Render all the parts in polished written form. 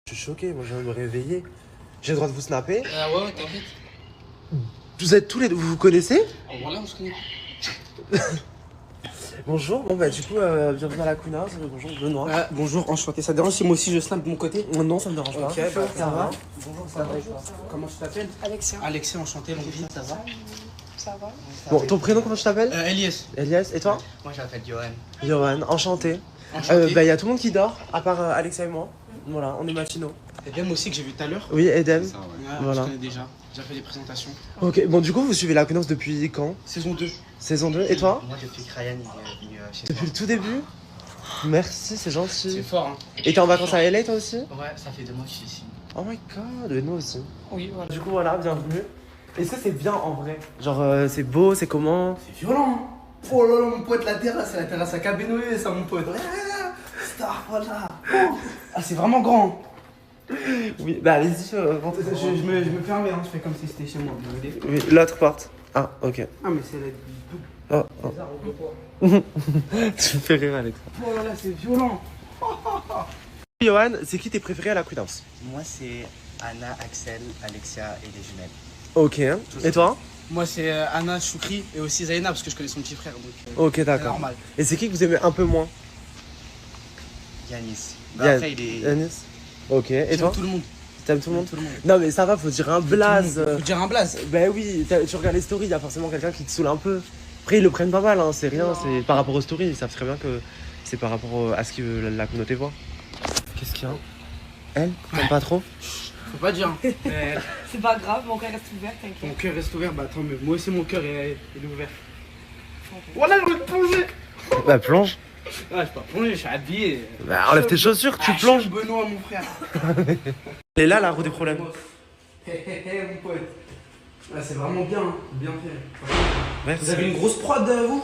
Je suis choqué, moi je viens de me réveiller. J'ai le droit de vous snapper. Ouais, t'inquiète. Vous êtes tous les deux, vous vous connaissez? Voilà, on se connaît. Bonjour, bon bah du coup, bienvenue à la Queen House. Bonjour Benoît. Bonjour, enchanté. Ça te dérange si moi aussi je snap de mon côté? Non, ça me dérange pas. Ok, bah, ça va. Bonjour, ça va. Comment tu t'appelles? Alexia. Alexis, enchanté, longue vie, ça va? Ça va? Bon, ton prénom, comment tu t'appelles? Elias. Elias, et toi? Moi je m'appelle Johan. Johan, enchanté. Enchanté. Bah, y a tout le monde qui dort, à part Alexia et moi. Voilà, on est matinaux. Edem aussi que j'ai vu tout à l'heure. Oui, Edem. Ça, ouais. Ouais, Voilà. je connais déjà. J'ai fait des présentations. Ok, bon, du coup, vous suivez la Queen House depuis quand? Saison 2. Saison 2, et toi? Moi depuis que Ryan il est venu chez Depuis moi. le tout début? Merci, c'est C'est gentil. fort, hein. Et t'es en vacances à LA toi aussi? Ouais, ça fait 2 mois que je suis ici. Oh my god, et nous aussi. Oui, voilà. Du coup, voilà, bienvenue. Est-ce que c'est bien en vrai? Genre, c'est beau, c'est comment? C'est violent, hein. Oh là là, mon pote, la terrasse, c'est la terrasse à Cabenoé, ça, mon pote. Star, voilà. Ah, c'est vraiment grand. Oui, bah allez-y, rentrez. Je me permets, hein. Je fais comme si c'était chez moi. Vous voyez? Oui, l'autre porte. Ah, ok. Ah, mais c'est la Oh, oh. bizarre, on peut pas. Tu me fais rire avec ça. Oh là là, c'est violent. Johan, c'est qui tes préférés à la Queen House? Moi c'est Anna, Axel, Alexia et les jumelles. Ok, et toi? Moi, c'est Anna, Choukri et aussi Zaina parce que je connais son petit frère. Donc, Ok, c'est d'accord. normal. Et c'est qui que vous aimez un peu moins? Yanis. Yann- Après il est. Yanis. Ok, et J'aime toi? tout le monde. T'aimes tout le monde? Tout le monde. Non, mais ça va, faut dire un blaze. Faut dire un blaze. Bah oui, tu regardes les stories, il y a forcément quelqu'un qui te saoule un peu. Après, ils le prennent pas mal, hein, c'est rien, c'est par rapport aux stories, ils savent très bien que c'est par rapport à ce que la communauté voit. Qu'est-ce qu'il y a? Elle? T'aimes pas trop? Faut pas dire. C'est pas grave, mon cœur reste ouvert, Mon t'inquiète. cœur reste ouvert, bah tant mieux. Moi aussi, mon cœur il est ouvert. Voilà, j'ai envie de plonger. Bah plonge. Ah, je peux pas plonger, je suis habillé. Bah enlève tes chaussures, tu plonges. Benoît, mon frère. Elle est là la roue des problèmes. Hé hé hé, mon pote. Ah, c'est vraiment bien, hein. Bien fait. Merci. Vous avez une grosse prod, vous?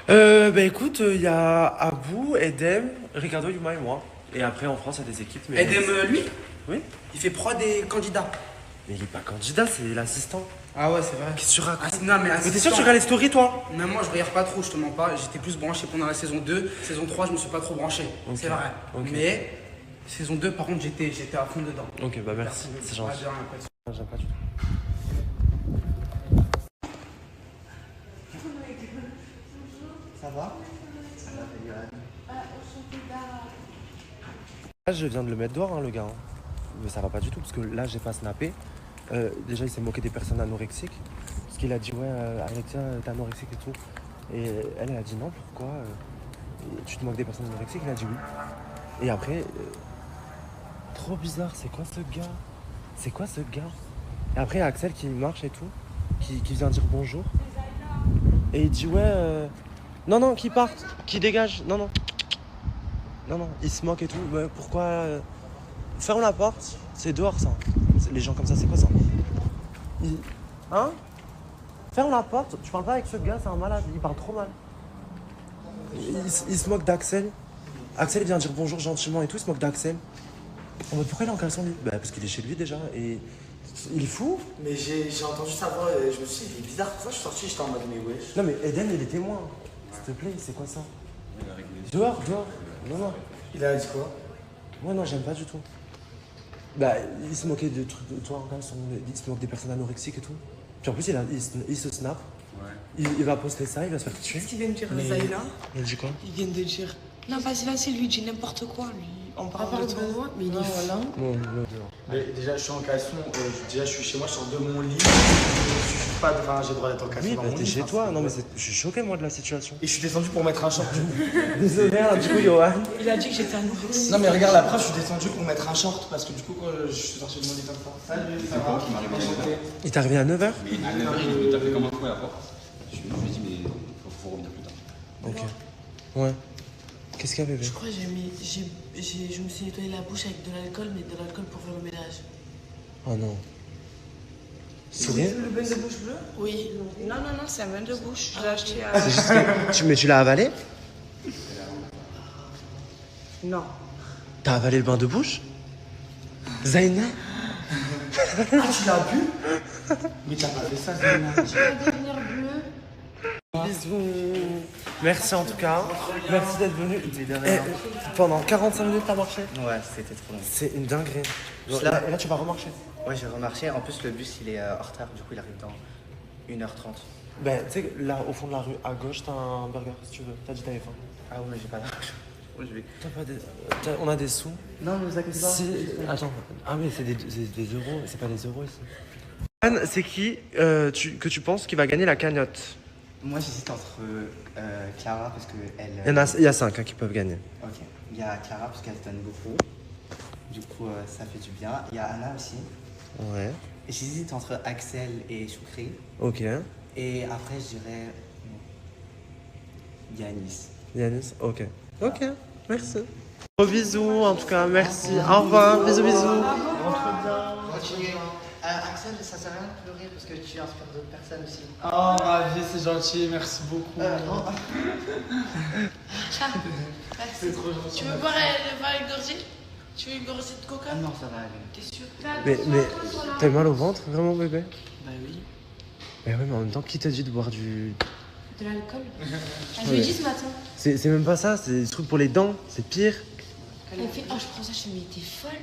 Bah écoute, il y a Abou, Edem, Ricardo, Yuma et moi. Et après en France, il y a des équipes. Mais... Edem, lui, Oui. il fait prod des candidats. Mais il est pas candidat, c'est l'assistant. Ah ouais, c'est vrai. Qu'est-ce que tu racontes? Ah, non, mais Mais t'es sûr que tu regardes les stories toi? Mais moi, je regarde pas trop, je te mens pas. J'étais plus branché pendant la saison 2. Saison 3, je me suis pas trop branché. Ok. C'est vrai. Ok. Mais saison 2, par contre, j'étais à fond dedans. Ok, bah merci, c'est Pas gentil. de rien, pas de- J'aime pas du tout. Ça va? Là, je viens de le mettre dehors, hein, le gars. Hein. Mais ça va pas du tout, parce que là, j'ai pas snappé. Déjà, il s'est moqué des personnes anorexiques. Parce qu'il a dit, ouais, Alexia, t'es anorexique et tout. Et elle a dit, non, pourquoi tu te moques des personnes anorexiques? Il a dit oui. Et après, trop bizarre, c'est quoi ce gars? C'est quoi ce gars? Et après, il y a Axel qui marche et tout, qui vient dire bonjour. Et il dit, ouais, non, non, qui parte, qui dégage, non, non. Non, non, il se moque et tout. Ouais, pourquoi ferme la porte, c'est dehors ça. Les gens comme ça, c'est quoi ça? Hein? Ferme la porte, tu parles pas avec ce gars, c'est un malade, il parle trop mal. Il se moque d'Axel. Axel vient dire bonjour gentiment et tout, il se moque d'Axel. En mode, pourquoi il est en caleçon lui? Bah parce qu'il est chez lui déjà et il est fou. Mais j'ai entendu sa voix et je me suis dit, il est bizarre, pour ça je suis sorti, j'étais en mode, mais wesh. Non mais Eden il est témoin. S'il te plaît, c'est quoi ça? Dehors, dehors. Non, non. Il a dit quoi? Moi non, j'aime pas du tout. Bah, il se moquait de trucs de toi, il se moque des personnes anorexiques et tout. Puis en plus, il se snap. Ouais. Il va poster ça, il va se faire tuer. Qu'est-ce qu'il vient de dire, Zaina? Il dit quoi? Il vient de dire. Non, vas-y, lui dit n'importe quoi, lui. On parle de toi, mais il est fou. Non. Mais déjà, je suis en caleçon, déjà je suis chez moi, je sors de mon lit. Je suis pas devant, j'ai le droit d'être en caleçon. Oui, dans bah mon t'es lit, chez enfin, toi. c'est- Non, mais je suis choqué moi de la situation. Et je suis descendu pour mettre un short. Désolé, hein, du coup, Johan. Il a dit que j'étais anorexique. Non, mais regarde, la preuve, je suis descendu pour mettre un short parce que du coup, quand je suis sorti de mon lit comme ça. Salut, ça va? Enchanté. Il t'est arrivé à 9h? Mais à 9h, il devait taper comme un fou à la porte. Je me suis dit, mais faut revenir plus tard. Ok. Ouais. Qu'est-ce qu'il y a, bébé? Je crois que je me suis nettoyé la bouche avec de l'alcool, mais de l'alcool pour faire le ménage. Oh non. Sourire? Le bain de bouche bleue? Oui. Non, c'est un bain de bouche. Je l'ai acheté à. C'est juste que. Mais tu l'as avalé? Non. T'as avalé le bain de bouche? Zaina? Ah, tu l'as bu? Mais t'as pas fait ça, Zéna. Tu vas devenir bleu. Bisous. Merci en tout cas. Merci d'être venu. Et pendant 45 minutes, t'as marché? Ouais, c'était trop long. C'est une dinguerie. Là- Et là, tu vas remarcher. Ouais, j'ai remarché. En plus, le bus, il est en retard. Du coup, il arrive dans 1h30. Ben, tu sais, là, au fond de la rue, à gauche, t'as un burger si tu veux. T'as dit t'avais faim. Ah ouais, mais j'ai pas d'argent. Ouais, je vais. T'as pas des... On a des sous. Non, ne vous inquiétez pas. Attends. Ah, mais c'est des euros. C'est pas des euros ici. Anne, c'est qui que tu penses qui va gagner la cagnotte? Moi, j'hésite entre Clara parce que elle. Il y a 5 qui peuvent gagner. Ok. Il y a Clara parce qu'elle se donne beaucoup. Du coup, ça fait du bien. Il y a Anna aussi. Ouais. J'hésite entre Axel et Choukri. Ok. Et après, je dirais. Yanis. Yanis, ok. Ok, merci. Gros bisous, en tout cas, merci. Au revoir, bisous, bisous. Continuez. Axel, ça sert à rien de pleurer parce que tu inspires d'autres personnes aussi. Oh ma vie, c'est gentil, merci beaucoup. C'est trop gentil. Tu veux boire une gorgée? Tu veux une gorgée de coca? Non, ça va aller. T'es sûr? Mais t'as mal au ventre, vraiment, bébé? Bah oui. Mais ouais, mais en même temps, qui t'a dit de boire du... De l'alcool. Je lui ai dit ce matin. C'est même pas ça, c'est des trucs pour les dents, c'est pire. Elle me fait, oh, je prends ça, je fais, mais t'es folle.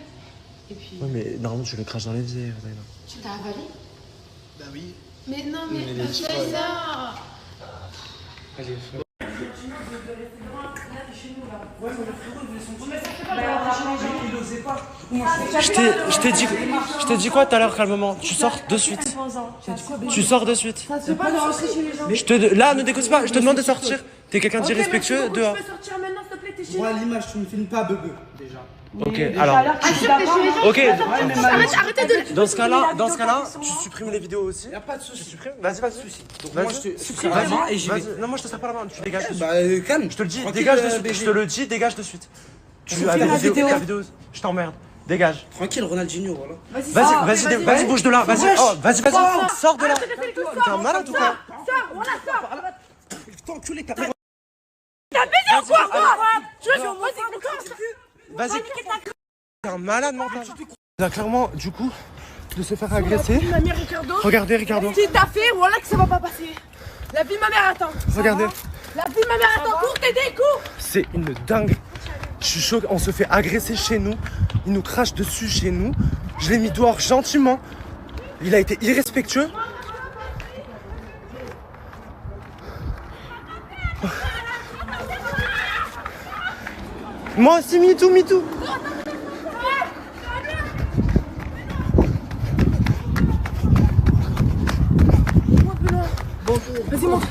Et puis. Ouais, mais normalement, tu le craches dans les yeux, Zaina. Tu t'as avalé? Bah oui. Mais non, mais elle est qui folle. fait ça? Elle est folle. Je t'ai dit quoi tout à l'heure, calmement? Tu sors de suite. Tu sors de suite. Là, ne découpe pas, je te demande de sortir. T'es quelqu'un de irrespectueux, dehors. Moi, à l'image, tu me filmes pas, bebe. Déjà. Ok, alors. Ok, Arrêtez de. dans ce cas-là, tu supprimes les vidéos aussi. Y'a pas de soucis. Tu supprimes? Vas-y, vas-y. Moi, je te supprime la main et j'y vais. Non, moi je te sers pas la main, tu dégages. Bah, calme. Je te le dis, Tranquille, dégage de suite. BG. Je te le dis, dégage de suite. Tu Tranquille, as la vidéo. la vidéo. Je t'emmerde. Dégage. Tranquille, Ronaldinho, voilà. Vas-y, bouge de là. Vas-y, vas-y. Sors de là. T'es un malade ou quoi? Putain, enculé, t'as Vas-y. T'es un malade mental. Il a clairement, du coup, de se faire agresser. Ma mère Ricardo. Regardez, Ricardo. Si t'as fait, voilà que ça va pas passer. La vie de ma mère attend. Regardez. La vie de ma mère attend. Cours, t'aider, cours. C'est une dingue. Je suis choqué. On se fait agresser chez nous. Il nous crache dessus chez nous. Je l'ai mis dehors gentiment. Il a été irrespectueux. Moi aussi, me too, me too. Vas-y, monte.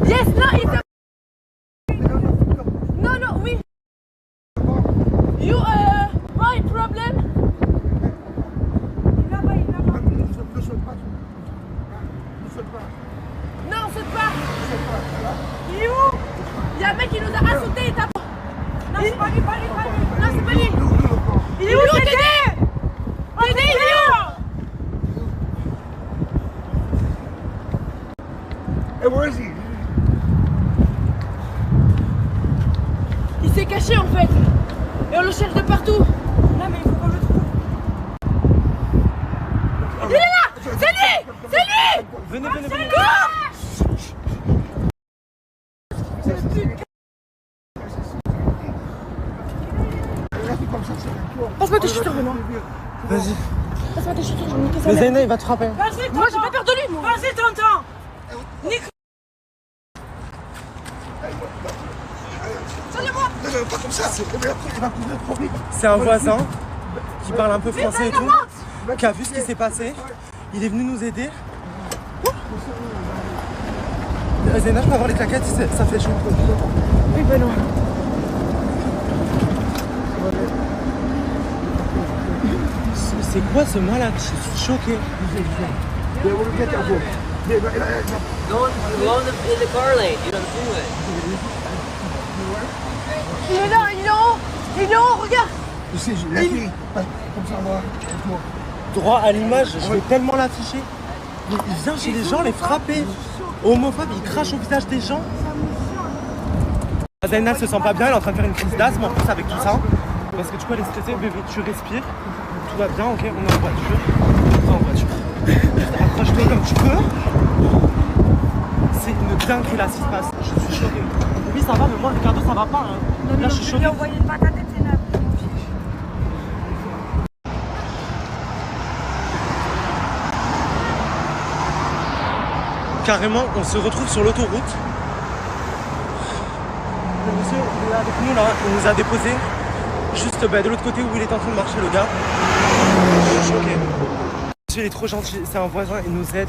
Yes, no, it's no, oui. You, my problem. Non, saute pas. Il est où? Il y a un mec qui nous a insultés et t'as... Non, c'est pas lui, Non, c'est pas lui. Il est où, Tédé? Tédé, il est où? Il s'est caché en fait. Et on le cherche de partout. Non, mais il faut qu'on le trouve. Il est là. C'est lui. C'est lui. Venez. Passe-moi tes chaussures, Benoît. Vas-y. Passe-moi tes chaussures, j'en ai niqué sa Mais mère. Zaina, il va te frapper. Vas-y, moi j'ai pas peur de lui, moi. Vas-y, t'entends. Nique. C'est un voisin qui parle un peu français et tout, qui a vu ce qui s'est passé. Il est venu nous aider. Zaina, je peux avoir les claquettes, ça fait chaud. Oui, Benoît. C'est quoi ce malade? Je suis choqué. Il est là, il est en haut. Il est en haut, regarde. Droit à l'image, je vais tellement l'afficher. Il vient chez les gens les frapper. Homophobe, il crache au visage des gens. Zaina se sent pas bien, elle est en train de faire une crise d'asthme en plus avec tout ça. Parce que du coup elle est stressée, bébé, tu respires. Tout va bien, ok, on est en voiture. Accroche-toi comme tu peux. C'est une dinguerie là ce qui se passe. Je suis choqué. Oui, ça va, mais moi, Ricardo, ça va pas. Hein. Là, je suis choqué. Envoyer une patate, c'est là. Carrément, on se retrouve sur l'autoroute. Le monsieur il est avec nous là, il nous a déposé juste de l'autre côté où il est en train de marcher, le gars. Je suis choqué. Monsieur, il est trop gentil, c'est un voisin, il nous aide.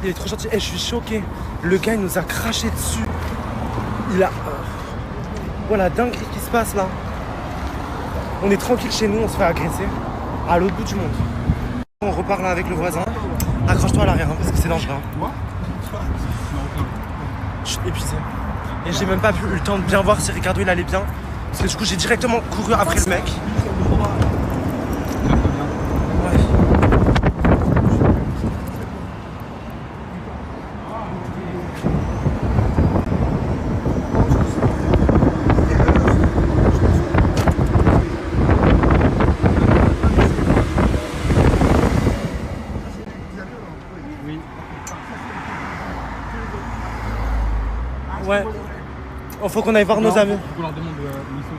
Il est trop gentil. Et je suis choqué. Le gars, il nous a craché dessus. Il a. Voilà, dinguerie qui se passe là. On est tranquille chez nous, on se fait agresser. À l'autre bout du monde. On repart là avec le voisin. Accroche-toi à l'arrière hein, parce que c'est dangereux. Moi je suis épuisé. Et j'ai même pas eu le temps de bien voir si Ricardo il allait bien. Parce que du coup j'ai directement couru après le mec. Ouais. Il faut qu'on aille voir nos amis. On leur demande où ils sont.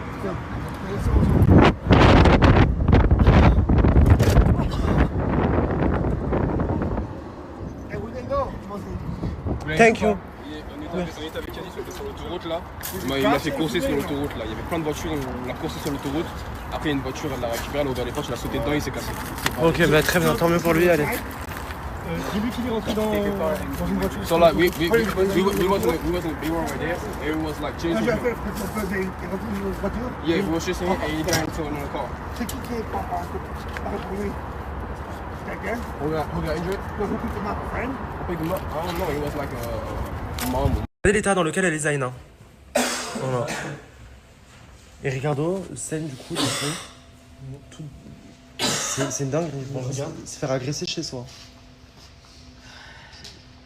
Thank you. On était avec Yannis, on était sur l'autoroute là. Il m'a fait courser sur l'autoroute là. Il y avait plein de voitures, on l'a coursé sur l'autoroute. Après, il y a une voiture, elle l'a récupérée, elle a ouvert les portes, il a sauté dedans, il s'est cassé. Ok, bah très bien, tant mieux pour lui, allez. J'ai vu qu'il est rentré dans une voiture. So like we were right there. It was like changing. Yeah, we was just in and he got into another car. C'est qui est pas retrouvé? Quelqu'un? Who got injured? Who picked him up, a friend? I picked him up. I don't know. It was like a mom. Regardez l'état dans lequel elle est Zaina. Voilà. Et Ricardo scène du coup tout. C'est une dinguerie. Se faire agresser chez soi.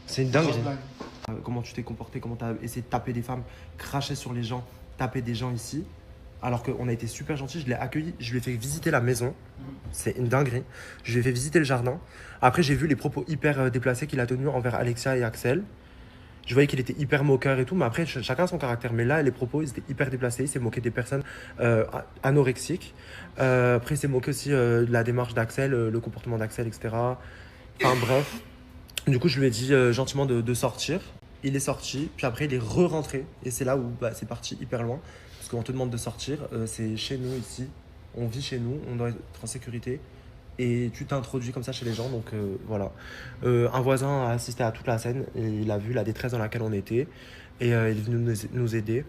C'est une dinguerie. Comment tu t'es comporté, comment tu as essayé de taper des femmes, cracher sur les gens, taper des gens ici. Alors qu'on a été super gentil, je l'ai accueilli, je lui ai fait visiter la maison. C'est une dinguerie. Je lui ai fait visiter le jardin. Après, j'ai vu les propos hyper déplacés qu'il a tenus envers Alexia et Axel. Je voyais qu'il était hyper moqueur et tout, mais après, chacun a son caractère. Mais là, les propos, ils étaient hyper déplacés. Il s'est moqué des personnes anorexiques. Après, il s'est moqué aussi de la démarche d'Axel, le comportement d'Axel, etc. Enfin, bref. Du coup, je lui ai dit gentiment de sortir. Il est sorti, puis après, il est re-rentré. Et c'est là où c'est parti hyper loin. Parce qu'on te demande de sortir. C'est chez nous, ici. On vit chez nous, on doit être en sécurité. Et tu t'introduis comme ça chez les gens, donc voilà. Un voisin a assisté à toute la scène et il a vu la détresse dans laquelle on était et il est venu nous aider.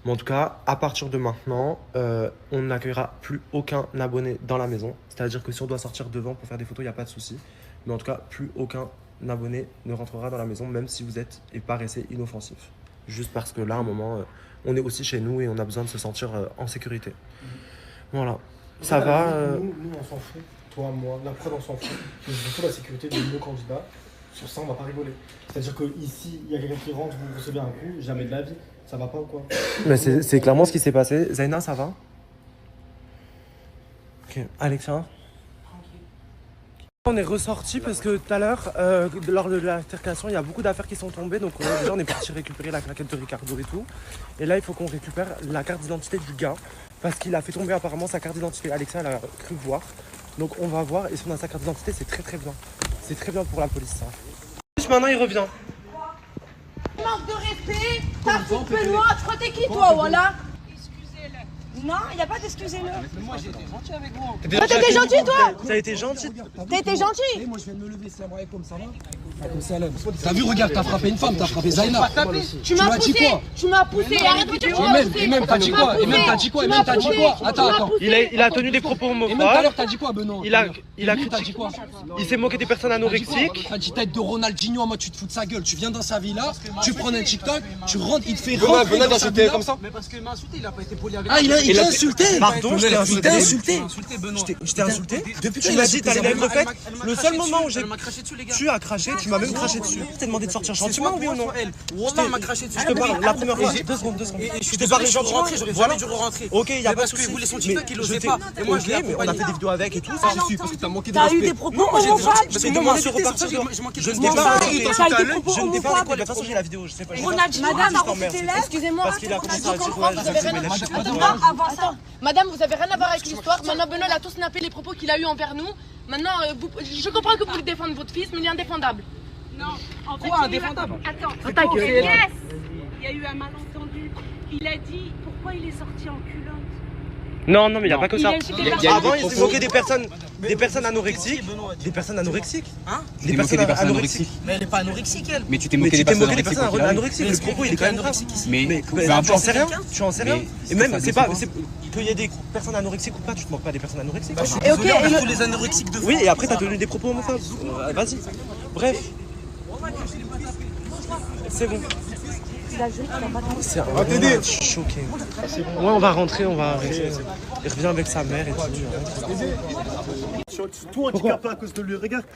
Mais en tout cas, à partir de maintenant, on n'accueillera plus aucun abonné dans la maison. C'est-à-dire que si on doit sortir devant pour faire des photos, il n'y a pas de souci. Mais en tout cas, plus aucun abonné ne rentrera dans la maison, même si vous êtes et paraissez inoffensif. Juste parce que là, à un moment, on est aussi chez nous et on a besoin de se sentir en sécurité. Voilà. Ça va Nous, on s'en fout. Toi, moi, la preuve, on s'en fout. C'est surtout la sécurité de nos candidats. Sur ça, on va pas rigoler. C'est-à-dire qu'ici, il y a quelqu'un qui rentre, vous recevez un coup, jamais de la vie. Ça va pas ou quoi? Mais c'est clairement ce qui s'est passé. Zaina, ça va? Ok. Alexia? On est ressorti parce que tout à l'heure, lors de l'altercation, il y a beaucoup d'affaires qui sont tombées. Donc déjà, on est parti récupérer la claquette de Ricardo et tout. Et là, il faut qu'on récupère la carte d'identité du gars. Parce qu'il a fait tomber apparemment sa carte d'identité. Alexia, elle a cru voir. Donc on va voir. Et si on a sa carte d'identité, c'est très très bien. C'est très bien pour la police, ça. Maintenant, il revient. Manque de respect, ta petite Benoît, tu crois t'es qui toi, voilà? Non, il n'y a pas d'excusez-le. Moi j'ai été gentil avec vous. T'étais gentil toi? T'as été gentil. T'as été gentil? Moi je viens de me lever, salam alaikum, ça va? T'as vu, regarde, t'as frappé une femme, t'as frappé Zaina. Tu m'as poussé, tu m'as poussé, arrête de dire tu m'as poussé. Et même t'as dit quoi? Et même t'as dit quoi? Et même t'as dit quoi? Attends. Il a tenu des propos homophobes. Et même tout à l'heure t'as dit quoi, Benoît? Il a critiqué quoi? Il s'est moqué des personnes anorexiques. T'as dit tête de Ronaldinho en mode tu te fous de sa gueule. Tu viens dans sa villa, tu prends un TikTok, tu rentres, il te fait rentrer dans sa villa. Comme ça. Mais parce qu'il m'a insulté, il a pas été poli avec moi. Ah, il t'a insulté. Pardon, je t'ai insulté. Je t'ai insulté. Depuis que tu m'as dit t'allais live le fait, le seul moment où tu as craché, Tu m'as même craché dessus. Je t'ai demandé de sortir gentiment, oui ou non? Wallah, elle m'a craché dessus. Je te parle la première fois. 2 secondes. Et je t'ai parlé gentiment, j'aurais jamais dû rentrer. Ok, il y a pas de parce souci. qu'il voulait son TikTok, il osait pas. Et moi, je l'ai mais on a fait des vidéos avec et tout. Si, si, parce que t'as manqué de T'as eu respect. des propos homophobes. C'est demandé de repartir. Je manquais de Je ne respect. t'ai pas T'as eu des propos Je ne t'ai pas homophobes. De toute façon, j'ai la vidéo. Je sais pas. Madame, excusez-moi. Parce qu'il a commencé à dire ouais, Madame, vous avez rien à voir avec l'histoire. Maintenant, Benoît a tout snappé les propos qu'il a eu envers nous. Maintenant, je comprends que vous voulez défendre votre fils, mais il est indéfendable. Non, en fait, Quoi, indéfendable? Attends, yes. Il y a eu un malentendu. Il a dit pourquoi il est sorti en culotte. Non, mais il n'y a pas que ça. Avant, il s'est moqué des personnes anorexiques. Des personnes anorexiques. Hein? Des personnes anorexiques. Mais elle est pas anorexique, elle. Mais tu t'es Mais moqué tu des t'es moqué des personnes personnes anorexiques. Le propos, il est quand même grave. Mais tu en sais rien. Tu en sais rien. Et même, c'est pas. Qu'il y ait des personnes anorexiques ou pas, tu te moques pas des personnes anorexiques. Et ok, et tous les anorexiques de Oui, et après, t'as tenu des propos homophobes. Vas-y. Bref. C'est bon. C'est un choqué. Ouais, on va rentrer, on va arrêter. Il revient avec sa mère et tout. Toi, handicapé à cause de lui, regarde.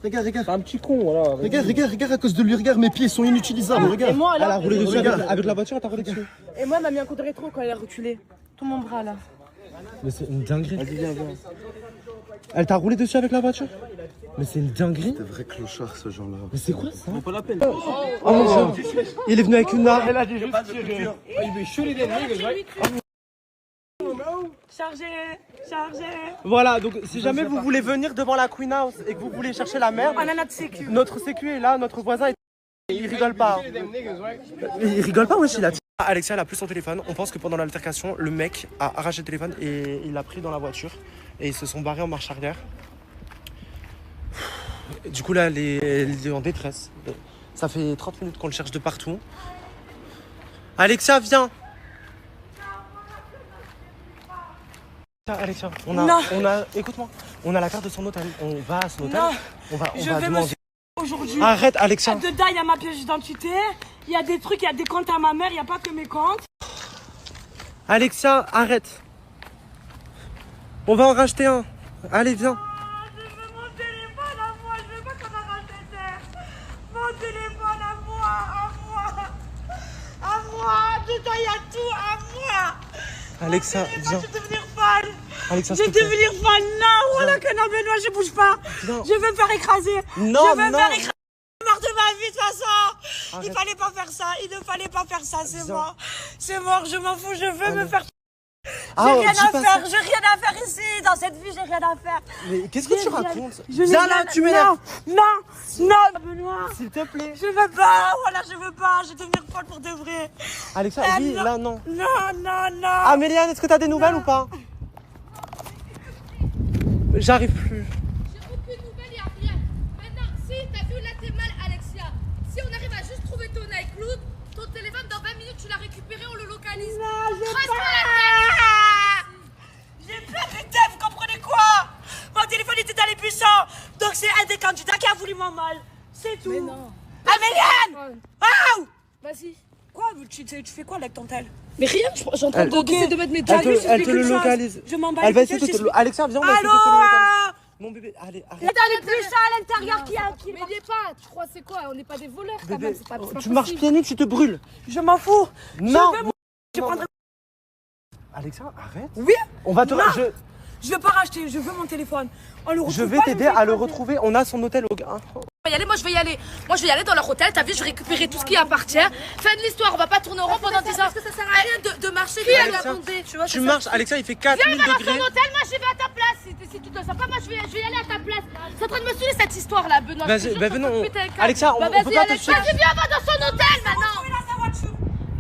Regarde. C'est un petit con, voilà. Regarde à cause de lui, regarde, mes pieds sont inutilisables, regarde. Et moi, Elle a là, roulé dessus avec la voiture, elle t'a roulé dessus. et moi, elle m'a mis un coup de rétro quand elle a reculé. Tout mon bras là. Mais c'est une dinguerie. Elle t'a roulé dessus avec la voiture? Mais c'est une dinguerie. C'est vrai clochard ce genre-là. Mais c'est quoi ça? Pas la peine. Oh mon Dieu. Il est venu avec une arme. Elle a dit juste Chargé. Voilà, donc si jamais vous voulez venir devant la Queen House et que vous voulez chercher la merde, On a notre sécu. notre sécu est là, notre voisin est... Il rigole pas. Il rigole pas, wesh, il a... Alexia, elle a plus son téléphone. On pense que pendant l'altercation, le mec a arraché le téléphone et il l'a pris dans la voiture. Et ils se sont barrés en marche arrière. Du coup, là, elle est en détresse. Ça fait 30 minutes qu'on le cherche de partout. Alexia, viens! Alexia, on a, écoute-moi, on a la carte de son hôtel. On va à son hôtel. Non. On va Je vais demander. Aujourd'hui. Arrête, Alexia. Dedans, il y a ma pièce d'identité. Il y a des trucs, il y a des comptes à ma mère. Il n'y a pas que mes comptes. Alexia, arrête. On va en racheter un. Allez, viens. Je veux mon téléphone à moi. Je veux pas qu'on arrache des terres. Mon téléphone à moi. Dedans, il y a tout à moi. Alexia, viens. Je vais devenir folle. Alexia, Je vais devenir folle. Non, voilà que non, Benoît, je bouge pas. Non. Je vais me faire écraser. Non, je vais me non. faire écraser. Je suis mort de ma vie de toute façon. Arrête. Il fallait pas faire ça. Il ne fallait pas faire ça. C'est mort. C'est mort. Je m'en fous. Je veux me faire. J'ai rien à faire. J'ai rien à faire ici. Dans cette vie, j'ai rien à faire. Mais qu'est-ce que tu racontes? Viens là, tu m'énerves. Non, Benoît. S'il te plaît. Je veux pas. Voilà, je veux pas. Je vais devenir folle pour de vrai. Alexia, oui, non. là, non. Non. Améliane, est-ce que t'as des nouvelles ou pas? J'arrive plus. J'ai aucune nouvelle, y'a rien. Maintenant, si t'as vu là t'es mal, Alexia. Si on arrive à juste trouver ton iCloud, ton téléphone dans 20 minutes tu l'as récupéré, on le localise. Non, j'ai Creuse-toi la J'ai plein de tête, vous comprenez quoi? Mon téléphone était dans les buissons. Donc c'est un des candidats qui a voulu mon mal. C'est tout. Mais non. Améliane! Oh! Vas-y. Quoi? Tu fais quoi avec ton tel? Mais rien, je suis en train d'essayer de mettre mes Elle doigts. te le localise. Je m'en bats Elle va les essayer couilles, de te... Alexia, viens, on va essayer de te le localiser. Mon bébé, allez, arrête. Il est dans les buissons à l'intérieur qui a... Mais il est pas, tu crois c'est quoi? On n'est pas des voleurs quand Bébé, même, c'est pas tu marches pieds nus, tu te brûles. Je m'en fous. Non. Je prendrai... Alexia, arrête. Oui. On va te... Non. Je veux pas racheter, je veux mon téléphone. On le retrouve Je vais pas, t'aider à le retrouver. On a son hôtel au gars. Moi je vais y aller. Moi je vais y aller dans leur hôtel, t'as vu, je vais récupérer tout ce qui appartient. Fin de l'histoire, on va pas tourner en rond pendant 10 ans. Parce que ça sert à rien de marcher. Qui elle va tomber, tu vois? Tu marches, Alexia, il fait 4000 Viens, on va dans degrés. son hôtel, moi je vais à ta place. Si tu te sens pas, moi je vais y aller à ta place. C'est en train de me saouler cette histoire là, Benoît. Vas-y, bah venons. Alexia, on peut vas-y, pas te Alexia, suivre. viens, on va dans son hôtel maintenant.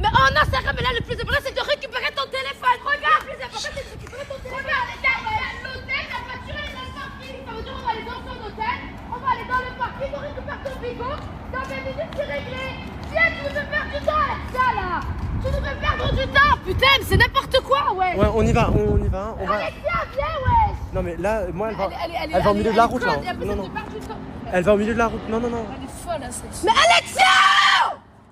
Mais oh non, c'est vrai, mais là le plus important c'est de récupérer ton téléphone. Regarde, le plus important c'est de récupérer ton téléphone. Regarde, l'hôtel, la voiture elle est dans le parking. Ça veut dire on va aller dans son hôtel, on va aller dans le parking, on récupère ton bigot. Dans 20 minutes c'est réglé. Viens, tu nous fais perdre du temps, Alexia là. Tu nous fais perdre du temps, putain, mais c'est n'importe quoi, ouais. Ouais, on y va. Alexia, viens, ouais. Non mais là, moi elle va au milieu de la route là. Non. Elle va au milieu de la route. Non. Elle est folle, hein, celle-ci. Mais Alexia!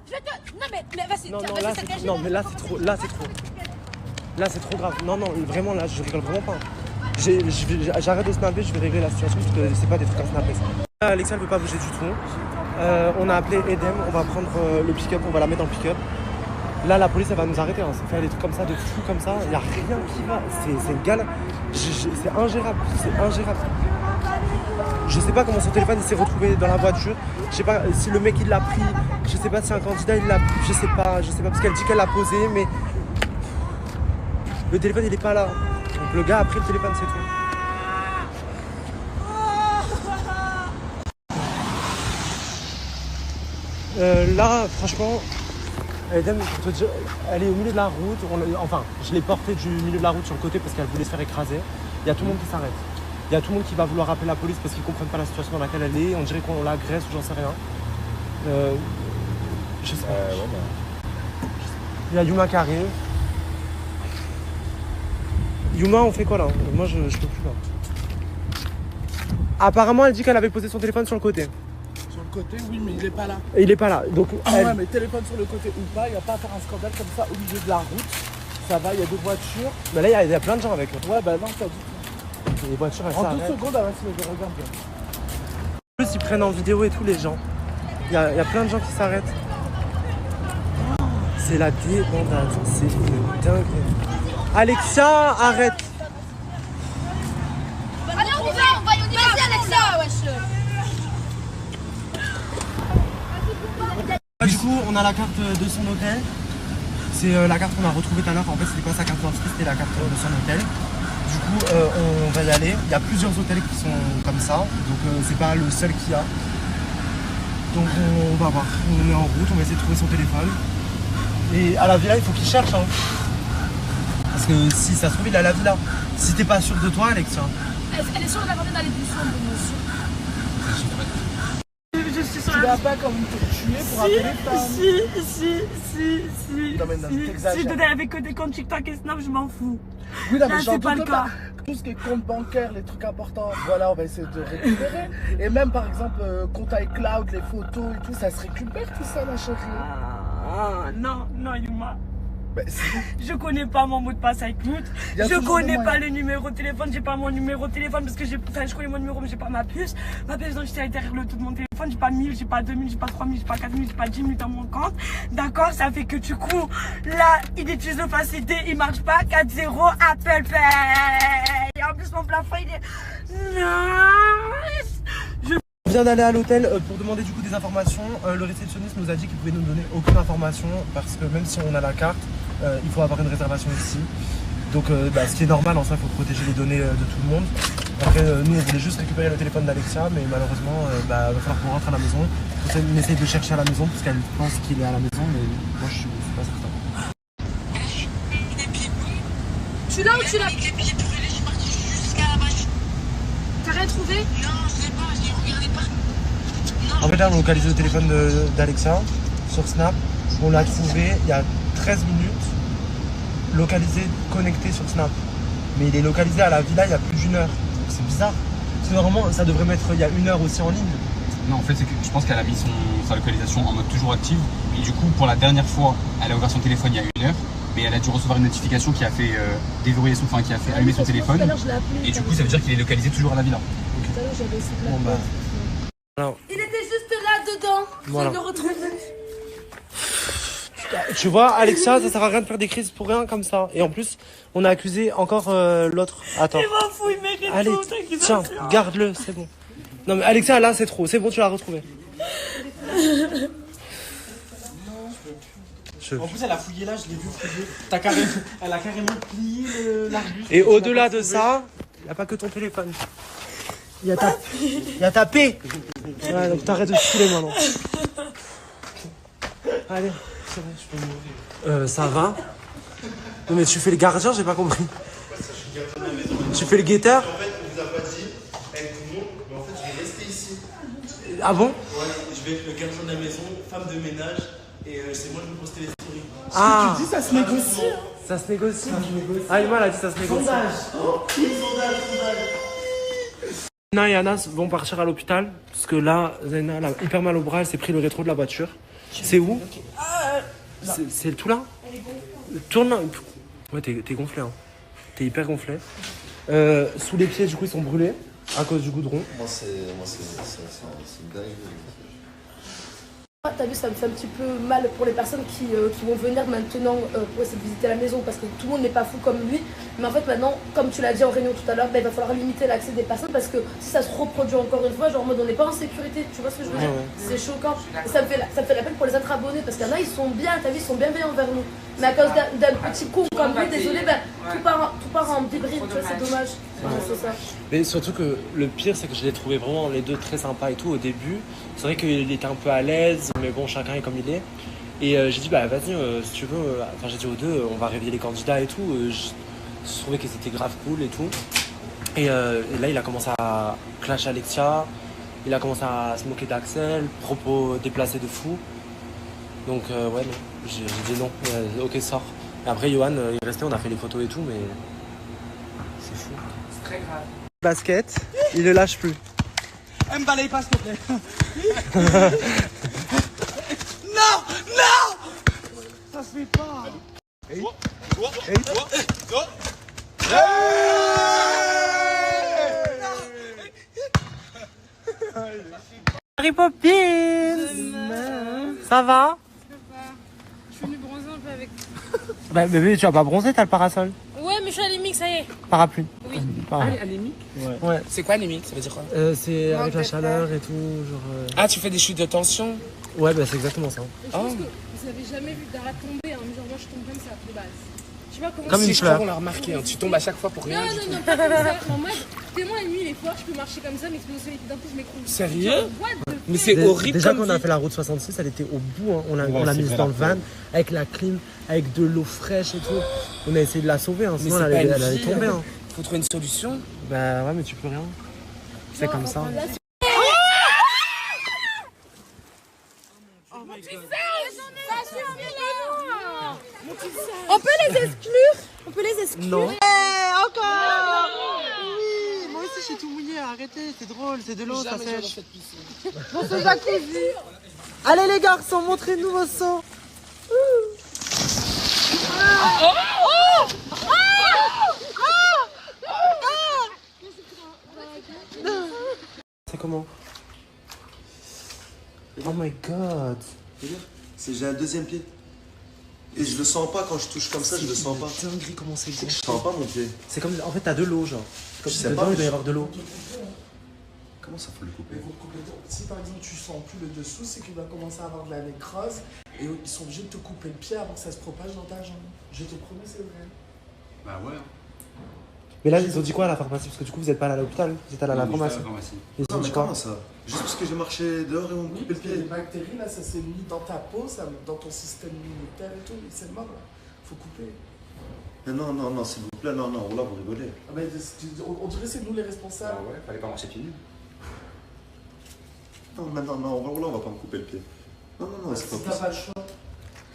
Je te... Non mais vas-y, Non, tiens, là, vas-y, c'est trop. Non, mais là, c'est trop. Là, c'est trop. Là, c'est trop grave. Non, vraiment, là, je rigole vraiment pas. J'arrête de snapper, je vais régler la situation parce que c'est pas des trucs à snapper. Alexia, elle veut pas bouger du tout. On a appelé Edem, on va prendre le pick-up, on va la mettre dans le pick-up. Là, la police, elle va nous arrêter. Hein. Faire des trucs comme ça, de fou comme ça, il n'y a rien qui va. C'est une galère. C'est ingérable. C'est ingérable. Je sais pas comment son téléphone s'est retrouvé dans la voiture. Je sais pas si le mec il l'a pris. Je sais pas si un candidat il l'a pris. Je sais pas parce qu'elle dit qu'elle l'a posé, mais le téléphone il est pas là. Donc le gars a pris le téléphone, c'est tout. Là, franchement, Edem, elle est au milieu de la route. Enfin, je l'ai portée du milieu de la route sur le côté parce qu'elle voulait se faire écraser. Il y a tout le monde qui s'arrête. Il y a tout le monde qui va vouloir appeler la police parce qu'ils ne comprennent pas la situation dans laquelle elle est. On dirait qu'on l'agresse ou j'en sais rien. Je sais pas. Il y a Yuma qui arrive. Yuma, on fait quoi là? Moi, je peux plus là. Apparemment, elle dit qu'elle avait posé son téléphone sur le côté. Sur le côté, oui, mais il est pas là. Et il est pas là. Donc, Ouais, mais téléphone sur le côté ou pas, il n'y a pas à faire un scandale comme ça au milieu de la route. Ça va, il y a des voitures. Mais là, il y a plein de gens avec eux. Ouais, bah non, pas du tout. Les voitures, elles En 2 s'arrêtent. secondes, elle va se lever, regarde bien. En plus, ils prennent en vidéo et tous les gens. Il y a plein de gens qui s'arrêtent. C'est la débandade. C'est une dingue. Alexia, arrête. Allez, on y va. Vas-y, Alexa, wesh. Du coup, on a la carte de son hôtel. C'est la carte qu'on a retrouvée tout à l'heure. En fait, c'était pas sa carte d'identité, c'était la carte de son hôtel. Du coup, on va y aller. Il y a plusieurs hôtels qui sont comme ça. Donc, c'est pas le seul qu'il y a. Donc, on va voir. On est en route, on va essayer de trouver son téléphone. Et à la villa, il faut qu'il cherche. Hein. Parce que si ça se trouve, il est à la villa. Si t'es pas sûr de toi, Alexia. Elle est sûre d'avoir dans les buissons, monsieur. Je suis sûre. Tu vas pas comme te tuer pour un téléphone. Si, je donnais avec des comptes TikTok et Snap, je m'en fous. Oui, non, là, mais c'est pas le cas. Tout ce qui est compte bancaire, les trucs importants, voilà, on va essayer de récupérer. Et même par exemple, compte iCloud, les photos et tout, ça se récupère tout ça, ma chérie. Non, Yuma. Bah, je connais pas mon mot de passe iCloud. Je connais pas le numéro de téléphone. J'ai pas mon numéro de téléphone parce que je connais mon numéro, mais j'ai pas ma puce. Ma pièce d'identité est derrière le tout de mon téléphone. J'ai pas 1000, j'ai pas 2000, j'ai pas 3000, j'ai pas 4000, j'ai pas 10 000 dans mon compte. D'accord, ça fait que du coup, là, il utilise de facilité, il marche pas. 4-0, Apple Pay. Et en plus, mon plafond, il est. On vient d'aller à l'hôtel pour demander du coup des informations. Le réceptionniste nous a dit qu'il pouvait nous donner aucune information parce que même si on a la carte, il faut avoir une réservation ici. Donc ce qui est normal en soi, il faut protéger les données de tout le monde. Après nous on voulait juste récupérer le téléphone d'Alexia, mais malheureusement il va falloir qu'on rentre à la maison. On essaye de chercher à la maison parce qu'elle pense qu'il est à la maison, mais moi je suis pas certain. Tu l'as ou tu l'as? Avec les pieds brûlés, je suis partie jusqu'à la bâche. T'as rien trouvé? Non, je l'ai pas, je l'ai regardé pas. En fait là on a localisé le téléphone d'Alexia sur Snap. On l'a trouvé il y a 13 minutes, localisé, connecté sur Snap. Mais il est localisé à la villa il y a plus d'1 heure. C'est bizarre. Parce que normalement ça devrait mettre il y a 1 heure aussi en ligne. Non, en fait, c'est que je pense qu'elle a mis sa localisation en mode toujours active. Et du coup, pour la dernière fois, elle a ouvert son téléphone il y a 1 heure. Mais elle a dû recevoir une notification qui a fait déverrouiller son, qui a fait allumer son téléphone. Et du coup, ça veut dire qu'il est localisé toujours à la villa. Bon bah. Alors, il était juste là dedans. Voilà. Je le retrouve. Tu vois, Alexia, ça sert à rien de faire des crises pour rien comme ça. Et en plus, on a accusé encore l'autre. Attends. Il m'en fout, il mérite allez, tout. tiens, garde-le, c'est bon. Non mais Alexia, là c'est trop. C'est bon, tu l'as retrouvé. En plus, elle a fouillé là, je l'ai vu fouiller. Elle a carrément plié l'arbuste. Et au-delà de ça, il n'y a pas que ton téléphone. Il y a ta paix. Ouais, donc t'arrêtes de te saouler maintenant. Allez, c'est bon, je peux mourir. Ça va? Non mais tu fais le gardien, j'ai pas compris. Tu fais le guetteur? En fait, on vous a pas dit avec tout le monde, mais en fait, je vais rester ici. Ah bon? Ouais, je vais être le gardien de la maison, femme de ménage, et c'est moi qui vais poster les stories. Ah! Tu dis ça se négocie, hein? Ça se négocie? Ah, Emma, elle a dit ça se négocie. Sondage! Oh, sondage! Zena et Anas vont partir à l'hôpital parce que là, Zena elle a hyper mal au bras, elle s'est pris le rétro de la voiture. C'est où? C'est tout là? Tourne là. Ouais, t'es gonflé, hein. T'es hyper gonflé. Sous les pieds, du coup, ils sont brûlés à cause du goudron. Moi, c'est une dingue. t'as vu, ça me fait un petit peu mal pour les personnes qui vont venir maintenant pour essayer de visiter la maison parce que tout le monde n'est pas fou comme lui. Mais en fait, maintenant, comme tu l'as dit en réunion tout à l'heure, bah, il va falloir limiter l'accès des personnes parce que si ça se reproduit encore une fois, genre en mode on n'est pas en sécurité, tu vois ce que je veux dire? C'est choquant. Et ça me fait la peine pour les autres abonnés parce qu'il y en a, ils sont bien, t'as vu, ils sont bienveillants envers nous. Mais à cause d'un petit con comme lui, désolé, bah, tout part en hybride, tu vois, c'est dommage. C'est ça. Mais surtout que le pire, c'est que je les trouvais vraiment les deux très sympas et tout au début. C'est vrai qu'il était un peu à l'aise, mais bon, chacun est comme il est. Et j'ai dit, bah vas-y, si tu veux, enfin j'ai dit aux deux, on va réveiller les candidats et tout. Je trouvais que c'était grave cool et tout. Et là, il a commencé à clash Alexia, il a commencé à se moquer d'Axel, propos déplacés de fou. Donc ouais, non, j'ai dit non, ok, sors. Et après, Johan, il est resté, on a fait les photos et tout, mais c'est fou. C'est très grave. Basket, il ne lâche plus. Elle me balaye pas, s'il te plaît. Non, non. Ça se fait pas. Mary Poppins. Ça va? Je suis venue bronzer un peu avec. Bah bébé, tu vas pas bronzer, t'as le parasol. Ouais, mais je suis anémique, ça y est. Parapluie. Oui. Anémique? Ouais. C'est quoi anémique? Ça veut dire quoi? C'est avec la chaleur et tout, genre... Ah, tu fais des chutes de tension? Ouais, bah c'est exactement ça. Je pense que vous avez jamais vu Dara tomber, hein. Genre moi je tombe comme ça, de base. Je sais pas comment... Comme une fleur. On l'a remarqué, hein. Tu tombes à chaque fois pour rien. Non, pas comme ça. En mode, tellement la nuit il est fort, je peux marcher comme ça, mais exploser au soleil, d'un coup je m'écroule. Sérieux? Genre, what the fuck? Mais c'est horrible. Déjà comme quand on a vie. fait la route 66, elle était au bout, hein. On l'a mise dans le van, avec la clim, avec de l'eau fraîche et tout. On a essayé de la sauver, hein. Mais Sinon c'est elle pas allait une vie, tomber. hein. Hein. Faut trouver une solution. Bah ouais, mais tu peux rien. C'est comme ça. On peut les exclure? On peut les exclure? Non. Encore. Oui, moi aussi je suis tout mouillé, arrêtez, c'est drôle, c'est de l'eau, ça sèche. Dans ce jacuzzi. Allez les garçons, montrez-nous vos sauts. C'est comment? Oh my god. J'ai un deuxième pied. Et je le sens pas quand je touche comme ça, je le sens pas. C'est dinguerie comment c'est Je sens pas mon pied. C'est comme, en fait t'as de l'eau genre. Comme Je sais dedans pas, il doit y avoir de l'eau. Comment ça faut le couper? Mais vous le coupez. Si par exemple tu sens plus le dessous, c'est qu'il va commencer à avoir de la nécrose et ils sont obligés de te couper le pied avant que ça se propage dans ta jambe. Je te promets, c'est vrai. Bah ouais. Mais là ils ont dit quoi à la pharmacie? Parce que du coup vous êtes pas allé à l'hôpital, vous êtes allé à la pharmacie. Ils ont Non, dit mais quoi? comment ça? Juste parce que j'ai marché dehors et on me Oui, coupait le parce que les pied. bactéries là, ça s'est mis dans ta peau, ça, dans ton système immunitaire et tout, et c'est mort là. Faut couper. Mais non, s'il vous plaît, non, là vous rigolez. Ah bah, on dirait que c'est nous les responsables. Ah ouais, fallait pas marcher pieds nus. Non, on va pas me couper le pied. Non, c'est pas Si t'as possible. pas le choix.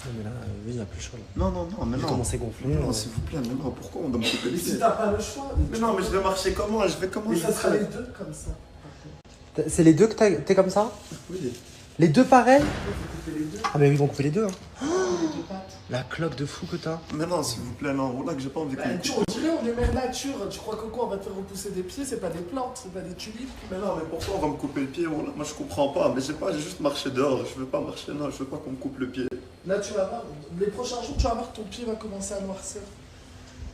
Non mais là, oui il y a plus chaud là. Non, mais Il non. commence à gonfler. Non, s'il vous plaît, mais non, pourquoi on doit me couper le pied? Si t'as pas le choix. Mais non, mais je vais marcher comment? Je vais comment? Et je ça vais sera faire les deux comme ça. C'est les deux que t'es comme ça? Oui. Les deux pareils? Faut couper les deux. Ah mais ils vont couper les deux hein. Les deux pattes. La cloque de fou que t'as. Mais non, s'il vous plaît, non, là que j'ai pas envie Bah, qu'on me coupe. on dirait on est mère nature. Tu crois que quoi? On va te faire repousser des pieds, c'est pas des plantes, c'est pas des tulipes. Mais non, mais pourquoi on va me couper le pied? Moi je comprends pas, mais j'ai juste marché dehors, je veux pas marcher, non, je veux pas qu'on me coupe le pied. Là, tu vas voir, les prochains jours, tu vas voir que ton pied va commencer à noircir.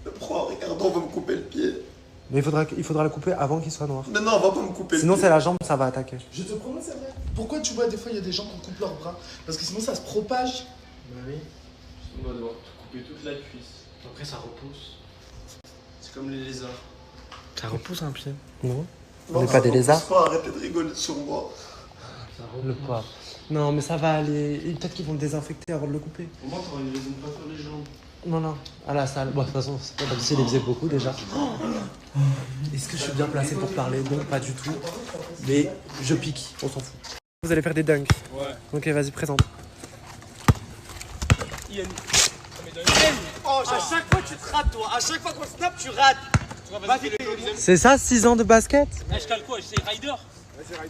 Mais pourquoi, regarde, on va me couper le pied? Mais il faudra le couper avant qu'il soit noir. Mais non, on va pas me couper Sinon le pied. c'est la jambe, ça va attaquer. Je te promets, c'est vrai. Pourquoi tu vois, des fois, il y a des gens qui coupent leurs bras? Parce que sinon, ça se propage. Bah oui. On va devoir couper toute la cuisse. Après, ça repousse. C'est comme les lézards. Ça repousse un pied. Non. On Non, n'est ça pas des repousse lézards. pas, arrêtez de rigoler sur moi. Le poids. Non mais ça va aller. Et peut-être qu'ils vont le désinfecter avant de le couper. Au moins, t'auras une raison de pas faire les jambes. Non, à la salle. Bon, de toute façon, c'est pas comme s'il les faisait beaucoup déjà. Est-ce que je suis bien placé pour parler? Non, pas du tout. Mais je pique, on s'en fout. Vous allez faire des dunks? Ouais. Ok, vas-y, présente. Yann. Oh, à chaque fois tu te rates, toi. À chaque fois qu'on snap, tu rates. Vas-y, C'est ça, 6 ans de basket? je cale quoi? C'est Rider.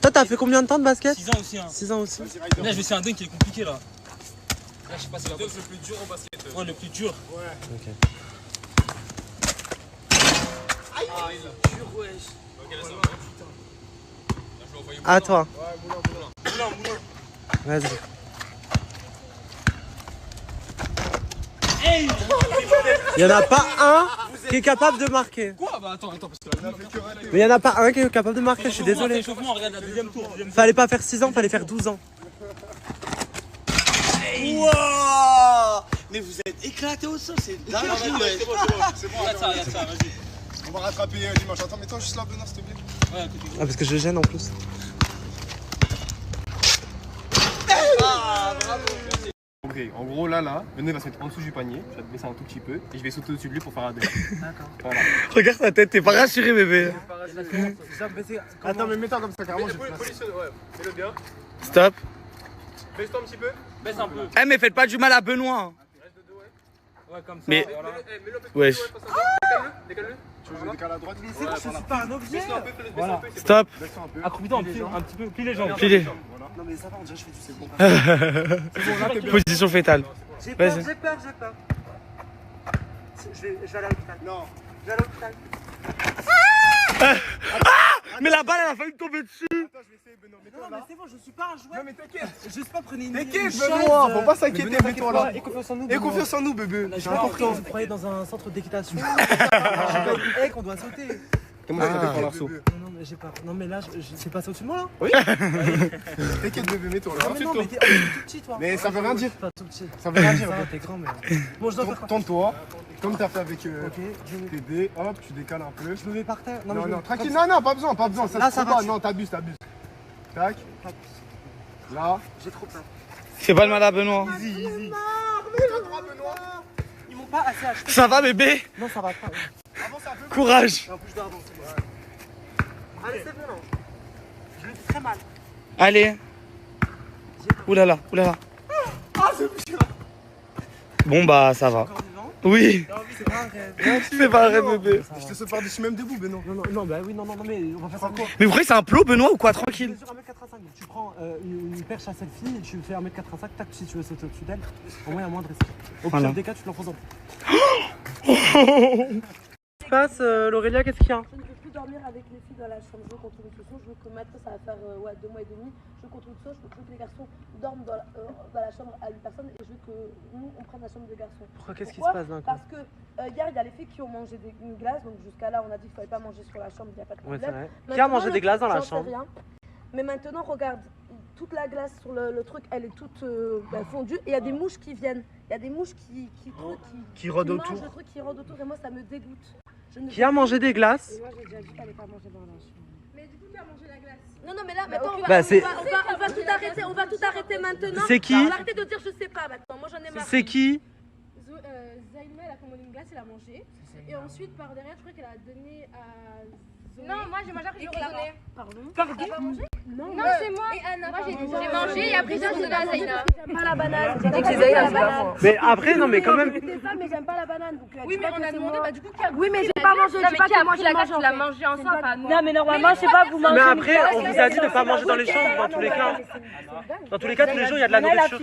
Toi, t'as fait combien de temps de basket? 6 ans aussi. Hein. 6 ans aussi. Là, je vais essayer un dunk qui est compliqué là. Là, je sais pas si c'est le plus dur au basket. Ouais, le plus dur. Ouais. Ok. Aïe, il est dur, wesh. Ok, là, ça va. Putain. Là, je vais envoyer À toi. Ouais, moulin. Vas-y. Il y en a pas un qui est capable de marquer. Quoi? Bah attends, parce que là, Mais il y en a pas un qui est capable de marquer, je suis désolé. Regarde la deuxième tour. Fallait pas faire 6 ans, fallait faire 12 ans. Wouah! Mais vous êtes éclaté au sol, c'est dingue. C'est bon, regarde ça, vas-y. On va rattraper dimanche. Attends, mets-toi juste là, Benoît, s'il te plaît. Ouais, Ah, parce que je gêne en plus. Ah, bravo. Ok, en gros, là, Benoît va se mettre en dessous du panier. Je vais te baisser un tout petit peu et je vais sauter au-dessus de lui pour faire un deuil. D'accord. Voilà. Regarde ta tête, t'es pas rassuré, bébé. Attends, mais mets-toi comme ça, carrément. Positionne, ouais. Mets-le bien. Stop. Baisse-toi un petit peu. Baisse un peu. Eh, mais faites pas du mal à Benoît. Ouais, comme ça. Mais. Mets-le plus. Wesh. Décale-le. Tu veux que je décale à droite? Mais c'est bon, je suis pas un objet. Voilà. Stop. Accroupis-toi un petit peu, plie les jambes. Plie. Non, mais ça va, on dirait que je fais du c'est bon. Position fétale. J'ai peur. Je vais aller à l'hôpital. Non. Je vais aller à l'hôpital. Mais la balle, elle a failli me tomber dessus. Attends, je vais essayer, Benoît. Non, mais c'est bon, je suis pas un jouet. Non, mais t'inquiète. Juste pas prenez une. T'inquiète, Benoît. Faut pas s'inquiéter, mets-toi là. Aie confiance en nous. Aie confiance en nous, bébé. C'est important. Vous croyez dans un centre d'équitation. J'ai pas qu'on doit sauter. Comment ça fait pour l'arceau? Non, mais j'ai pas. Non, mais là, c'est passé au-dessus de moi là. Oui. T'inquiète, bébé, mets-toi là. Non, mais t'es tout petit, toi. Mais ça veut rien dire. Pas tout petit. Ça veut rien dire. T'es grand, mais. Bon, je dois faire quoi? Tourne-toi. Comme t'as fait avec TD, hop, tu décales un peu. Je me mets par terre. Non, tranquille, non, pas besoin. Là, ça va. Non, t'abuses. Tac. Là. J'ai trop peur. Fais pas le mal à Benoît. Easy. Mets-toi droit, Benoît. Ils m'ont pas assez acheté. Ça va, bébé? Non, ça va pas. Avance un peu. Courage. En plus, je dois avancer. Allez, c'est bon, non. Je le dis très mal. Allez. Oulala. Ah, c'est bien. Bon, bah, ça va. Oui. C'est pas un rêve. C'est pas un rêve, bébé. Je te saute par-dessus même debout, Benoît. Non, bah oui, non, mais on va faire ça quoi? Mais vous croyez que c'est un plot, Benoît, ou quoi? Tranquille. Je mesure 1m85, donc tu prends une perche à selfie et tu fais 1m85, tac, si tu veux sauter au-dessus d'elle, au moins il y a moins de risque. Au pire des cas, tu te l'enfonces en Qu'est-ce qui se passe, Laurélia, qu'est-ce qu'il y a? Je ne veux plus dormir avec les filles dans la chambre, je veux qu'on trouve une solution, je veux que maintenant ça va faire 2 mois et demi, je veux qu'on trouve une solution, je veux que les garçons dorment dans la chambre à une personne et je veux que nous on prenne la chambre des garçons. Pourquoi? Qu'est-ce qui se passe d'un coup? Parce que hier il y a les filles qui ont mangé une glace, donc jusqu'à là on a dit qu'il ne fallait pas manger sur la chambre, il n'y a pas de problème. Ouais, c'est vrai. Qui a mangé des glaces dans la chambre? Mais maintenant regarde, toute la glace sur le truc elle est toute fondue et il y a des mouches qui viennent, il y a des mouches qui rôdent mangent autour. le truc qui rôdent autour et moi ça me dégoûte. Qui a mangé des glaces? Et moi j'ai déjà dit qu'elle n'allait pas manger dans la chambre. Mais du coup qui a mangé la glace? Non mais là maintenant on va tout arrêter maintenant. C'est qui? On va arrêter de dire je sais pas maintenant, moi j'en ai marre. C'est qui? Zaïma elle a commandé une glace, elle a mangé. Et ensuite par derrière je crois qu'elle a donné à Zoé. Non moi j'ai mangé après j'ai redonné. Pardon? T'as pas mangé? Non c'est moi. Et Anna, moi j'ai mangé et après j'ai donné à Zaïna. J'aime pas la banane. J'ai dit que c'est Zaïna la banane. Mais après non mais quand même. Mais j'aime pas la banane. Oui mais on a demandé bah du coup qui a Oui mais j'ai pas mangé, j'ai pas qui a mangé la glace, tu l'as mangé ensemble. Non mais normalement je sais pas vous mangez. Mais après on vous a dit de pas manger dans les chambres dans tous les cas. Dans tous les cas tous les jours il y a de la nourriture.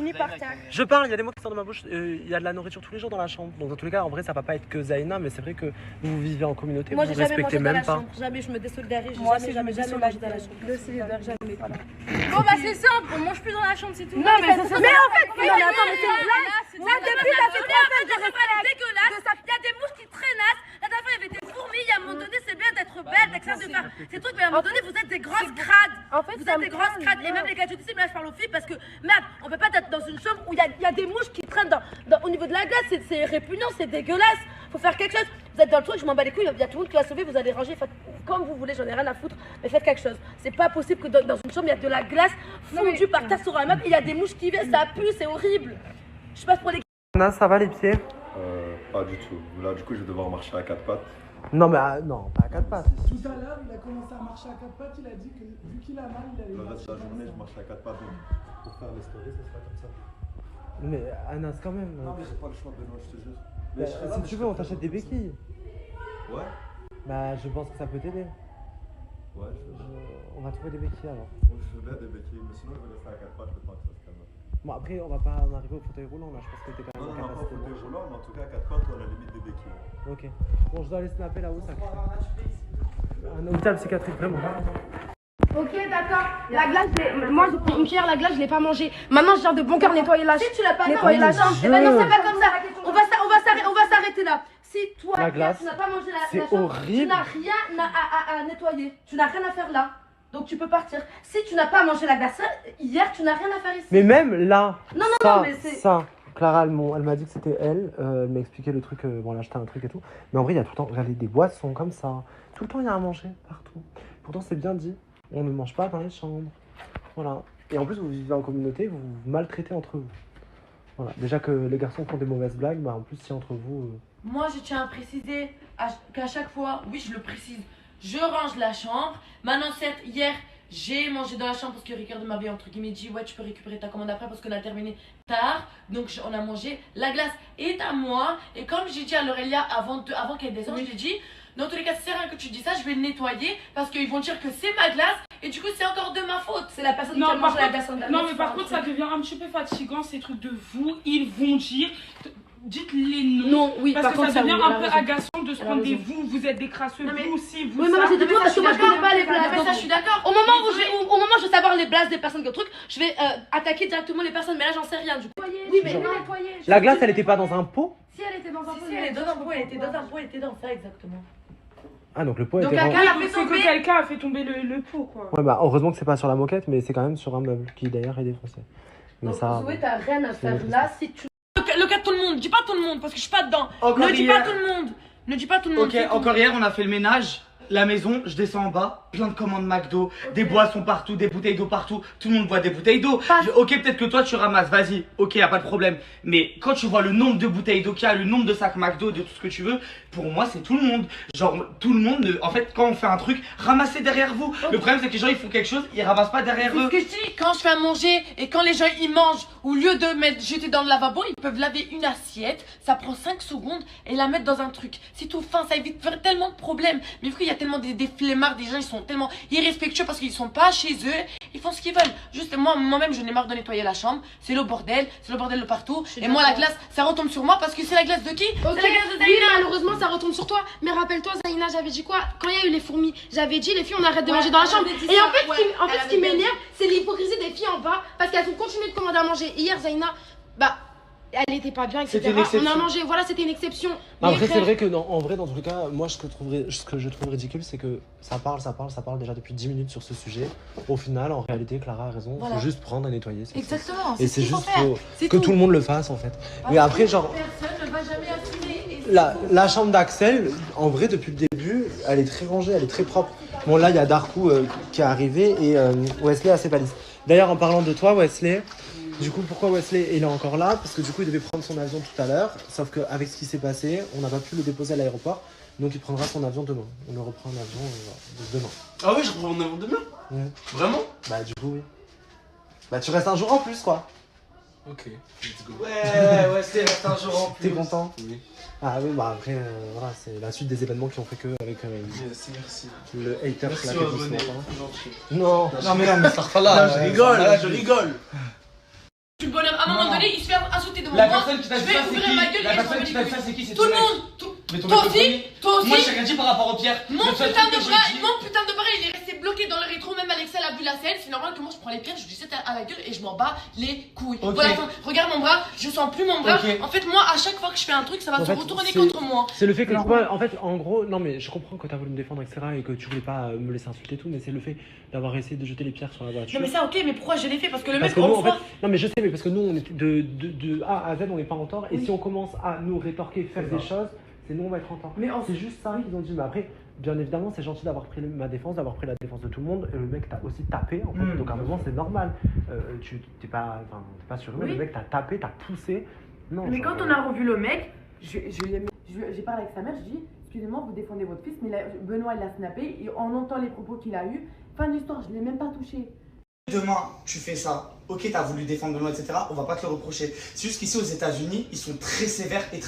Je parle, il y a des mots qui sortent de ma bouche, il y a de la nourriture tous les jours dans la chambre. Donc dans tous les cas en vrai ça va pas être que Zaïna mais c'est vrai que vous vivez en communauté, moi vous j'ai jamais respectez mangé dans même la pas. chambre. Jamais je me désolidarise, Moi aussi, jamais mangé dans la chambre. Le solidaire jamais. Bon bah c'est simple, on mange plus dans la chambre c'est tout. Non mais Mais en fait, attends, mais c'est une blague. Là depuis ça fait 3 semaines je reste dégueulasse. Il y a des mouches qui traînassent. La dernière fois, il y avait des fourmis. À un moment donné, c'est bien d'être belle, d'être de faire ces trucs. Mais à un moment donné, vous êtes des grosses crades. Vous êtes des grosses crades. Et même les gars, je dis, là, je parle aux filles parce que, merde, on peut pas être dans une chambre où il y a des mouches qui traînent au niveau de la glace. C'est répugnant, c'est dégueulasse. Faut faire quelque chose. Vous êtes dans le truc, je m'en bats les couilles. Il y a tout le monde qui va sauver. Vous allez ranger, faites comme vous voulez. J'en ai rien à foutre. Mais faites quelque chose. C'est pas possible que dans une chambre, il y a de la glace fondue par terre sur un meuble. Il y a des mouches qui viennent. Ça pue, c'est horrible. Je passe pour les. Anna, ça va les pieds? Pas du tout. Là, du coup, je vais devoir marcher à 4 pattes. Non, mais non, pas à 4 pattes. Tout à l'heure, il a commencé à marcher à 4 pattes. Il a dit que vu qu'il a mal, il allait Le marcher. reste de la journée, je marche à 4 pattes. Donc, pour faire les stories, ça sera comme ça. Mais Anas, quand même. Non, mais j'ai pas le choix, Benoît, je te jure. Bah, si tu veux, on t'achète des béquilles. Ouais. Bah, je pense que ça peut t'aider. Ouais, on va trouver des béquilles alors. Je veux bien des béquilles, mais sinon, je vais rester à 4 pattes le temps que ça se calme. Bon, après, on va pas en arriver au fauteuil roulant là. Je pense que t'es quand même Non, en pas au capacité. fauteuil roulant, mais en tout cas, à 4 pattes, on a la limite des béquilles. Ok. Bon, je dois aller snapper là-haut, ça. Un hôpital psychiatrique, vraiment. Ok, d'accord. La glace, moi, hier, la glace, je l'ai pas mangée. Maintenant, je viens de bon cœur nettoyer la chambre. Si tu l'as pas nettoyer la chambre. Eh ben non, c'est pas comme ça. On va si toi, La hier, glace, tu n'as pas mangé c'est la chambre, horrible. tu n'as rien à nettoyer. Tu n'as rien à faire là. Donc tu peux partir. Si tu n'as pas mangé la glace hier, tu n'as rien à faire ici. Mais même là, Non, mais c'est... ça, Clara, elle m'a dit que c'était elle. Elle m'a expliqué le truc, bon, elle a acheté un truc et tout. Mais en vrai, il y a tout le temps, regardez, des boissons comme ça. Tout le temps, il y a à manger partout. Pourtant, c'est bien dit. On ne mange pas dans les chambres. Voilà. Et en plus, vous vivez en communauté, vous vous maltraitez entre vous. Voilà. Déjà que les garçons font des mauvaises blagues, bah en plus, si entre vous. Moi, je tiens à préciser qu'à chaque fois, oui, je le précise, je range la chambre. Maintenant, certes, hier, j'ai mangé dans la chambre parce que Ricardo m'avait entre guillemets dit ouais, tu peux récupérer ta commande après parce qu'on a terminé tard. Donc, on a mangé. La glace est à moi. Et comme j'ai dit à Laurelia avant qu'elle descende, je lui ai dit, dans tous les cas, ça sert à rien que tu dis ça, je vais le nettoyer parce qu'ils vont dire que c'est ma glace et du coup, c'est encore de ma faute. C'est la personne qui a mangé la glace. Non, mais par contre, ça devient un petit peu fatigant ces trucs de vous. Ils vont dire. Dites les noms. Non, oui, parce par que contre, ça devient oui, un peu agaçant de se prendre des vous êtes des crasseux, vous aussi, vous. Oui, maman, j'ai dit toi parce que moi je connais pas les blagues. Mais ça, je suis d'accord. Au moment où je vais savoir les blagues des personnes que truc, je vais attaquer directement les personnes. Mais là, j'en sais rien du coup. Oui, mais non. La glace, elle était pas dans un pot? Si elle était dans un pot, elle était dans un pot, elle était dans un pot, elle était dans ça exactement. Ah, donc le pot donc était quelqu'un a fait tomber le pot, quoi. Ouais, bah heureusement que c'est pas sur la moquette, mais c'est quand même sur un meuble qui d'ailleurs est défoncé. Mais donc, ça. Zoé, t'as rien à faire là si tu. Le cas de tout le monde, dis pas tout le monde parce que je suis pas dedans. Encore Ne dis pas tout le monde. Ne dis pas tout le monde. Ok, encore hier, on a fait le ménage. La maison, je descends en bas, plein de commandes McDo, des boissons partout, des bouteilles d'eau partout, tout le monde boit des bouteilles d'eau. Ok, peut-être que toi tu ramasses, vas-y, ok, y a pas de problème. Mais quand tu vois le nombre de bouteilles d'eau qu'il y a, le nombre de sacs McDo, de tout ce que tu veux, pour moi c'est tout le monde. Genre, tout le monde, en fait, quand on fait un truc, ramassez derrière vous. Le problème c'est que les gens ils font quelque chose, ils ramassent pas derrière eux. C'est ce que je dis, quand je fais à manger et quand les gens ils mangent, au lieu de mettre jeter dans le lavabo, ils peuvent laver une assiette, ça prend 5 secondes et la mettre dans un truc. C'est tout fin, ça évite tellement de problèmes. Mais vu qu'il y a tellement des flemmards, des gens ils sont tellement irrespectueux parce qu'ils sont pas chez eux, ils font ce qu'ils veulent. Juste moi-même je n'ai marre de nettoyer la chambre, c'est le bordel de partout. Et moi la glace ça retombe sur moi parce que c'est la glace de qui? Ok, C'est la glace de oui, Zaina. malheureusement ça retombe sur toi. Mais rappelle-toi Zaina, j'avais dit quoi? Quand il y a eu les fourmis, j'avais dit les filles on arrête de manger dans la chambre. Et en fait, ce qui m'énerve, c'est l'hypocrisie des filles en bas parce qu'elles ont continué de commander à manger. Hier Zaina, bah elle était pas bien, etc. On a mangé, voilà, c'était une exception. Après, c'est vrai que en vrai, dans tous les cas, moi, ce que je trouve ridicule, c'est que ça parle déjà depuis 10 minutes sur ce sujet. Au final, en réalité, Clara a raison. Il faut juste prendre à nettoyer. Exactement. Et c'est juste que tout le monde le fasse, en fait. Mais après, genre. Personne ne va jamais assumer. La chambre d'Axel, en vrai, depuis le début, elle est très rangée, elle est très propre. Bon, là, il y a Darkou qui est arrivé et Wesley a ses valises. D'ailleurs, en parlant de toi, Wesley. Du coup, pourquoi Wesley il est encore là? Parce que du coup, il devait prendre son avion tout à l'heure. Sauf qu'avec ce qui s'est passé, on n'a pas pu le déposer à l'aéroport. Donc, il prendra son avion demain. On le reprend un avion demain. Ah oui, je reprends mon avion demain? Ouais. Vraiment? Bah, du coup, oui. Bah, tu restes un jour en plus, quoi. Ok. Ouais, c'est resté un jour en plus. T'es content? Oui. Ah oui, bah après, voilà, c'est la suite des événements qui ont fait que avec merci. le hater merci qui l'a fait ce matin. Non, mais ça refait là. Je rigole. Je suis le bonhomme, à un moment donné, il se fait insulter devant la moi. Personne qui t'a je dit vais ça, ouvrir ma gueule la et personne je qui t'a dit ça, c'est qui? C'est tout le monde. Toi aussi. Moi, j'ai rien dit par rapport au Pierre. Mon putain de bras, il est resté bloqué dans le rétro. Même Alexa a vu la scène. C'est normal que moi je prends les pierres, je lui jette à la gueule et je m'en bats les couilles. Voilà, regarde mon bras, je sens plus mon bras. En fait, moi, à chaque fois que je fais un truc, ça va se retourner contre moi. C'est le fait que en fait, en gros, non mais je comprends que t'as voulu me défendre, etc. et que tu voulais pas me laisser insulter et tout, mais c'est le fait d'avoir essayé de jeter les pierres sur la voiture. Non mais ça, ok, mais pourquoi je l'ai fait? Parce que le mec, en fait, non mais je sais, mais parce que nous, on est de A à Z, on n'est pas en tort. Et si on commence à nous rétorquer, faire des choses, c'est nous, on va être en tort. Mais c'est juste ça qu'ils ont dit. Mais après, bien évidemment, c'est gentil d'avoir pris ma défense, d'avoir pris la défense de tout le monde. Et le mec t'a aussi tapé, en fait. Donc à un moment, c'est normal. Tu t'es pas surhumain. Oui. Le mec t'a tapé, t'a poussé. Non. Mais quand on a revu le mec, j'ai parlé avec sa mère, je dis excusez-moi, vous défendez votre fils, mais Benoît il l'a snappé et on entend les propos qu'il a eu. Fin de l'histoire, je l'ai même pas touché. Demain, tu fais ça. Ok, t'as voulu défendre Benoît, etc. On va pas te le reprocher. C'est juste qu'ici aux États-Unis, ils sont très sévères et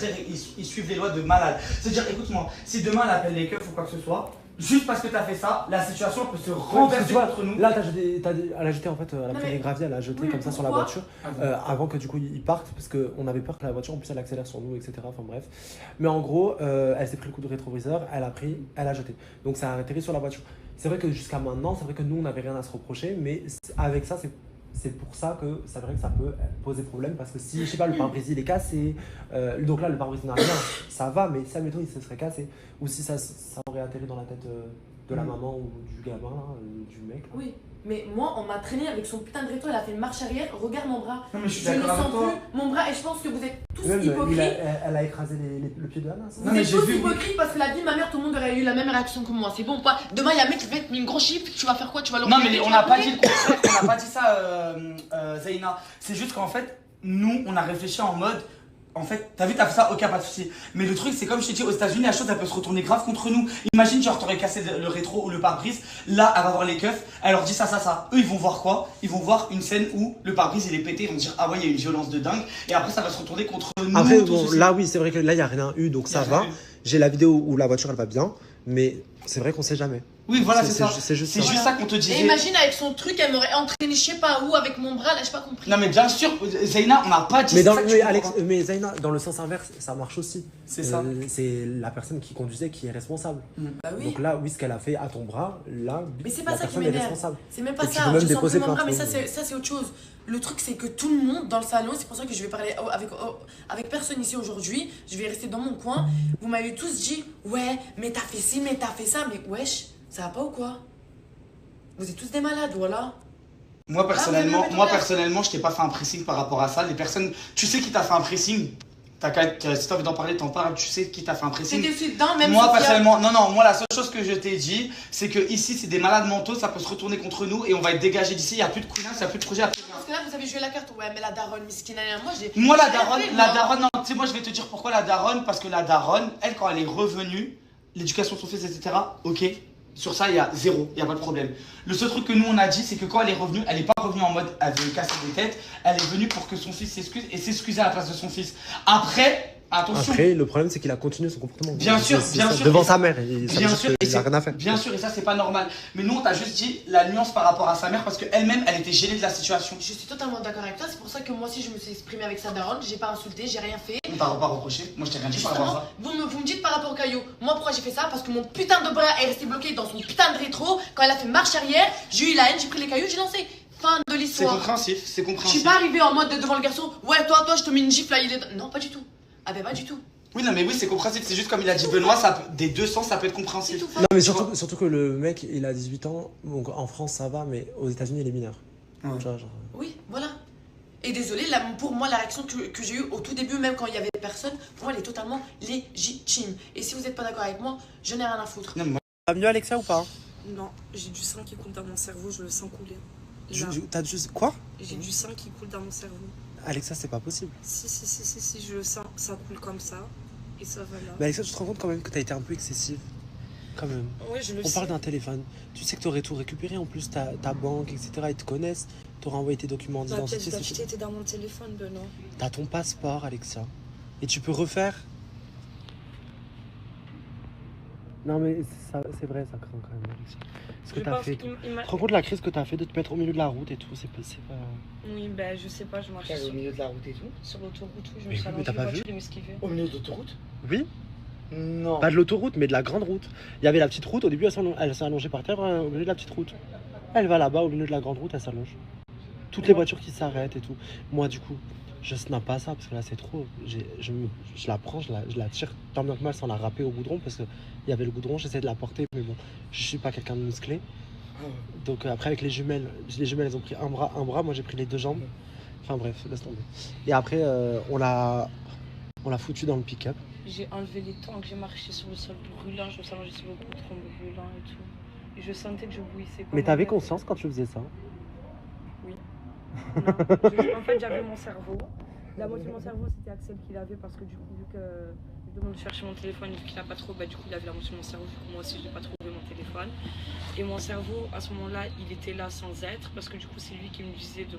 ils suivent les lois de malade. C'est-à-dire, écoute-moi, si demain elle appelle les keufs ou quoi que ce soit, juste parce que t'as fait ça, la situation peut se renverser contre nous. Là, elle a jeté en fait, elle a pris les graviers, elle a jeté comme ça sur la voiture avant que du coup ils partent parce qu'on avait peur que la voiture en plus elle accélère sur nous, etc. Enfin bref. Mais en gros, elle s'est pris le coup de rétroviseur, elle a jeté. Donc ça a atterri sur la voiture. C'est vrai que jusqu'à maintenant, c'est vrai que nous on n'avait rien à se reprocher, mais avec ça, c'est pour ça que c'est vrai que ça peut poser problème parce que si, je sais pas, le pare-brise il est cassé, donc là le pare-brise n'a rien, ça va, mais si admettons il se serait cassé, ou si ça aurait atterri dans la tête de la maman ou du gamin, là, du mec. Là. Oui, mais moi on m'a traîné avec son putain de rétro, elle a fait une marche arrière, regarde mon bras. Non, mais je ne sens plus mon bras et je pense que vous êtes tous hypocrites. Elle a écrasé le pied de Anna. Vous êtes tous hypocrites parce que la vie de ma mère, tout le monde aurait eu la même réaction que moi. C'est bon, quoi. Demain, il y a un mec qui va être une grosse chiffre, tu vas faire quoi? Tu vas le Non, mais on n'a pas dit le contraire, on n'a pas dit ça, Zaina. C'est juste qu'en fait, nous, on a réfléchi en mode. En fait, t'as vu, t'as fait ça, ok, pas de soucis. Mais le truc, c'est comme je t'ai dit, aux États-Unis, la chose, elle peut se retourner grave contre nous. Imagine, genre, t'aurais cassé le rétro ou le pare-brise. Là, elle va voir les keufs, elle leur dit ça. Eux, ils vont voir quoi? Ils vont voir une scène où le pare-brise, il est pété. Ils vont dire, ah ouais, il y a une violence de dingue. Et après, ça va se retourner contre nous. Après, bon, là, oui, c'est vrai que là, il n'y a rien eu, donc ça va. J'ai la vidéo où la voiture, elle va bien. Mais c'est vrai qu'on sait jamais. Oui, voilà, c'est ça. C'est juste ça qu'on te disait. Et imagine avec son truc, elle m'aurait entraîné, je sais pas où, avec mon bras, là, j'ai pas compris. Non, mais bien sûr, Zaina, on n'a pas dit ça. Mais Zaina, dans le sens inverse, ça marche aussi. C'est ça. C'est la personne qui conduisait qui est responsable. Bah oui. Donc là, oui, ce qu'elle a fait à ton bras, là, mais c'est pas la ça qui personne est m'énerve. responsable. C'est même pas et ça. Tu peux même je déposer sens plus mon bras, mais plainte. ça, c'est autre chose. Le truc, c'est que tout le monde dans le salon, c'est pour ça que je vais parler avec personne ici aujourd'hui, je vais rester dans mon coin. Vous m'avez tous dit, ouais, mais t'as fait ci, mais t'as fait ça, mais wesh, ça va pas ou quoi? Vous êtes tous des malades, voilà. Moi personnellement, je t'ai pas fait un pressing par rapport à ça. Les personnes, tu sais qui t'a fait un pressing? Si t'as envie d'en parler, t'en parles, tu sais qui t'a fait un pressing. C'était aussi dedans, même moi personnellement, moi la seule chose que je t'ai dit, c'est que ici c'est des malades mentaux, ça peut se retourner contre nous et on va être dégagé d'ici, il n'y a plus de couillins, il n'y a plus de projet à faire. Parce que là vous avez joué la carte, ouais mais la daronne, miskina, moi la daronne, non, tu sais moi je vais te dire pourquoi la daronne, parce que la daronne, elle quand elle est revenue, l'éducation de son fils, etc., ok. Sur ça, il y a zéro, il n'y a pas de problème. Le seul truc que nous on a dit, c'est que quand elle est revenue, elle n'est pas revenue en mode elle veut casser des têtes, elle est venue pour que son fils s'excuse et s'excuser à la place de son fils. Attention. Après, le problème, c'est qu'il a continué son comportement. Bien sûr. Devant sa mère. Bien sûr, il a rien à faire. Bien sûr, et ça, c'est pas normal. Mais nous, on t'a juste dit la nuance par rapport à sa mère parce qu'elle-même, elle était gênée de la situation. Je suis totalement d'accord avec toi. C'est pour ça que moi aussi, je me suis exprimée avec sa daronne. J'ai pas insulté, j'ai rien fait. On t'a pas reproché. Moi, je t'ai rien dit par rapport à ça. Vous me dites par rapport au caillou. Moi, pourquoi j'ai fait ça? Parce que mon putain de bras est resté bloqué dans son putain de rétro. Quand elle a fait marche arrière, j'ai eu la haine, j'ai pris les cailloux, j'ai lancé. Fin de l'histoire. C'est compréhensif, c'est compréhensif. Je suis pas arrivée en mode devant le garçon. Ouais, toi, je te mets une gifle là, il est. Non, pas du tout. Ah, ben, pas du tout. Oui, non, mais oui, c'est compréhensif. C'est juste comme il a dit Benoît, des deux sens, ça peut être compréhensif. Non, mais surtout que le mec, il a 18 ans. Donc en France, ça va, mais aux États-Unis, il est mineur. Ouais. Genre... Oui, voilà. Et désolé, pour moi, la réaction que j'ai eue au tout début, même quand il y avait personne, pour moi, elle est totalement légitime. Et si vous n'êtes pas d'accord avec moi, je n'ai rien à foutre. T'as mieux, Alexia, ou pas? Non, j'ai du sang qui coule dans mon cerveau, je le sens couler. T'as du... Quoi? J'ai du sang qui coule dans mon cerveau. Alexia, c'est pas possible. Si, je le sens, ça coule comme ça. Et ça va là. Mais Alexia, tu te rends compte quand même que t'as été un peu excessive? Quand même. Ouais, je le sais. On parle d'un téléphone. Tu sais que t'aurais tout récupéré en plus, ta banque, etc. Ils te connaissent. T'aurais envoyé tes documents Ma pièce d'identité était dans mon téléphone, Benoît. T'as ton passeport, Alexia. Et tu peux refaire. Non, mais c'est vrai, ça craint quand même, Alexia. Ce que t'as fait. Tu te rends compte de la crise que t'as fait de te mettre au milieu de la route et tout? C'est pas. Oui, ben je sais pas, je marchais au milieu de la route et tout? Sur l'autoroute, oui, je me suis allongée, la voiture et m'esquiver. Au milieu de l'autoroute? Oui. Non. Pas de l'autoroute, mais de la grande route. Il y avait la petite route, au début, elle s'est allongée par terre au milieu de la petite route. Elle va là-bas, au milieu de la grande route, elle s'allonge. Toutes les voitures qui s'arrêtent et tout. Moi, du coup, je snap pas ça parce que là, c'est trop. Je la prends, je la tire tant bien que mal sans la râper au goudron parce qu'il y avait le goudron, j'essaie de la porter, mais bon, je suis pas quelqu'un de musclé. Donc après, avec les jumelles, elles ont pris un bras, moi j'ai pris les deux jambes. Enfin bref, laisse tomber. Et après, on l'a foutu dans le pick-up. J'ai enlevé les tanks, j'ai marché sur le sol brûlant, je me suis allongée sur le goudron brûlant et tout. Et je sentais que je bouillissais. Mais t'avais conscience quand tu faisais ça? Oui. Non. En fait, j'avais mon cerveau. La moitié de mon cerveau, c'était Axel qui l'avait parce que du coup, vu que je demande de chercher mon téléphone, vu qu'il n'a pas trop, bah, du coup, il avait la moitié de mon cerveau, vu que moi aussi, je n'ai pas trouvé mon téléphone. Et mon cerveau, à ce moment-là, il était là sans être parce que du coup, c'est lui qui me disait de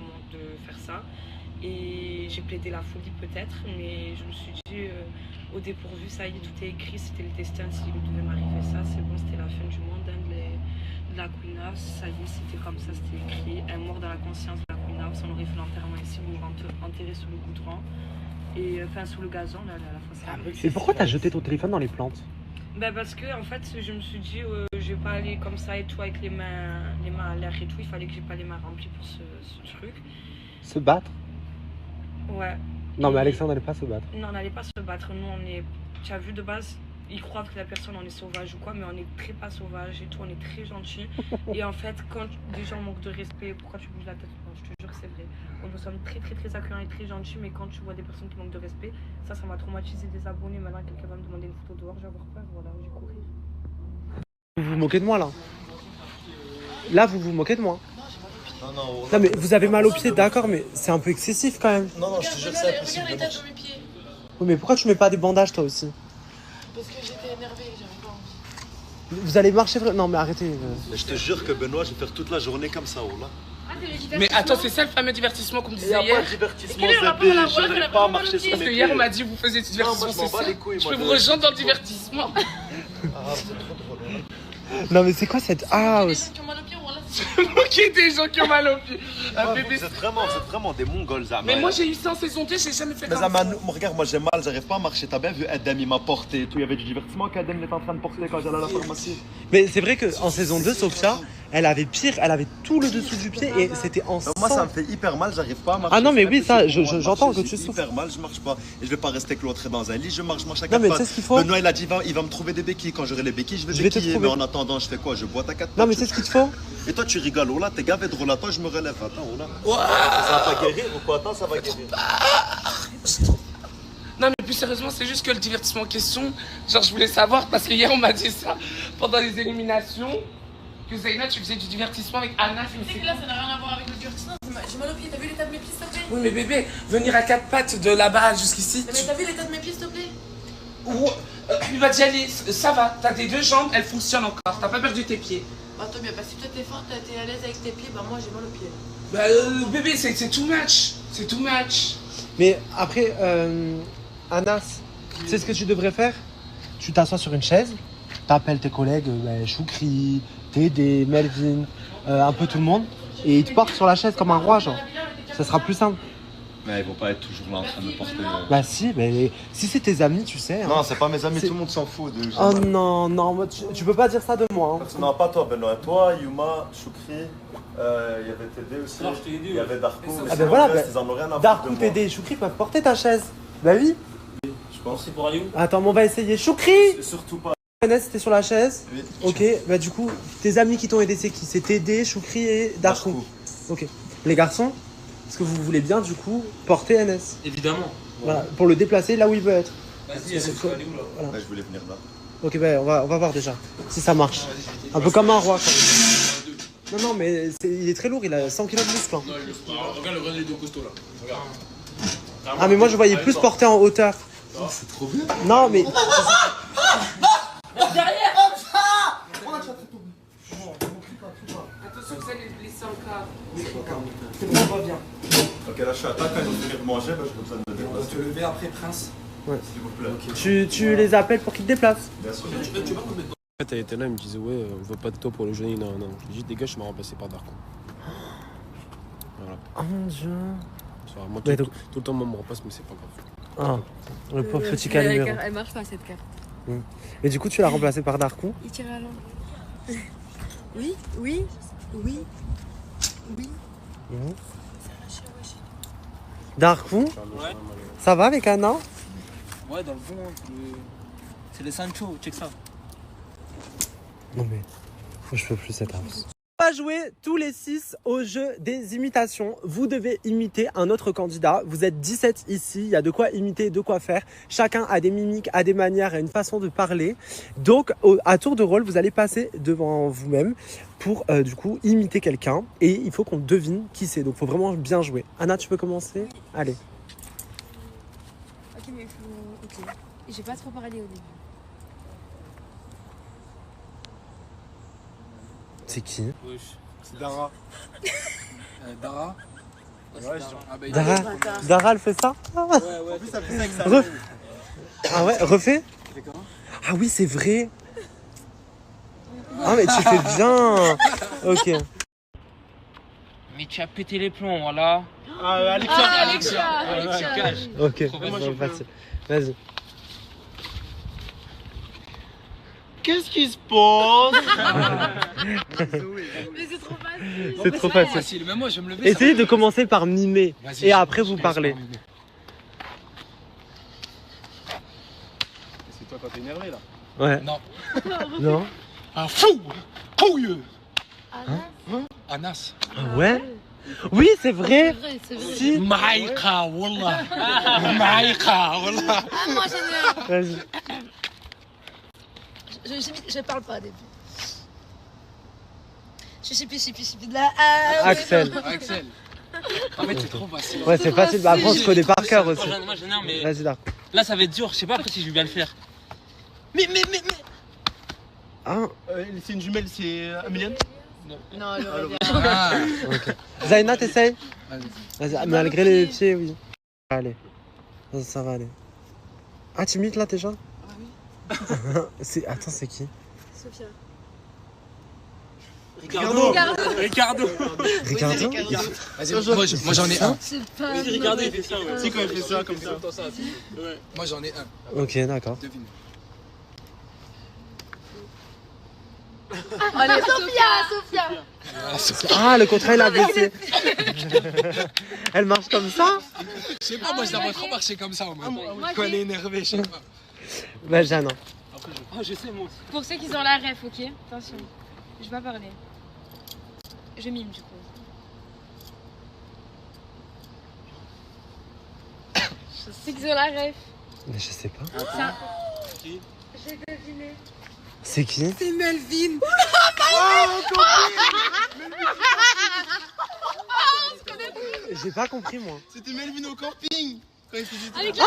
faire ça. Et j'ai plaidé la folie peut-être, mais je me suis dit, au dépourvu, ça y est, tout est écrit, c'était le destin, s'il devait m'arriver ça, c'est bon, c'était la fin du monde, hein, de la Queen House, ça y est, c'était comme ça, c'était écrit. Un mort dans la conscience de la Queen House, on aurait fait l'enterrement ici, on l'aurait enterré sous le goudron, et enfin sous le gazon, là, à la façade. Et pourquoi t'as jeté ton téléphone dans les plantes? Bah parce que en fait je me suis dit je vais pas aller comme ça et tout avec les mains à l'air et tout, il fallait que j'ai pas les mains remplies pour ce truc. Se battre? Ouais. Non, mais Alexandre n'allait pas se battre. Non, on n'allait pas se battre, nous on est, tu as vu de base, ils croient que la personne on est sauvage ou quoi, mais on est très pas sauvage et tout, on est très gentil. Et en fait quand des gens manquent de respect, pourquoi tu bouges la tête? Non, je te jure que c'est vrai. Nous sommes très accueillants et très gentils, mais quand tu vois des personnes qui manquent de respect, ça m'a traumatisé des abonnés. Maintenant quelqu'un va me demander une photo dehors, je vais avoir peur, voilà, je vais courir. Vous vous moquez de moi là? Là vous vous moquez de moi? Non, Non mais vous avez mal aux pieds, d'accord, mais c'est un peu excessif quand même. Non, je te jure, c'est impossible. Regarde l'état de mes pieds. Oui, mais pourquoi tu mets pas des bandages toi aussi? Parce que j'étais énervée, j'avais pas envie. Vous allez marcher vraiment? Non mais arrêtez. Mais je te jure que Benoît, je vais faire toute la journée comme ça, oh là. Mais attends, c'est ça le fameux divertissement qu'on me Il disait n'y a hier? pas de divertissement, Zébé, je n'arrive pas à marcher sur mes Parce que pieds. hier on m'a dit vous faisiez du divertissement, Non, moi, je m'en bats les couilles, je moi, peux de- vous rejoindre dans le divertissement. Ah, c'est trop drôle. Non mais c'est quoi cette house? Moquer des gens qui ont mal au pied. Ah, vous êtes vraiment des mongols, Zama. Mais moi j'ai eu ça en saison 2, j'ai jamais fait Mais comme Zama, ça. regarde, moi j'ai mal, j'arrive pas à marcher. T'as bien vu Adam, il m'a porté et tout. Il y avait du divertissement qu'Adam était en train de porter quand j'allais à la pharmacie. Mais c'est vrai qu'en saison 2, Sophia, elle avait pire, elle avait tout le dessous du pied et c'était en sang. Moi ça me fait hyper mal, j'arrive pas à marcher. Ah non mais oui, ça, C'est impossible pour moi de j'entends marcher, que tu j'ai souffres. hyper mal, je marche pas. Et je vais pas rester cloîtré dans un lit, je marche à Non, quatre mais pattes. tu sais ce qu'il faut Benoît il a dit il va me trouver des béquilles. Quand j'aurai les béquilles, je vais Je vais te béquiller. trouver. Mais en attendant, je fais quoi? Je boite à quatre pattes. Non mais c'est ce qu'il te faut. Et toi tu rigoles, oh là, t'es gavé de drôle. Attends, je me relève. Attends, oh là. Ouah. Ça va pas guérir ou quoi? Attends, ça va guérir. Non mais plus sérieusement, c'est juste que le divertissement en question, genre je voulais savoir parce que hier on m'a dit ça pendant les éliminations que Zaina tu faisais du divertissement avec Anna. Tu sais que là ça n'a rien à voir avec le divertissement, j'ai mal aux pieds, t'as vu l'état de mes pieds s'il te plaît? Oui mais bébé, venir à quatre pattes de là-bas jusqu'ici. Mais t'as vu l'état de mes pieds s'il te plaît? Il va déjà aller, ça va, t'as tes deux jambes, elles fonctionnent encore, t'as pas perdu tes pieds. Bah toi bien, bah si toi t'es fort, t'es à l'aise avec tes pieds, bah moi j'ai mal aux pieds. Bah bébé, c'est too much, c'est too much. Mais après, Anas, tu sais ce que tu devrais faire? Tu t'assois sur une chaise, t'appelles tes collègues, Choukri, Tédé, Melvin, un peu tout le monde, et ils te portent sur la chaise comme un roi, genre. Ça sera plus simple. Mais ils vont pas être toujours là en train de me porter. Bah si, mais si c'est tes amis, tu sais. Non, hein. c'est pas mes amis, C'est- tout le monde s'en fout de. Oh non, non, moi, tu peux pas dire ça de moi. hein. Non, pas toi, Benoît. Toi, Yuma, Choukri, il y avait Tédé aussi. Non, je t'ai aidé, Il y avait Darko. Ah ben voilà, ils en ont rien à foutre Darkou, de moi. Tédé et Choukri peuvent porter ta chaise. Bah oui. Je pense. C'est pour aller où? Attends, mais on va essayer. Choukri! Surtout pas. Enes, t'es sur la chaise? Oui. Ok, bah du coup, tes amis qui t'ont aidé, c'est qui? C'est Tédé, Choukri et Darkou. Ok. Les garçons, est-ce que vous voulez bien du coup porter Enes? Évidemment. Voilà, pour le déplacer là où il veut être. Vas-y, tu vas aller où là? Voilà. Ouais, je voulais venir là. Ok, bah on va voir déjà si ça marche. Un peu comme un roi quand même. Non, non, mais il est très lourd, il a 100 kg de muscle. hein. Non, regarde le reste des deux costauds là. Regarde. Ah, mais moi je voyais plus porter en hauteur. Oh, c'est trop bien. Non, mais. Derrière. Attention, vous allez le laisser encore. C'est bon, on va bien. Ok, là je suis à table, quand ils vont venir manger, bah, j'ai besoin de me déplacer. Tu veux lever après, Prince? Ouais. S'il vous plaît. Tu les appelles pour qu'ils te déplacent. Bien sûr. Tu vas combien de temps? En fait, elle était là, elle me disait ouais, on veut pas de toi pour le jeûner, non, non. Je lui ai dit dégage, je m'ai remplacé par Darko. Voilà. Oh mon dieu. Ça va, moi, Mais tout donc- le temps, moi, on me remplace, mais c'est pas grave. Ah, le pauvre petit Calimero. Elle marche pas cette carte. Et du coup, tu l'as remplacé par Darkou. Il tire à l'an. Oui, oui, oui, oui. Mhm. Darkou, Ouais. ça va avec Anna? Ouais, dans le fond, c'est les Sancho, check ça. Non mais, je peux plus cette house. On va jouer tous les 6 au jeu des imitations. Vous devez imiter un autre candidat. Vous êtes 17 ici, il y a de quoi imiter, de quoi faire. Chacun a des mimiques, a des manières, a une façon de parler. Donc, à tour de rôle, vous allez passer devant vous-même pour du coup imiter quelqu'un. Et il faut qu'on devine qui c'est. Donc, il faut vraiment bien jouer. Anna, tu peux commencer? Allez. Ok, mais il faut. Ok. J'ai pas trop parlé au début. C'est qui? Wesh. C'est Dara. Dara? Ouais, ah bah, il Dara, a- Dara, elle fait ça? Ouais, ouais. En plus, ça fait ça avec sa Ref- Ah ouais, refais? Tu fais comment? Ah oui, c'est vrai. Ah mais tu fais bien. Ok. Mais tu as pété les plombs, voilà. Ok, Trop bien. bon, facile. Vas-y. Qu'est-ce qui se passe? Mais c'est trop facile. C'est trop facile. Même moi, je vais me lever. Essayez de commencer par mimer Vas-y, et après vous parlez. C'est toi quand t'es énervé là. Ouais. Non. Non. Un fou. Couilleux. Hein? Anas. Ah ouais? Oui, c'est vrai. C'est vrai. Si. Maïka, wallah. Maïka, wallah. Ah, moi j'en ai un. Vas-y. Je parle pas au début. Je sais plus de là. Ah, Axel. Axel. En fait, c'est trop facile. Ouais, c'est facile. Bah, après, on se connaît par cœur aussi. Moi j'en ai un, mais Vas-y, là. là ça va être dur. Je sais pas après si je vais bien le faire. Mais. Hein? C'est une jumelle, c'est Améliane? Non, elle Ah, ok. Zaina, t'essayes? Vas-y, malgré les pieds, oui. Allez. Ça va aller. Ah, tu mites là déjà? Ah oui. Attends, c'est qui? Sophia. Ricardo. Ricardo? Vas-y, moi j'en ai un. C'est pas. Oui, Ricardo il fait ça, ouais. C'est quand il fait ça comme ça. Ouais. Moi j'en ai un. Ok, d'accord. Devine. Allez, Sophia. Ah, le contrat il a baissé. Elle marche comme ça? Je sais pas, moi je la vois trop marcher comme ça en mode. Quand elle est énervée, je sais pas. Bah, Jeanne. Oh, je sais moi aussi. Pour ceux qui ont la ref, ok? Attention. Je vais pas parler. Je mime du coup. C'est qu'ils ont la ref. Mais je sais pas. Ça. J'ai deviné. C'est qui? C'est Melvin. J'ai pas compris moi. C'était Melvin au camping. Quand il faisait Avec tout.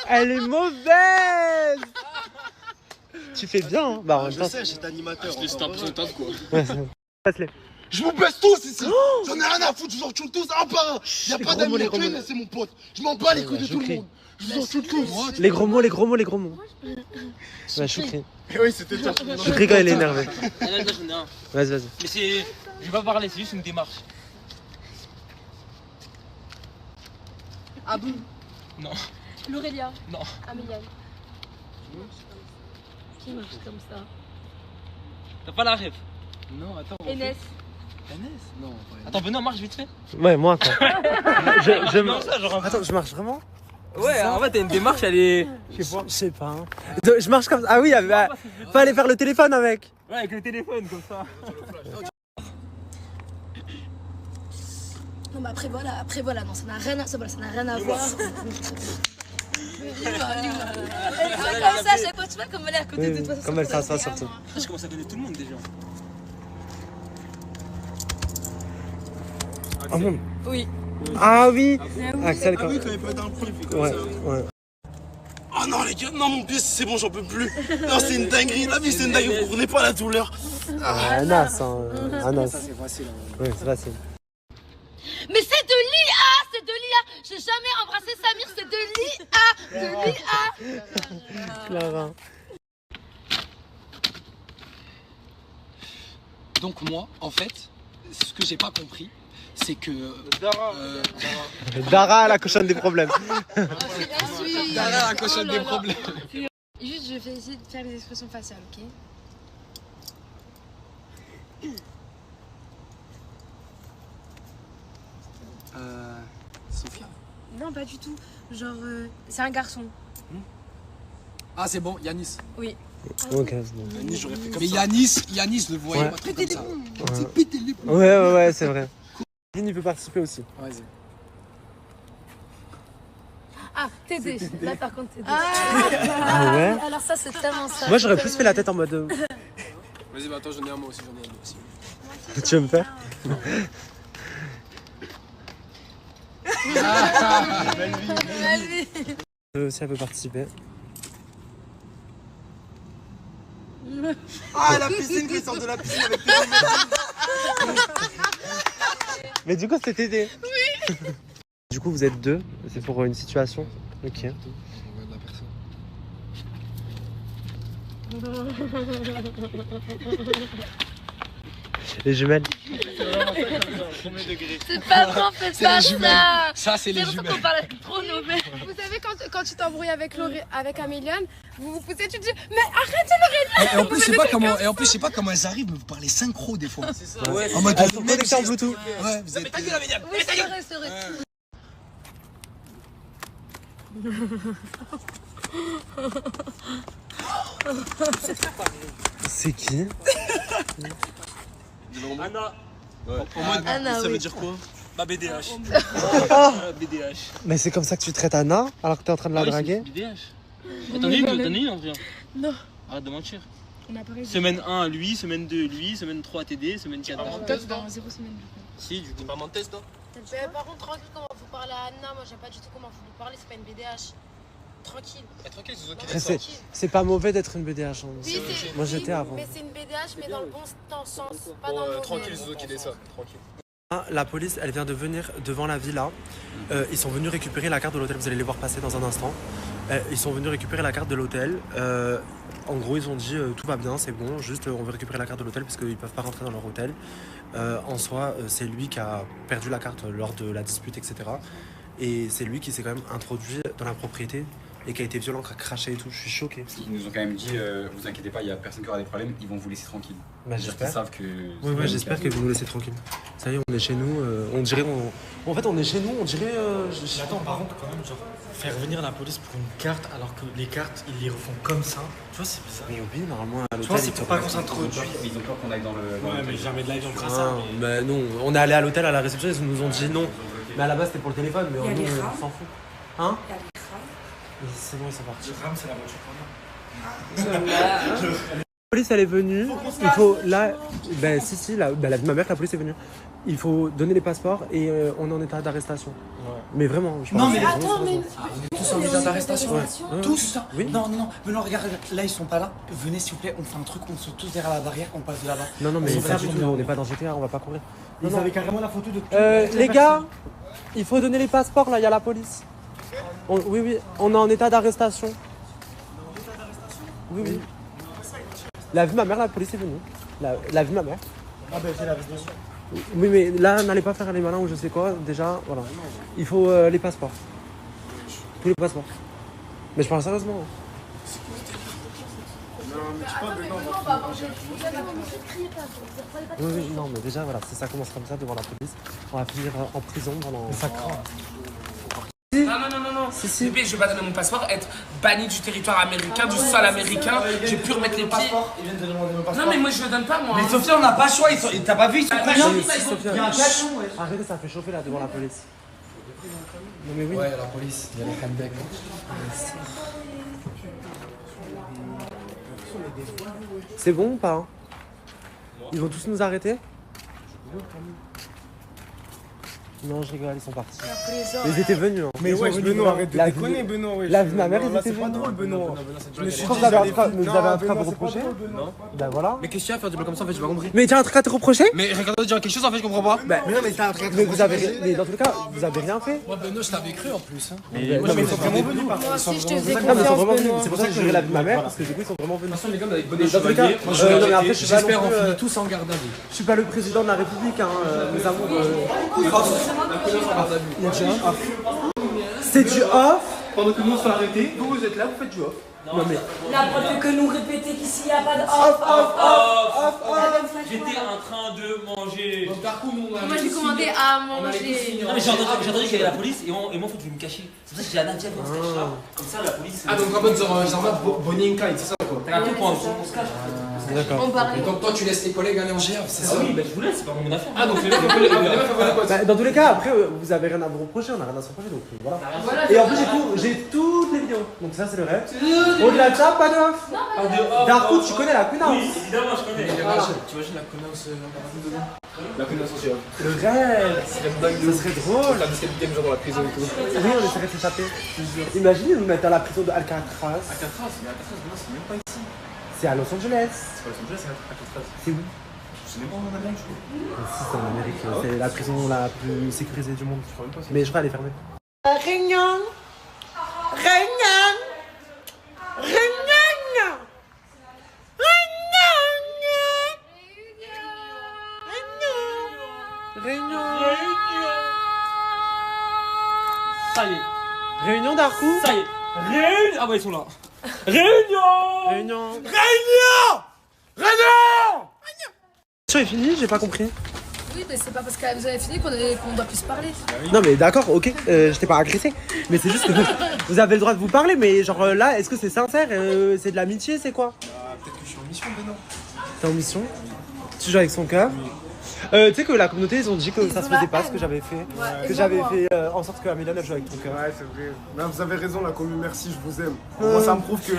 Elle est mauvaise. Tu fais bien, hein? Bah, en même Je temps. sais, j'étais animateur. Je tape son taf quoi. Ouais, passe-les. Je vous baisse tous ici. J'en ai rien à foutre, je vous en tue tous un par un. Y'a Les pas gros mots, les d'amis, gros mots. c'est mon pote. Je m'en bats les couilles de je tout le crie. monde. Je vous en tue tous. Les gros mots, les gros mots, les gros mots. Ouais, Choukri. Oui, c'était toi. Choukri quand il est énervé. Là, j'en ai un. Vas-y. Mais c'est. Je vais pas parler, c'est juste une démarche. Ah bon? Non. L'Aurélia. Non. Améliane. Qui marche comme ça? T'as pas la rêve? Non, attends. Enes. Non. Attends, Benoît, marche vite fait. Ouais, moi, attends. Non, ça, genre. Attends, je marche vraiment? Ouais, en fait, t'as une démarche, elle est. Je sais pas. Hein. Je marche comme ça. Ah oui, faut aller faire le téléphone avec. Ouais, avec le téléphone, comme ça. Non, mais après voilà, non, ça n'a rien à voir. Elle comme ça, à chaque fois, tu vois, comme elle est à côté de toi. Comme elle s'assoit surtout. Je commence à connaître tout le monde déjà. Ah bon? Oui. Ah oui. Axel Ah oui, quand il peut être un pro, il fait comme Ouais, ça. ouais. Oh non les gars, non mon pied c'est bon, j'en peux plus. Non c'est une dinguerie, la vie c'est une dinguerie, vous comprenez pas la douleur. Anas, hein. Anas. Ça c'est facile. Oui, c'est facile. Mais c'est de l'IA. J'ai jamais embrassé Samir, c'est de l'IA. Clara. Donc moi, en fait, ce que j'ai pas compris, c'est que... Dara, la cochonne des problèmes. Dara, la cochonne des problèmes. Juste, je vais essayer de faire les expressions faciales, ok? Sophia. Non, pas du tout. Genre, c'est un garçon. Ah c'est bon, Yanis. Oui. Ok, c'est bon. Yanis, j'aurais fait comme ça. Mais Yanis le voyait Ouais. pas trop comme ça. Ouais, c'est vrai. Il peut participer aussi. Vas-y. Ah, Tédé. Là, par contre, Tédé. Ah ouais? Alors ça, c'est tellement ça. Moi, j'aurais plus fait la tête en mode... Vas-y, bah attends, j'en ai un moi aussi, Tu veux me faire? Aussi, elle peut participer. Ah la piscine, quand il sort de la piscine avec les Mais du coup, c'est Tédé. Oui. Du coup, vous êtes deux. C'est pour une situation. Ok. Les jumelles. C'est pas vrai, on fait pas ça. Ça, c'est les C'est pour ça jumelles. qu'on parle trop nos mères. Vous savez, quand tu t'embrouilles avec Améliane, vous poussez, tu te dis, mais arrête de Et en plus, je sais pas comment, elles arrivent, mais vous parlez synchro des fois. C'est ça. En mode elles sont connectées en Bluetooth. Ouais, vous êtes. Oui, c'est vrai. C'est qui? Anna. En mode, Anna, ça oui. veut dire quoi? Bah BDH. BDH. Mais c'est comme ça que tu traites Anna alors que t'es en train de la draguer? BDH. T'en as une en vrai. Non. Arrête de mentir. On a pareil. Semaine 1 lui, semaine 2 lui, semaine 3 TD, semaine 4. Dans 0 semaine du coup. Si, du coup. T'es pas Montes, toi? Mais par contre, tranquille, comment faut parler à Anna? Moi, j'aime pas du tout comment faut lui parler, c'est pas une BDH. Tranquille. Tranquille, c'est Après, c'est pas mauvais d'être une BDH. Hein. Oui, Moi j'étais avant. Mais c'est une BDH, mais dans le bon sens, pas dans le mauvais. Tranquille, Zozo qui descend, tranquille. La police, elle vient de venir devant la villa. Ils sont venus récupérer la carte de l'hôtel. Vous allez les voir passer dans un instant. Ils sont venus récupérer la carte de l'hôtel. En gros, ils ont dit tout va bien, c'est bon. Juste, on veut récupérer la carte de l'hôtel parce qu'ils peuvent pas rentrer dans leur hôtel. En soi, c'est lui qui a perdu la carte lors de la dispute, etc. Et c'est lui qui s'est quand même introduit dans la propriété et qui a été violent, qui a craché et tout. Je suis choqué. Parce qu'ils nous ont quand même dit, vous inquiétez pas, il n'y a personne qui aura des problèmes, ils vont vous laisser tranquille. Bah, C'est-à-dire qu'ils savent que. Oui, j'espère que vous nous laissez tranquille. Ça y est, on est chez nous. On dirait. En fait, on est chez nous, on dirait. Attends, par contre, quand même, genre, faire venir la police pour une carte alors que les cartes, ils les refont comme ça. Tu vois, c'est bizarre. Mais oui, normalement, à l'hôtel. Tu vois, c'est pour pas qu'on s'introduise. Ils ont peur qu'on aille dans le. Ouais, mais jamais de la vie on fera ça. Mais non, on est allé à l'hôtel à la réception, ils nous ont dit non. Mais à la base, c'était pour le téléphone, mais Il y a nous, les on rames. s'en fout. Hein? Il y a les rames. C'est bon, ils sont partis. Le RAM, c'est la voiture qu'on a. La police, elle est venue. Il faut là. Ben, si, la vie de ma mère, la police est venue. Il faut donner les passeports et on est en état d'arrestation. Ouais. Mais vraiment, je pense. Non, mais que- attends, mais. Tous en état d'arrestation. Ouais. Tous. Oui. Non, mais non, regarde, là ils sont pas là. Venez s'il vous plaît, on fait un truc, on saute tous derrière la barrière, on passe de là-bas. Non, mais On pas fait du un tout, tour. on n'est pas dans GTA, on va pas courir. Ils Non, non. avaient carrément la photo de tout. Les gars, il faut donner les passeports, là, il y a la police. Oui, on est en état d'arrestation. Oui. La vie de ma mère, la police est venue. La vie de ma mère. Ah ben c'est la arrestation. Oui, mais là, n'allez pas faire les malins ou je sais quoi. Déjà, voilà. Il faut les passeports. Tous les passeports. Mais je parle sérieusement. Non, mais tu parles de non, on va manger. Oui, non, mais déjà, voilà, si ça commence comme ça devant la police, on va finir en prison pendant. Ça craint. Non. Bébé, je vais pas donner mon passeport, être banni du territoire américain, du sol américain. Je vais plus remettre les pieds. Ils viennent de demander mon passeport. Non, mais moi je le donne pas, moi. Mais Sophia, on n'a pas le choix, t'as pas vu, ils sont combien? Il y a un camion, ouais. Arrêtez, ça fait chauffer là devant la police. Non, mais oui. Ouais, la police, il y a les handbags. C'est bon ou pas hein? Ils vont tous nous arrêter? Non, je rigole, ils sont partis. Ils étaient venus. Hein. Mais ouais, Benoît, arrête de déconner, Benoît. La vie de ma mère, ils là, étaient c'est pas venus. drôle, Benoît. Je me suis Quand dit, vous avez un j'allais- truc à- mais vous avez un truc à Benoît, vous c'est pas reprocher? drôle, Benoît. Ben voilà. Mais qu'est-ce qu'il y a à faire du comme ça en fait, j'ai pas compris. Mais tu as un truc à te reprocher? Mais Ricardo dire quelque chose en fait, je comprends pas. Mais non, mais t'as un truc à te reprocher. Mais dans tous les cas, vous avez rien fait. Moi, Benoît, je t'avais cru en plus. Hein. Mais non, mais ils sont vraiment venus. Moi aussi, je te faisais Non, mais ils sont confiance, vraiment venus. Benoît. C'est pour ça que j'ai la vie de ma mère, parce que du coup, ils sont vraiment venus. De toute façon, les gars, avec Dans bonne tous les cas, moi je vais non, mais après, arrêter. je suis pas J'espère non on plus, finit tous en garde à vue. Je suis pas le président de la République, hein, mes amours. Il y a déjà un. C'est du off. Pendant que nous on se fait arrêter, vous êtes là, vous faites du off. Non mais. La preuve fait que nous répéter qu'ici il n'y a pas de off. J'étais en train de manger. Moi, j'ai commandé à manger. Non, mais j'ai entendu qu'il y avait la police et moi en fait je vais me cacher. C'est pour ça que j'ai la Nadia pour se cacher. Comme ça la police. Ah, donc en mode genre Bonnie and Clyde, c'est ça quoi. T'as un truc pour on se cache. D'accord. On parlait. Et donc, toi, tu laisses les collègues aller en GF, c'est ça? Ah oui, bah je vous laisse, c'est pas mon affaire. Ah, donc les mecs, les mecs, Bah, dans tous les cas, après, vous avez rien à vous reprocher, on a rien à se reprocher, donc voilà. Et en plus, j'ai toutes les vidéos, donc ça, c'est le rêve. Au-delà de ça, pas de off. Darko, tu connais la connasse? Oui, évidemment, je connais. T'imagines la connasse la connasse aussi. Le rêve. Ce serait drôle. La disqualité des gens dans la prison et tout. Oui, on essaierait de s'échapper. Imaginez nous mettre à la prison de Alcatraz. Alcatraz, mais Alcatraz, c'est même pas ici. C'est à Los Angeles. C'est pas Los Angeles, c'est Alcatraz. C'est où? Je sais même pas en Amérique, je crois. Si, c'est en Amérique. C'est la prison la plus sécurisée du monde. Mais je crois qu'elle est fermée. Réunion. Ça y est. Réunion Darko? Ça y est. Réunion. Ah ouais, ils sont là. Réunion. Réunion. Réunion. Réunion. Tu est fini, j'ai pas compris. Oui, mais c'est pas parce que vous avez fini qu'on doit plus se parler. Non mais d'accord, ok, je t'ai pas agressé. Mais c'est juste que vous avez le droit de vous parler, mais genre là, est-ce que c'est sincère? C'est de l'amitié, c'est quoi? Peut-être que je suis en mission, Benoît. T'es en mission? Tu joues avec son cœur? Tu sais que la communauté, ils ont dit que ça se faisait pas ce que j'avais fait. Ouais. Que j'avais fait en sorte que Améliane elle joue avec ton cœur. Ouais, c'est vrai. Mais vous avez raison, la commu, merci, je vous aime. Moi, ça me prouve que.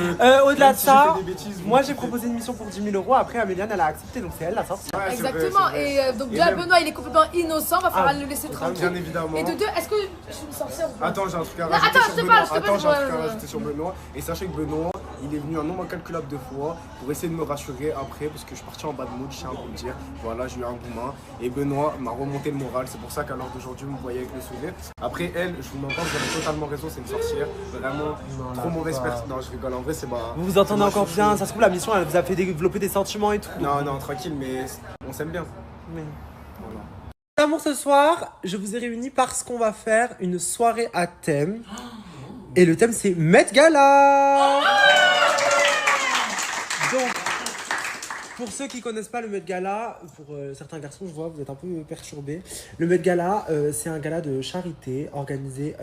Au-delà même de si ça, j'ai fait des bêtises, moi vous j'ai proposé une mission pour 10 000 €. Après, Améliane elle a accepté, donc c'est elle la sortie. Ouais, Exactement, et donc Et là, même- Benoît il est complètement innocent, va falloir le laisser tranquille. Bien évidemment. Et de deux, est-ce que je suis une sorcière ou pas? Attends, j'ai un truc à Non, rajouter attends, sur je te Benoît. parle, je te Attends, j'ai un parle, truc à rajouter sur Benoît. Et sachez que Benoît, il est venu un nombre incalculable de fois pour essayer de me rassurer après, parce que je suis parti en bas de mood, je tiens à vous le dire. Voilà, j'ai eu un gourmand. Et Benoît m'a remonté le moral. C'est pour ça qu'à l'heure d'aujourd'hui, vous me voyez avec le sourire. Après, elle, je vous m'entends, vous avez totalement raison, c'est une sorcière. Vraiment, trop mauvaise personne. Non, je rigole. En vrai, c'est pas. Vous vous entendez encore bien, ça se trouve la mission elle vous a fait développer des sentiments et tout. Non, non, tranquille, mais on s'aime bien. Mais... Voilà. Amour, ce soir, je vous ai réunis parce qu'on va faire une soirée à thème. Et le thème c'est Met Gala. Donc, pour ceux qui connaissent pas le Met Gala, pour certains garçons, je vois, vous êtes un peu perturbés. Le Met Gala, c'est un gala de charité organisé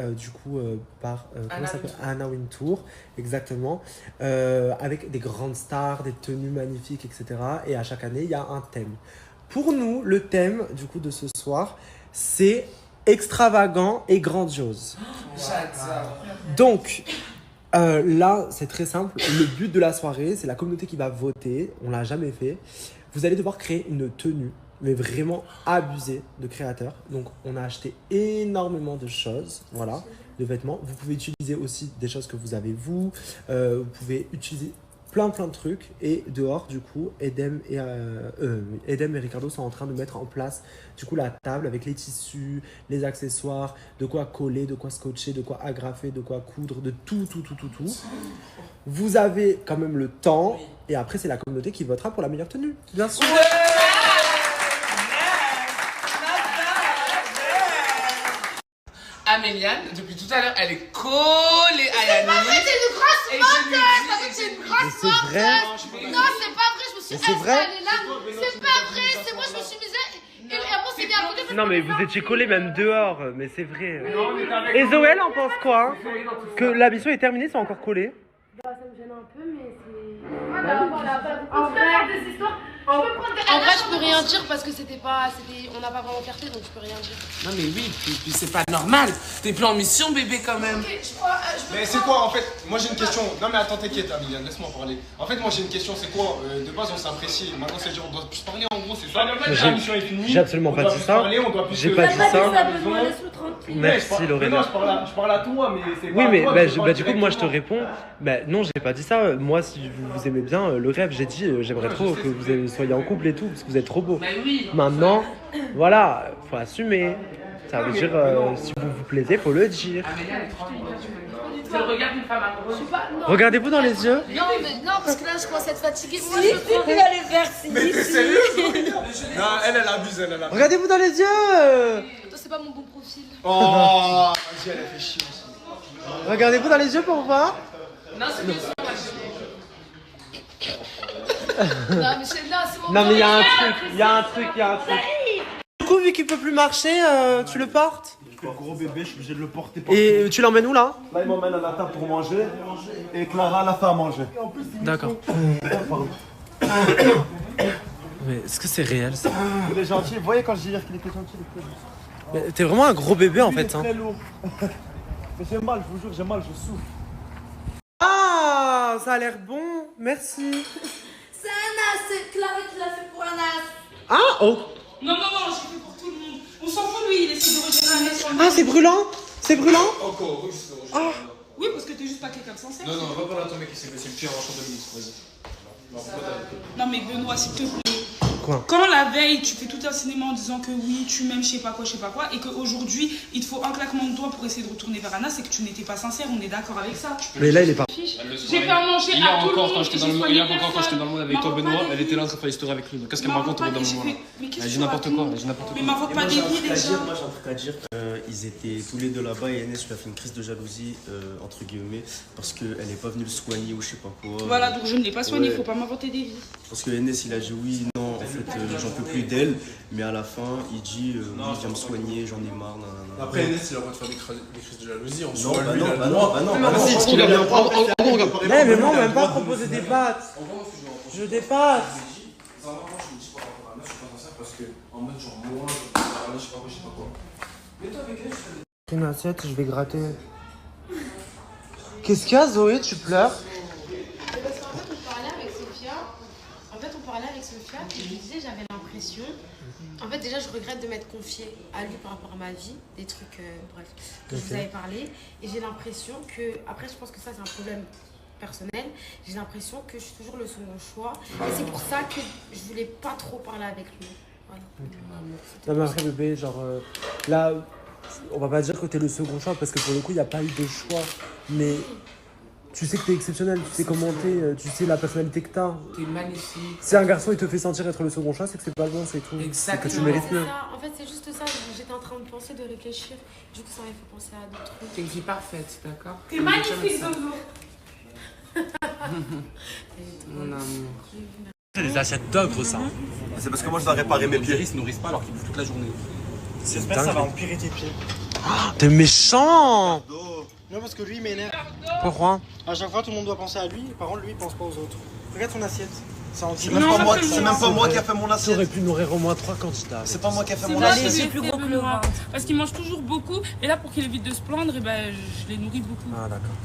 par comment ça s'appelle, Anna Wintour, exactement, avec des grandes stars, des tenues magnifiques, etc. Et à chaque année, il y a un thème. Pour nous, le thème du coup de ce soir, c'est extravagant et grandiose. J'adore. Donc, là, c'est très simple. Le but de la soirée, c'est la communauté qui va voter. On l'a jamais fait. Vous allez devoir créer une tenue, mais vraiment abusée de créateurs. Donc, on a acheté énormément de choses, voilà, de vêtements. Vous pouvez utiliser aussi des choses que vous avez vous. Vous pouvez utiliser plein de trucs. Et dehors, du coup, Edem et Ricardo sont en train de mettre en place du coup la table avec les tissus, les accessoires, de quoi coller, de quoi scotcher, de quoi agrafer, de quoi coudre, de tout. Vous avez quand même le temps et après c'est la communauté qui votera pour la meilleure tenue, bien sûr. Améliane, depuis tout à l'heure, elle est collée à C'est pas Yannick. vrai, t'es une grosse Et je lui menteuse! dis- T'as dit, t'es une grosse c'est vrai. menteuse! Non, c'est pas vrai, je me suis Mais c'est vrai. installée là. C'est pas vrai, c'est moi, je me suis mise là. Et bon, c'est bien. Non mais vous étiez collés même dehors, mais c'est vrai. Et Zoé, elle en pense quoi? Que la mission est terminée, ils sont encore collés? Bah, ça me gêne un peu, mais c'est. En vrai, des histoires. En vrai, je peux rien dire parce que c'était pas. On n'a pas vraiment fierté, donc je peux rien dire. Non mais oui, puis c'est pas normal. T'es plus en mission, bébé, quand même. Mais c'est quoi en fait? Moi j'ai une question. Non mais attends, t'inquiète, Améliane, laisse-moi parler. En fait, moi j'ai une question, c'est quoi? De base, on s'apprécie. Maintenant, c'est dire on doit plus parler, en gros, c'est ça. La mission est finie. J'ai absolument pas dit ça. J'ai pas dit ça. Merci Lorena. Non, je parle à toi, mais c'est pas. Oui, mais à toi, du coup, moi je te réponds. Non, j'ai pas dit ça. Moi, si vous aimez bien le rêve, j'ai dit j'aimerais trop que vous soyez en couple et tout, parce que vous êtes trop beau. Maintenant, voilà, faut assumer. Ça veut dire si vous vous plaisez, faut le dire. Regarde une femme amoureuse. Regardez-vous dans les yeux. Non, parce que là, je commence à être fatiguée. Moi, Si, je si, tu vas les faire, si. Mais t'es sérieux? Non, elle abuse, elle abuse. Regardez-vous dans les yeux. Toi, c'est pas mon bon profil. Oh, vas-y, elle a fait chier aussi. Regardez-vous dans les yeux pour voir. Non, c'est bien sûr. Non, mais c'est mon Non, mais il y a un profil. truc. Du coup, vu qu'il peut plus marcher, tu le portes. Je suis gros bébé, je suis obligé de le porter. Et tu l'emmènes où là? Là, il m'emmène à la table pour manger. Et Clara l'a fait à manger. D'accord. Mais est-ce que c'est réel ça? Il est gentil. Vous voyez quand je dis hier qu'il était gentil, il est très gentil. Mais t'es vraiment un gros bébé en Il fait. est très lourd. Mais j'ai mal, je vous jure, j'ai mal, je souffre. Ah, ça a l'air bon. Merci. C'est un as, c'est Clara qui l'a fait pour un as. Ah, oh. Non, j'ai fait pour tout le monde. On s'en fout, lui, il essaie de régénérer son Ah, c'est brûlant. C'est brûlant. Encore, oui, c'est vrai. Ah. Oui, parce que t'es juste pas quelqu'un de sensé. Non, va parler à ton mec, c'est le pire en champ de ministre, vas-y. Non, mais Benoît, s'il te plaît. Quoi? Quand la veille, tu fais tout un cinéma en disant que oui, tu m'aimes, je sais pas quoi, et qu'aujourd'hui, il te faut un claquement de doigts pour essayer de retourner vers Anna, c'est que tu n'étais pas sincère, on est d'accord avec ça. Mais là, il est pas. J'ai fait à manger à tout le monde. Quand j'étais dans le monde avec toi, Benoît, elle était là en train de faire l'histoire avec lui. Donc qu'est-ce qu'elle me raconte dans le moment-là? Elle dit n'importe quoi. Mais m'invoque pas des vies déjà. Moi j'ai un truc à dire. Ils étaient tous les deux là-bas et Enes lui a fait une crise de jalousie, entre guillemets, parce qu'elle n'est pas venue le soigner ou je sais pas quoi. Voilà, donc je ne l'ai pas soigné, Ouais. faut pas m'inventer des vies. Parce que Enes il a dit oui, non, en fait j'en peux plus d'elle, mais à la fin il dit oui, viens me soigner, j'en ai marre. Après Enes il a le droit de faire des crises de jalousie. En Non, soi, bah lui, non, il a le bah droit. non, bah non. Si, parce qu'il a bien prendre. Mais moi, on m'a même pas proposé des pattes. Je dépasse. Parce que en mode genre moi, je sais pas quoi. Mais toi avec elle, je fais Une assiette, je vais gratter. Qu'est-ce qu'il y a, Zoé? Tu pleures? Parce qu'en fait, on parlait avec Sophia, et je lui disais, j'avais l'impression. En fait, déjà, je regrette de m'être confiée à lui par rapport à ma vie, des trucs, bref, que je vous avais parlé. Et j'ai l'impression que, après, je pense que ça, c'est un problème personnel. J'ai l'impression que je suis toujours le second choix. Et c'est pour ça que je voulais pas trop parler avec lui. Voilà. Non, mais après, bébé, genre, là, on va pas dire que t'es le second choix parce que pour le coup, il n'y a pas eu de choix. Mais tu sais que t'es exceptionnel, tu sais comment t'es, tu sais la personnalité que t'as. T'es magnifique. Si un garçon il te fait sentir être le second choix, c'est que c'est pas le bon, c'est tout. C'est que tu mérites mieux. En fait, c'est juste ça. J'étais en train de penser, de réfléchir. Du coup, ça m'a fait penser à d'autres trucs. T'es une fille parfaite, d'accord? T'es magnifique, Zozo. Mon amour. C'est des assiettes d'ogre, ça. C'est parce que moi je dois réparer mes pieds. Ils se nourrissent pas alors qu'ils bouffent toute la journée. J'espère que ça va empirer tes pieds. T'es méchant! Non, parce que lui, il m'énerve. Pourquoi? À chaque fois, tout le monde doit penser à lui, et par contre, lui, il pense pas aux autres. Regarde ton assiette. C'est même pas moi qui a fait mon assiette. T'aurais pu nourrir au moins 3 candidats. C'est pas moi qui a fait C'est mon moi assiette. qui plus gros que le ventre. Parce qu'il mange toujours beaucoup. Et là, pour qu'il évite de se plaindre, et ben, je les nourris beaucoup. Ah, d'accord.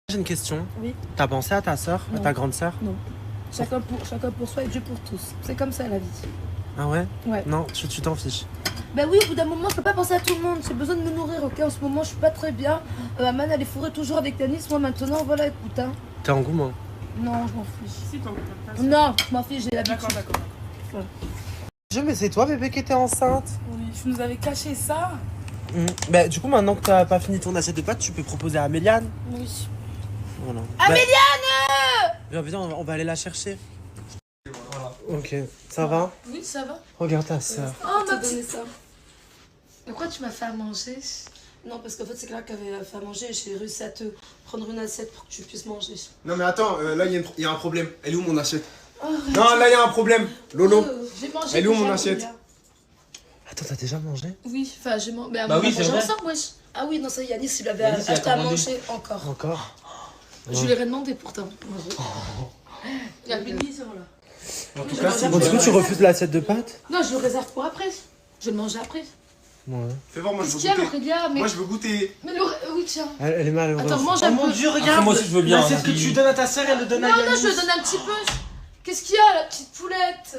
J'ai une question. Oui. T'as pensé à ta soeur, à ta grande soeur? Non. Chacun pour soi et Dieu pour tous. C'est comme ça la vie. Ah ouais? Ouais. Non, tu t'en fiches. Bah oui, au bout d'un moment, je peux pas penser à tout le monde. J'ai besoin de me nourrir, ok? En ce moment, je suis pas très bien. Maman, elle est fourrée toujours avec Yanis. Moi, maintenant, voilà, écoute, hein. T'es en gourmand? Non, je m'en fiche. Si, t'en Non, je m'en fiche, j'ai l'habitude. D'accord. Ouais. Mais c'est toi, bébé, qui étais enceinte? Oui, tu nous avais caché ça. Bah, du coup, maintenant que t'as pas fini ton assiette de pâtes, tu peux proposer à Améliane. Oui. Voilà. Améliane! Viens, on va aller la chercher. Ok, ça va? Oui, ça va. Regarde ta soeur. Oh, m'a donné ça. Pourquoi tu m'as fait à manger? Non, parce qu'en fait, c'est Clara qui avait fait à manger et j'ai réussi à te prendre une assiette pour que tu puisses manger. Non mais attends, là il y a un problème. Elle est où mon assiette? Oh, Non, là il y a un problème. Lolo. J'ai mangé. Elle est où mon déjà, assiette? Julia. Attends, t'as déjà mangé? Oui, enfin, j'ai mangé. Bah oui, c'est vrai. ensemble, wesh. Ah oui, non, ça, Yanis, il avait Yanis, il a acheté à commandé. manger encore. Encore? Je lui ai demandé pourtant. Il y a plus de mise, voilà. En tout cas, du coup, tu refuses l'assiette de pâtes? Non, je le réserve pour après. Je vais le manger après. Ouais. Fais voir, moi je veux Qu'est-ce qu'il y a, goûter. Aurélia? Mais... Moi je veux goûter. Mais oui, tiens. Elle est malheureuse. Attends, mange un peu. Mon Dieu, regarde. Après, moi aussi, je veux bien. C'est ce que tu donnes à ta sœur, elle le donne à Non, Yanis. non, je lui donne un petit peu. Qu'est-ce qu'il y a, la petite poulette?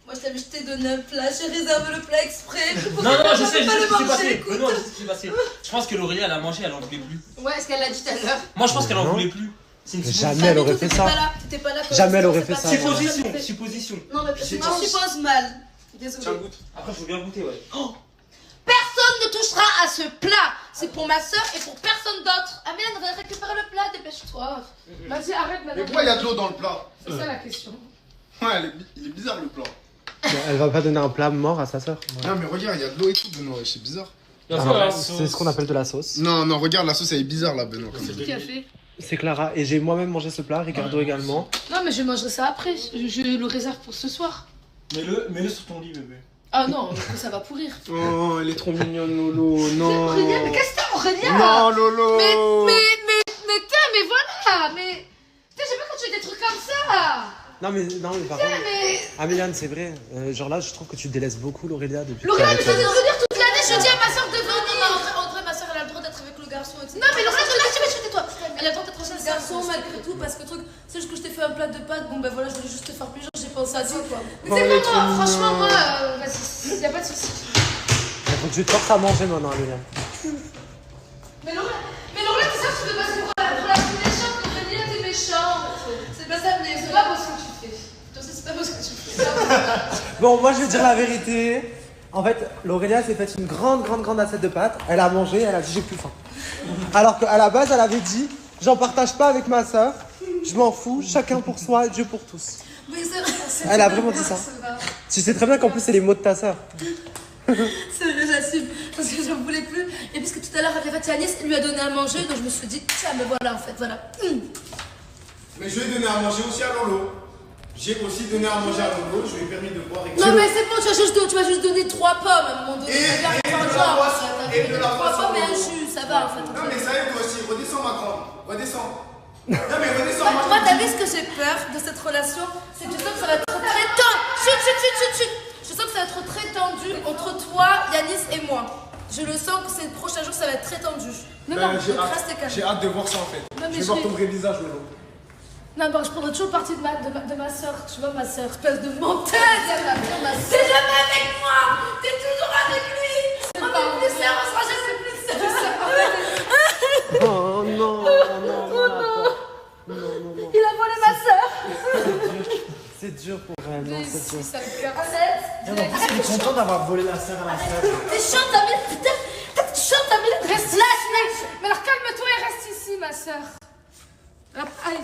Moi, je t'ai donné un plat. J'ai réservé le plat exprès. Non, je sais pas ce le qui s'est manger, passé. écoute. Non, je sais ce qui s'est passé. Je pense que Laurélie, elle a mangé, elle en voulait plus. Ouais, ce qu'elle l'a dit tout à l'heure. Moi, je pense qu'elle en Non. voulait plus. C'est une Jamais elle aurait fait ça. T'étais pas là quand Jamais elle on aurait s'est fait passé. ça. Supposition. Non, mais parce que moi, je suppose mal. Désolée. Tiens, goûte. Après, faut bien goûter, ouais. Personne ne touchera à ce plat. C'est pour ma soeur et pour personne d'autre. Améliane, va récupérer le plat, dépêche-toi. Vas-y, arrête Mais maintenant. pourquoi il y a de l'eau dans le plat? C'est ça la question. Ouais, il est bizarre le plat. Elle va pas donner un plat mort à sa soeur. Non mais regarde, il y a de l'eau et tout, Benoît, c'est bizarre. C'est ce qu'on appelle de la sauce. Non, regarde, la sauce elle est bizarre là, Benoît. C'est qui a fait? C'est Clara. Et j'ai moi-même mangé ce plat, Ricardo également. Non, mais je mangerai ça après. Je le réserve pour ce soir. Mets-le sur ton lit, bébé. Ah non, après, ça va pourrir. Oh, elle est trop mignonne, Lolo. Non. Aurélien, mais qu'est-ce que t'as, Aurélien? Non, Lolo. Mais voilà. Mais. Putain, j'ai pas quand tu fais des trucs comme ça. Non mais par contre, mais. Améliane, c'est vrai. Genre là, je trouve que tu délaisses beaucoup l'Aurélia depuis. L'Aurélia, mais que ça t'as veut arrêté. dire toute l'année, je dis à ma soeur de venir. André, ma soeur, elle a le droit d'être avec le garçon, etc. Non, mais l'Aurélia, tais-toi. Elle a le droit d'être avec le garçon, malgré tout, parce que truc, c'est juste que je t'ai fait un plat de pâtes. Bon, ben voilà, je voulais juste te faire plaisir, j'ai pensé à toi, quoi. Mais c'est pas moi, franchement, moi, vas-y, y'a pas de soucis. Faut que tu te forces à manger maintenant, Améliane. Mais Laurent, c'est ça que tu veux passer pour la plus méchante, Aurélia, t'es méchante. C'est pas ça, mais c'est pas beau ce que tu fais. C'est pas beau ce que tu fais. Bon, moi je vais dire la vérité. En fait, l'Aurélia s'est faite une grande assiette de pâtes. Elle a mangé, elle a dit j'ai plus faim. Alors qu'à la base, elle avait dit j'en partage pas avec ma soeur. Je m'en fous, chacun pour soi, Dieu pour tous. Oui, c'est vrai. Elle a vraiment dit ça. Tu sais très bien qu'en plus, c'est les mots de ta soeur. C'est vrai, j'assume. Parce que j'en voulais plus. Et puisque tout à l'heure, après Yanis lui a donné à manger, donc je me suis dit, tiens, mais voilà, en fait, voilà. Mais je vais donner à manger aussi à Lolo. J'ai aussi donné à manger à Lolo, je lui ai permis de boire. Non, mais c'est bon, tu vas juste donner 3 pommes à un moment donné. Et de la 3 pommes et un jus, ça va en fait. Non, mais ça y est, toi aussi, redescends, ma grande. Redescends. Non, mais redescends, moi, t'as vu ce que j'ai peur de cette relation? C'est que je sens que ça va être très tendu. Chut. Je sens que ça va être très tendu entre toi, Yanis et moi. Je le sens que ces prochains jours, ça va être très tendu. Non, j'ai hâte de voir ça en fait. Non, je vais voir ton vrai visage, Lolo. Non, bon, je prendrai toujours partie de ma soeur. Tu vois, ma soeur, espèce de menteuse. T'es jamais avec moi. T'es toujours avec lui. On est plus sœurs, on sera jamais plus sœurs. Oh non. Il a volé ma soeur. C'est dur pour elle, non, c'est dur. Ça me casse. Je suis content d'avoir volé la sœur à la sœur. T'es chiante, Amélie. Putain, t'es chiante, Amélie. Reste là, mec. Mais alors calme-toi et reste ici, ma soeur. Allez.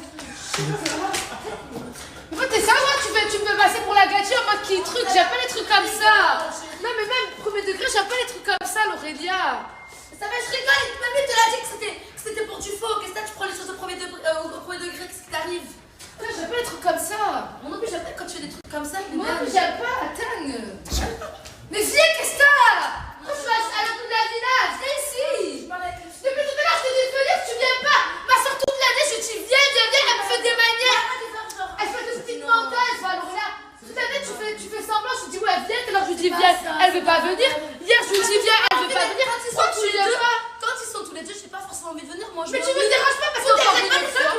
Pourquoi t'es ça, moi, tu veux passer pour la gâchette en mode qui truc? J'aime pas les trucs comme ça. Non, mais même premier degré, j'aime pas les trucs comme ça, l'Aurélia. Ça va, je rigole. Mamie te l'a dit que c'était pour du faux. Qu'est-ce que tu prends les choses au premier degré? Qu'est-ce qui t'arrive? J'aime pas les trucs comme ça. Moi non plus, j'aime pas quand tu fais des trucs comme ça. Moi non plus, j'aime pas. Attends. Mais viens, qu'est-ce que t'as? Moi, je suis à l'autre bout de la village. Viens ici. Depuis tout à l'heure, je te dis de venir, tu viens pas. Ma soeur, toute l'année, je dis viens, elle me fait des manières. Elle fait des petites menteuses, Laura. Toute l'année, tu fais semblant, je dis ouais, viens. Alors, je lui dis viens, elle veut pas venir. Hier, je lui dis viens, elle veut pas venir. Pourquoi tu viens pas? Quand ils sont tous les deux, j'ai pas forcément envie de venir. Moi, mais tu me déranges pas parce que t'es pas les seuls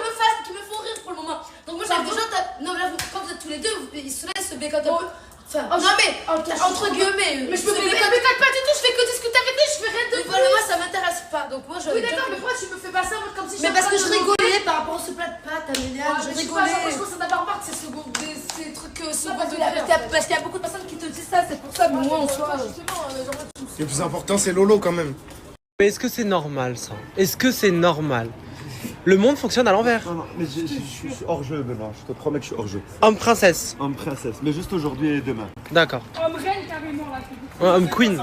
qui me font rire pour le moment. Donc, moi, j'ai déjà. Non, mais là, quand vous êtes tous les deux, ils se laissent se bécoter un peu. Enfin, non mais, entre guillemets. Mais je me bécote pas du tout, je fais que discuter avec lui, je fais rien de plus. Voilà, moi ça m'intéresse pas, donc moi je. Oui d'accord, mais pourquoi tu me fais pas ça comme si je. Mais parce que je rigolais par rapport à ce plat de pâtes, Amélia, je rigolais. Franchement, ça d'abord marre, c'est ces trucs second degré. Parce qu'il y a beaucoup de personnes qui te disent ça, c'est pour ça, mais moi en soi. Le plus important, c'est Lolo quand même. Mais est-ce que c'est normal ça? Est-ce que c'est normal? Le monde fonctionne à l'envers. Non, mais je suis hors jeu, Benoît. Je te promets que je suis hors jeu. Homme princesse. Homme princesse, mais juste aujourd'hui et demain. D'accord. Homme reine carrément là. Homme queen.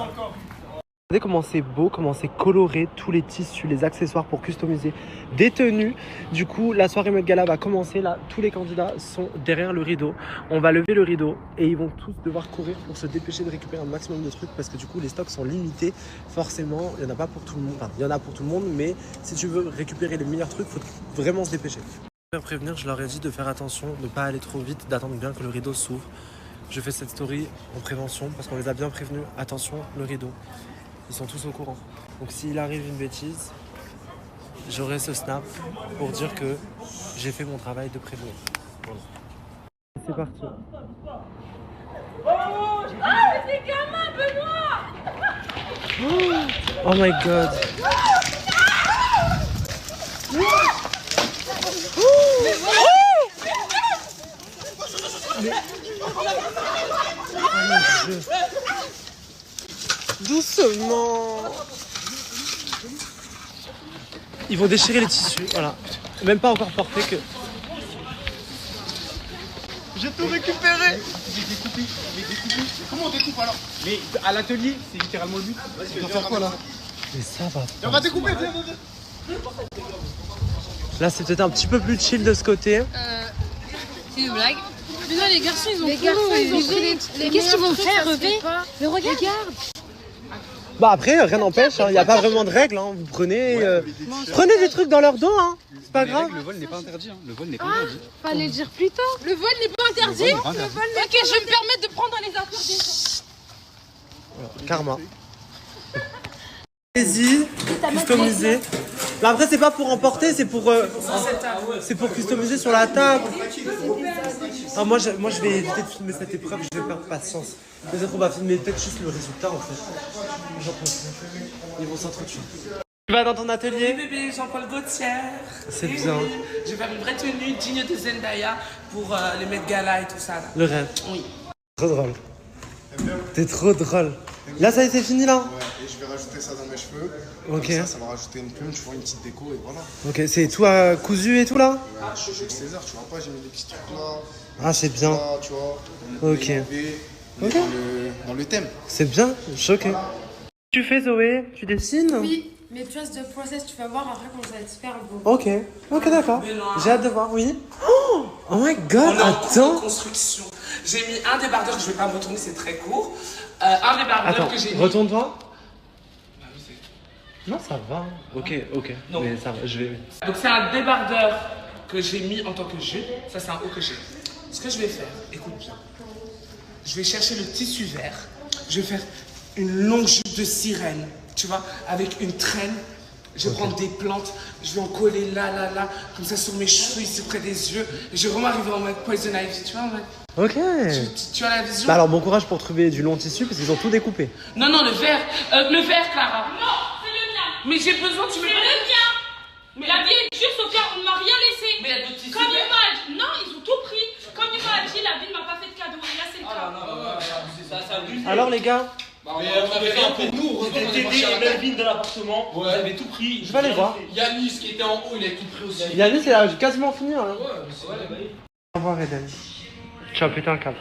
Regardez comment c'est beau, comment c'est coloré, tous les tissus, les accessoires pour customiser des tenues. Du coup, la soirée Met Gala va commencer. Là, tous les candidats sont derrière le rideau. On va lever le rideau et ils vont tous devoir courir pour se dépêcher de récupérer un maximum de trucs parce que du coup, les stocks sont limités. Forcément, il n'y en a pas pour tout le monde. Enfin, il y en a pour tout le monde, mais si tu veux récupérer les meilleurs trucs, il faut vraiment se dépêcher. Pour prévenir, je leur ai dit de faire attention, de ne pas aller trop vite, d'attendre bien que le rideau s'ouvre. Je fais cette story en prévention parce qu'on les a bien prévenus. Attention, le rideau. Ils sont tous au courant. Donc s'il arrive une bêtise, j'aurai ce snap pour dire que j'ai fait mon travail de prévenir. Voilà. C'est parti. Ah, mais des gamins, Benoît! Oh my god. Oh mon Dieu. Doucement. Ils vont déchirer les tissus, voilà. Même pas encore porté que... J'ai tout récupéré. J'ai découpé. Comment on découpe alors? Mais à l'atelier, c'est littéralement le but. Tu vas faire quoi là? Mais ça va. On va découper, viens. Là, c'est peut-être un petit peu plus chill de ce côté. C'est une blague. Mais là, les garçons, ils ont pris qu'est-ce qu'ils vont faire, Revê? Mais regarde. Bah après, rien n'empêche, il n'y a pas vraiment de règles. Hein. Vous prenez des trucs dans leur dos, hein. C'est pas grave. Le vol n'est pas interdit. Le vol n'est pas interdit. Fallait le dire plus tôt. Le vol n'est pas interdit. Ok, je vais me permettre de prendre les interdits. Voilà, karma. Allez-y, customiser. Là, après, c'est pas pour emporter, c'est pour customiser sur la table. Ah, moi, je vais éviter de filmer cette épreuve, je vais perdre patience. Les autres, on va filmer peut-être juste le résultat en fait. J'en pense. Ils vont s'entretuer. Tu vas dans ton atelier? Oui, bébé, Jean-Paul Gaultier. C'est bien. Je vais faire une vraie tenue digne de Zendaya pour les Met Gala et tout ça. Là. Le rêve. Oui. Trop drôle. T'es trop drôle. Là, ça y est, c'est fini là? Ouais, et je vais rajouter ça dans mes cheveux. Ok. Comme ça va rajouter une plume, tu vois, une petite déco et voilà. Ok, c'est tout cousu et tout là? Ouais, je suis Jules César, tu vois pas, j'ai mis des petits trucs là. Ah, c'est bien. Là, tu vois. Ok. On est dans le thème. C'est bien, choqué. Tu fais Zoé? Tu dessines? Oui, mais trust the process, tu vas voir après quand ça va être super beau. Ok, ok, d'accord. J'ai hâte de voir, oui. Oh my god, On est en attends. construction. J'ai mis un débardeur, je vais pas me retourner, c'est très court. Un débardeur Attends, que j'ai mis. retourne-toi. Non, ça va. Ok, ok. Non. Mais ça va, je vais. Donc c'est un débardeur que j'ai mis en tant que jupe. Ça c'est un haut que j'ai. Ce que je vais faire, écoute bien. Je vais chercher le tissu vert. Je vais faire une longue jupe de sirène, tu vois, avec une traîne. Je vais prendre des plantes, je vais en coller là, comme ça sur mes cheveux, ici près des yeux. Et je vais vraiment arriver en mode Poison Ivy, tu vois, en mode. Ok. Tu as la vision? Bah alors, bon courage pour trouver du long tissu parce qu'ils ont tout découpé. Non, le vert, Clara. Non, c'est le mien. Mais j'ai besoin, tu me. C'est le mien. Mais la vie est dure, Sophia, on ne m'a rien laissé. Mais il y a d'autres tissus. Comme il m'a dit, non, ils ont tout pris. Comme il m'a dit, la vie ne m'a pas fait de cadeau. Et là, c'est le cas. Alors, les gars? Mais on avait rien pour nous, on était Tété et Melvin dans l'appartement, vous avez tout pris. Je vais aller voir. Yanis qui était en haut, il a tout pris aussi. Yannis, il a quasiment fini. Hein. Ouais, Au revoir, Eden. Tu as pété un câble.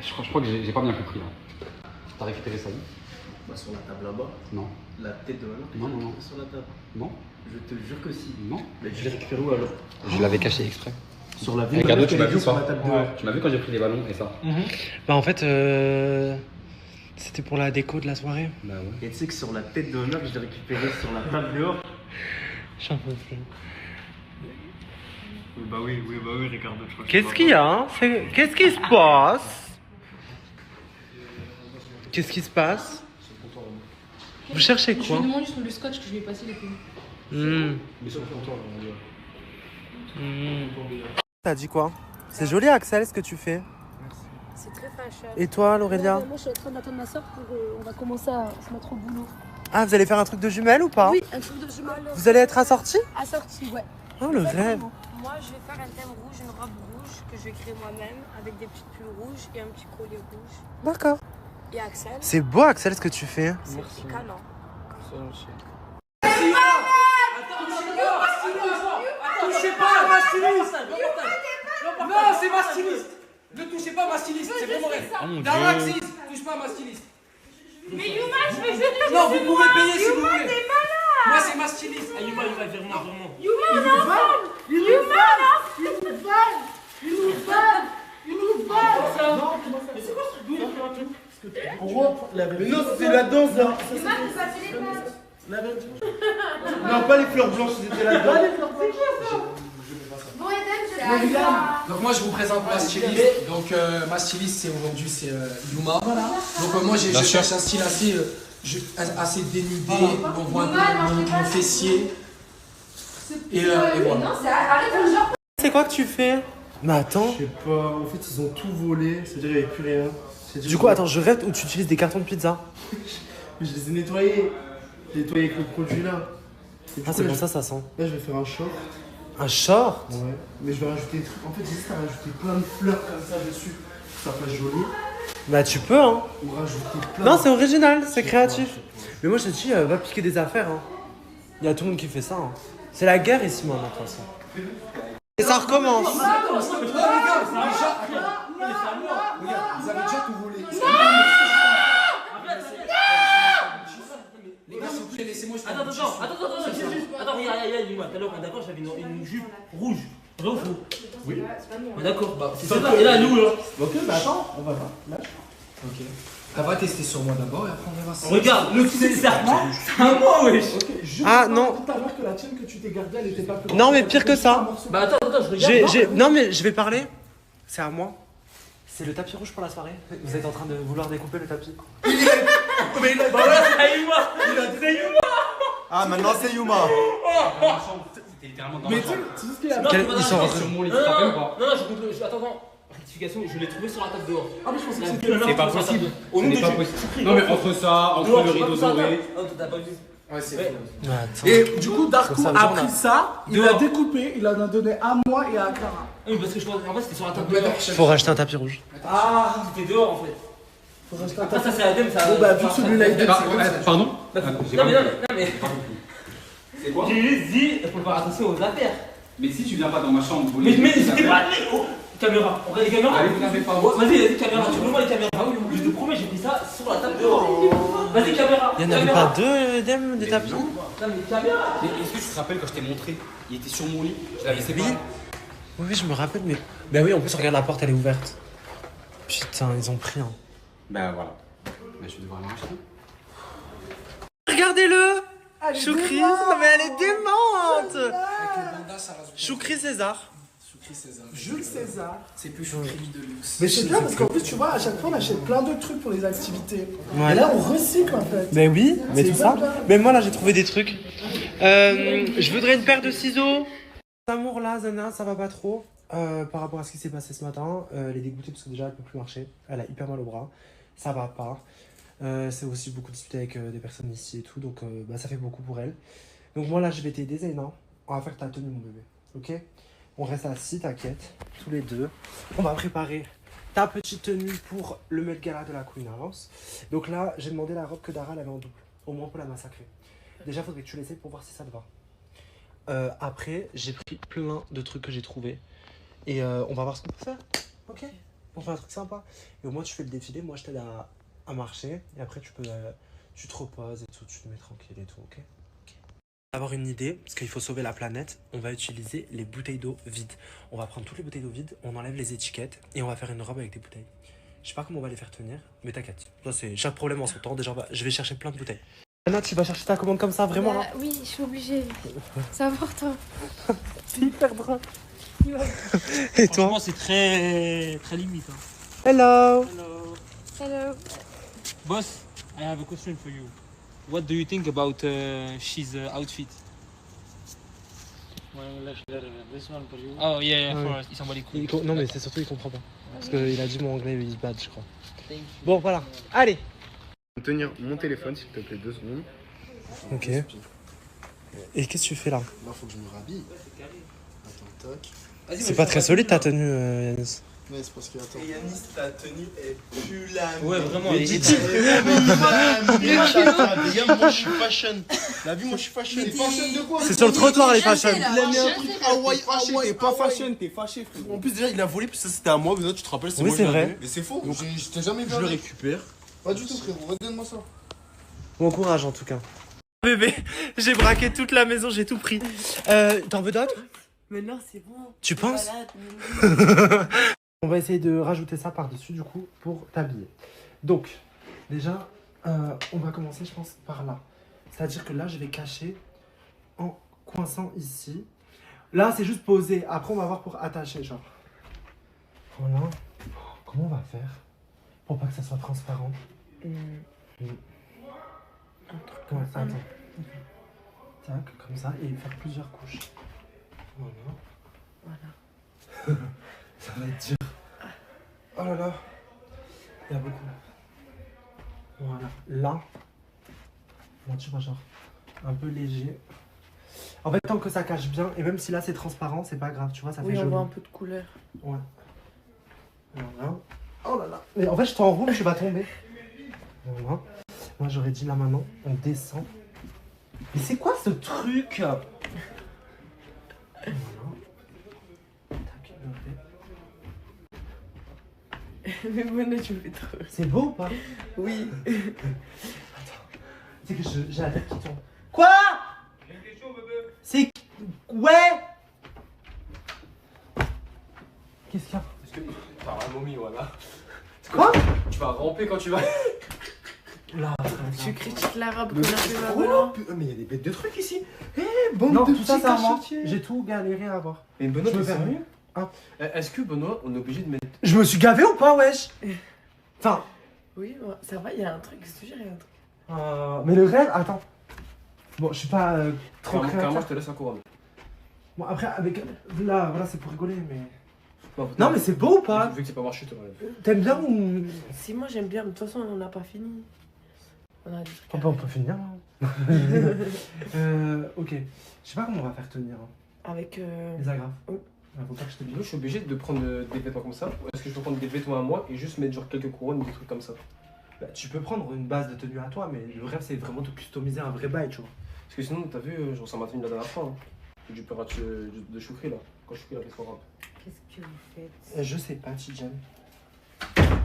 Je crois que j'ai pas bien compris là. T'as récupéré ça où? Bah, sur la table là-bas. Non. La tête de Valor. Non. Sur la table. Non. Je te jure que si. Non. Mais je l'ai récupéré où alors? Je l'avais caché exprès. Sur la ville. Ricardo, tu m'as vu sur pas? la table de Tu m'as vu quand j'ai pris les ballons et ça? Bah en fait, c'était pour la déco de la soirée. Bah ouais. Et tu sais que sur la tête de Valor, je l'ai récupéré sur la table dehors. J'en peux plus. Oui, Ricardo, je crois. Qu'est-ce qu'il y a hein? Qu'est-ce qui se passe? Qu'est-ce qui se passe? Vous cherchez Je quoi? lui demande juste le scotch que je lui ai passé les plumes. T'as dit quoi? C'est joli Axel ce que tu fais. C'est très fashion. Et toi Laurelia? Moi je suis en train d'attendre ma soeur pour. On va commencer à se mettre au boulot. Ah, vous allez faire un truc de jumelles ou pas? Oui, un truc de jumelles. Vous allez être assortis? Assortis, ouais. Oh le rêve. Moi je vais faire un thème rouge, une robe rouge que je vais créer moi-même avec des petites pulls rouges et un petit collier rouge. D'accord. Et Axel. C'est beau Axel ce que tu fais. C'est canon. Touchez pas à ma styliste! Non, c'est ma styliste! Ne touchez pas à ma styliste, c'est vraiment vrai. Daraxis, touche pas à ma styliste. Mais Yuma, je veux juste. Non, vous pouvez payer si vous Yuma, voulez. t'es malade. Moi, c'est ma styliste. Yuma, vraiment. Yuma, on est ensemble. Yuma, Mais non, c'était la danse là. Non, pas les fleurs blanches, c'était la danse. Bon, Eden, Donc moi je vous présente ma styliste. Donc ma styliste c'est aujourd'hui c'est Yuma. Donc moi je cherche un style assez dénudé. On voit mon fessier. Et voilà. C'est quoi que tu fais? Mais attends. Je sais pas, en fait ils ont tout volé, c'est-à-dire il n'y avait plus rien. Du coup attends, je rêve où tu utilises des cartons de pizza. Je les ai nettoyés. J'ai nettoyé avec le produit là. Ah c'est pour ça ça sent. Là je vais faire un short. Un short? Ouais. Mais je vais rajouter des trucs. En fait j'hésite à rajouter plein de fleurs comme ça dessus. Ça fasse joli. Bah tu peux hein. Ou rajouter plein. Non c'est original, c'est créatif. Mais moi je te dis, va piquer des affaires hein. Il y a tout le monde qui fait ça hein. C'est la guerre ici maintenant de toute façon. Et ça recommence. Regarde, vous avez déjà tout volé. Les gars, s'il vous plaît, laissez-moi. Attends, regarde, Yuma, tout à l'heure, d'accord, j'avais une jupe rouge. Vrai ou faux? Oui. D'accord, c'est ça. Et là, nous, là. Ok, bah attends, on va voir. Ok. On va tester sur moi d'abord et après on va voir. Regarde, le serpent, c'est un moi, wesh. Ah non. Tout à l'heure que la tienne que tu t'es gardée, elle était pas plus. Non mais pire que ça. Bah attends, je regarde. Non mais je vais parler. C'est à moi. C'est le tapis rouge pour la soirée. Vous êtes en train de vouloir découper le tapis. Mais il a c'est Yuma. C'est Yuma. Ah maintenant c'est Yuma. C'était littéralement dans Mais la tu chambre. sais ce qu'il y a. Ils sont rentrés sur mon lit, tu te rappelles ou pas? Non, je compte. Attends. Rectification, je l'ai trouvé sur la table dehors. Ah mais je pense que C'est pas possible. Au nom de Dieu. Non mais entre ça, entre le rideau doré. Oh, t'as pas vu. Ouais, c'est Ouais. faux. Et du coup, Darko Comme ça, a on a- pris ça, il l'a découpé, il en a donné à moi et à Clara. Oui, parce que je pense en fait c'était sur la table dehors. Faut racheter un tapis rouge. Ah, c'était dehors en fait. Faut racheter un Après, tapis. ça c'est Adem, ça. Bon, bah, vu que celui-là, il est Pardon Non, mais. C'est quoi J'ai juste dit, il faut faire attention aux affaires. Mais si tu viens pas dans ma chambre, Mais c'était pas. Oh, caméra, on regarde les caméras. Allez, vous n'avez pas. Vas-y, caméra, tu veux moi les caméras. Je te promets, j'ai pris ça sur la table dehors. Vas-y, caméra. Il y en avait caméra. pas deux, Dem, des tapis? Non, mais caméra. Mais est-ce que tu te rappelles quand je t'ai montré? Il était sur mon lit, je l'avais séparé. Oui, oui, je me rappelle, mais. Bah oui, en plus, regarde la porte, elle est ouverte. Putain, ils ont pris, hein. Bah voilà. Bah je vais devoir aller l'acheter. Regardez-le! Elle est Choukri, démente. non mais elle est démente! Avec le banda, ça rajoute. Choukri César. Choukri César. Jules César. C'est plus Choukri de luxe. Mais c'est bien parce qu'en plus, tu vois, à chaque fois, on achète plein de trucs pour les activités. Ouais. Et là, on recycle en fait. Mais oui, mais C'est tout ça. bien. Mais moi là j'ai trouvé des trucs. Je voudrais une paire de ciseaux. Amour là, Zana, ça va pas trop. Par rapport à ce qui s'est passé ce matin, elle est dégoûtée parce que déjà elle peut plus marcher. Elle a hyper mal au bras. Ça va pas. C'est aussi beaucoup discuté avec des personnes ici et tout. Donc bah, ça fait beaucoup pour elle. Donc moi là je vais t'aider Zayna. On va faire ta tenue mon bébé. Ok? On reste assis, t'inquiète. Tous les deux. On va préparer ta petite tenue pour le Met Gala de la Queen House. Donc là, j'ai demandé la robe que Dara elle avait en double, au moins pour la massacrer. Déjà, faudrait que tu l'essayes pour voir si ça te va. Après, j'ai pris plein de trucs que j'ai trouvés. Et on va voir ce qu'on peut faire. Ok? On fait un truc sympa. Et au moins, tu fais le défilé. Moi, je t'aide à marcher. Et après, tu te reposes et tout. Tu te mets tranquille et tout, ok? Avoir une idée, parce qu'il faut sauver la planète, on va utiliser les bouteilles d'eau vides. On va prendre toutes les bouteilles d'eau vides, on enlève les étiquettes et on va faire une robe avec des bouteilles. Je sais pas comment on va les faire tenir, mais t'inquiète. Ça c'est chaque problème en son temps. Déjà, je vais chercher plein de bouteilles. Anna, tu vas chercher ta commande comme ça, vraiment là? Oui, je suis obligée. C'est important. C'est hyper drôle. Et toi? Franchement, c'est très limite. Hein. Hello. Hello. Boss, I have a question for you. What do you think about she's outfit? This one for you. Oh yeah, Ah for oui. us. Il s'en bat les couilles. Non mais c'est surtout il comprend pas. Parce qu'il a dit mon anglais is bad je crois. Bon voilà, allez. Tenir mon téléphone s'il te plaît 2 secondes. Ok. Et qu'est-ce que tu fais là? Là, faut que je me rhabille. Attends, tac. C'est pas très solide ta tenue Yanis. Ouais, c'est parce que attends. Et Yanis, ta tenue est plus la Ouais, vraiment. Mais elle est dis hyper- moi je suis fashion. La vie, moi je suis fashion. T'es fashion de quoi? C'est sur le trottoir les fashion. Il a mis un truc Hawaii, t'es pas fashion, t'es fâché frère. En plus déjà il a volé, puis ça c'était à moi, mais là tu te rappelles, c'est Oui, moi c'est qui l'ai vrai. donné. Mais c'est faux. Donc, je t'ai jamais vu. Je le avec. récupère. Pas du tout, frérot. Redonne-moi ça. Bon courage en tout cas. Bébé, j'ai braqué toute la maison, j'ai tout pris. T'en veux d'autres? Mais non, c'est bon. Tu penses? On va essayer de rajouter ça par-dessus du coup pour t'habiller. Donc, déjà, on va commencer je pense par là. C'est-à-dire que là je vais cacher en coinçant ici. Là c'est juste poser, après on va voir pour attacher genre. Voilà. Comment on va faire pour pas que ça soit transparent? Ouais, attends. Tac, comme ça, et faire plusieurs couches. Voilà. Ça va être dur. Oh là là. Il y a beaucoup. Voilà. Là tu vois genre un peu léger. En fait tant que ça cache bien, et même si là c'est transparent, c'est pas grave, tu vois, ça fait Oui, on joli. voit un peu de couleur. Ouais. Voilà. Oh là là. Mais en fait je t'enroule, tu vas tomber. Voilà. Moi j'aurais dit là maintenant, on descend. Mais c'est quoi ce truc? Voilà. Tac, Mais Mono, tu me fais trop. c'est beau ou pas? Oui. C'est que j'ai la tête qui tourne. Quoi? C'est... Ouais. Qu'est-ce qu'il y a? Est-ce que t'as un momie, voilà. Quoi? Tu vas ramper quand tu vas. Là, Tu critiques l'arabe qu'on a fait Oh, maintenant. mais il y a des bêtes de trucs ici. non, de tout ça petits c'est à moi. cachetiers. J'ai tout galéré à avoir. Mais Benoît, Je me t'es permets. sérieux? Est-ce que Benoît, on est obligé de mettre. Je me suis gavé ou pas, wesh? Enfin... Oui, ouais, ça va, il y a un truc, je te jure, il y a un truc. mais le rêve, attends. Bon, je suis pas trop Carrément, créatif. je te laisse un couronne. Bon, après, avec... Là, voilà, c'est pour rigoler, mais... Non, Non, mais c'est beau ou pas? Vu que c'est pas marché, tu l'enlèves. T'aimes bien ou... Si moi j'aime bien, mais de toute façon on n'a pas fini. On a des trucs. On peut finir. Hein. Ok. Je sais pas comment on va faire tenir. Hein. Avec. Les agrafes. Faut pas que je te Moi, je suis obligé de prendre des vêtements comme ça. Est-ce que je peux prendre des vêtements à moi et juste mettre genre quelques couronnes ou des trucs comme ça? Bah, tu peux prendre une base de tenue à toi, mais le rêve c'est vraiment de customiser un vrai bail, tu vois. Parce que sinon, t'as vu, genre ça m'a tenu la dernière fois. Hein. J'ai du peur de chouffer là. Quand je suis là, avec son rap. Qu'est-ce que vous faites? Je sais pas, Tidjane.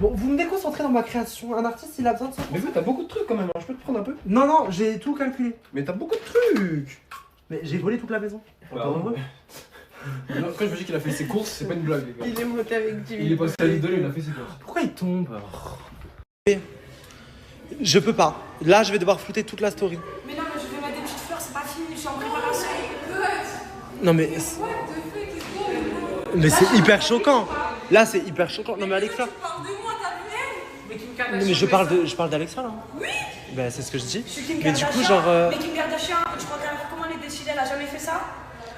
Bon, vous me déconcentrez dans ma création. Un artiste, il a besoin de ça. Mais t'as beaucoup de trucs quand même, hein. Je peux te prendre un peu? Non, non, j'ai tout calculé. Mais t'as beaucoup de trucs. Mais j'ai volé toute la maison. Bah, heureux. Non, quand je me dis qu'il a fait ses courses, c'est pas une blague, les gars. Il est monté avec Jimmy. Il est passé à l'idole, il a fait ses courses. Pourquoi il tombe? Je peux pas. Là, je vais devoir flouter toute la story. Mais non, mais je vais mettre des petites fleurs, c'est pas fini, je suis en préparation. Non, mais. Mais c'est hyper choquant. Là, c'est hyper choquant. Non, mais Alexa. Non, mais je parle d'Alexa là. Oui. Ben, c'est ce que je dis. Je suis Kim Mais du Kardashian. coup, genre. Mais Kim Kardashian, tu crois comment elle est décidée, elle a jamais fait ça?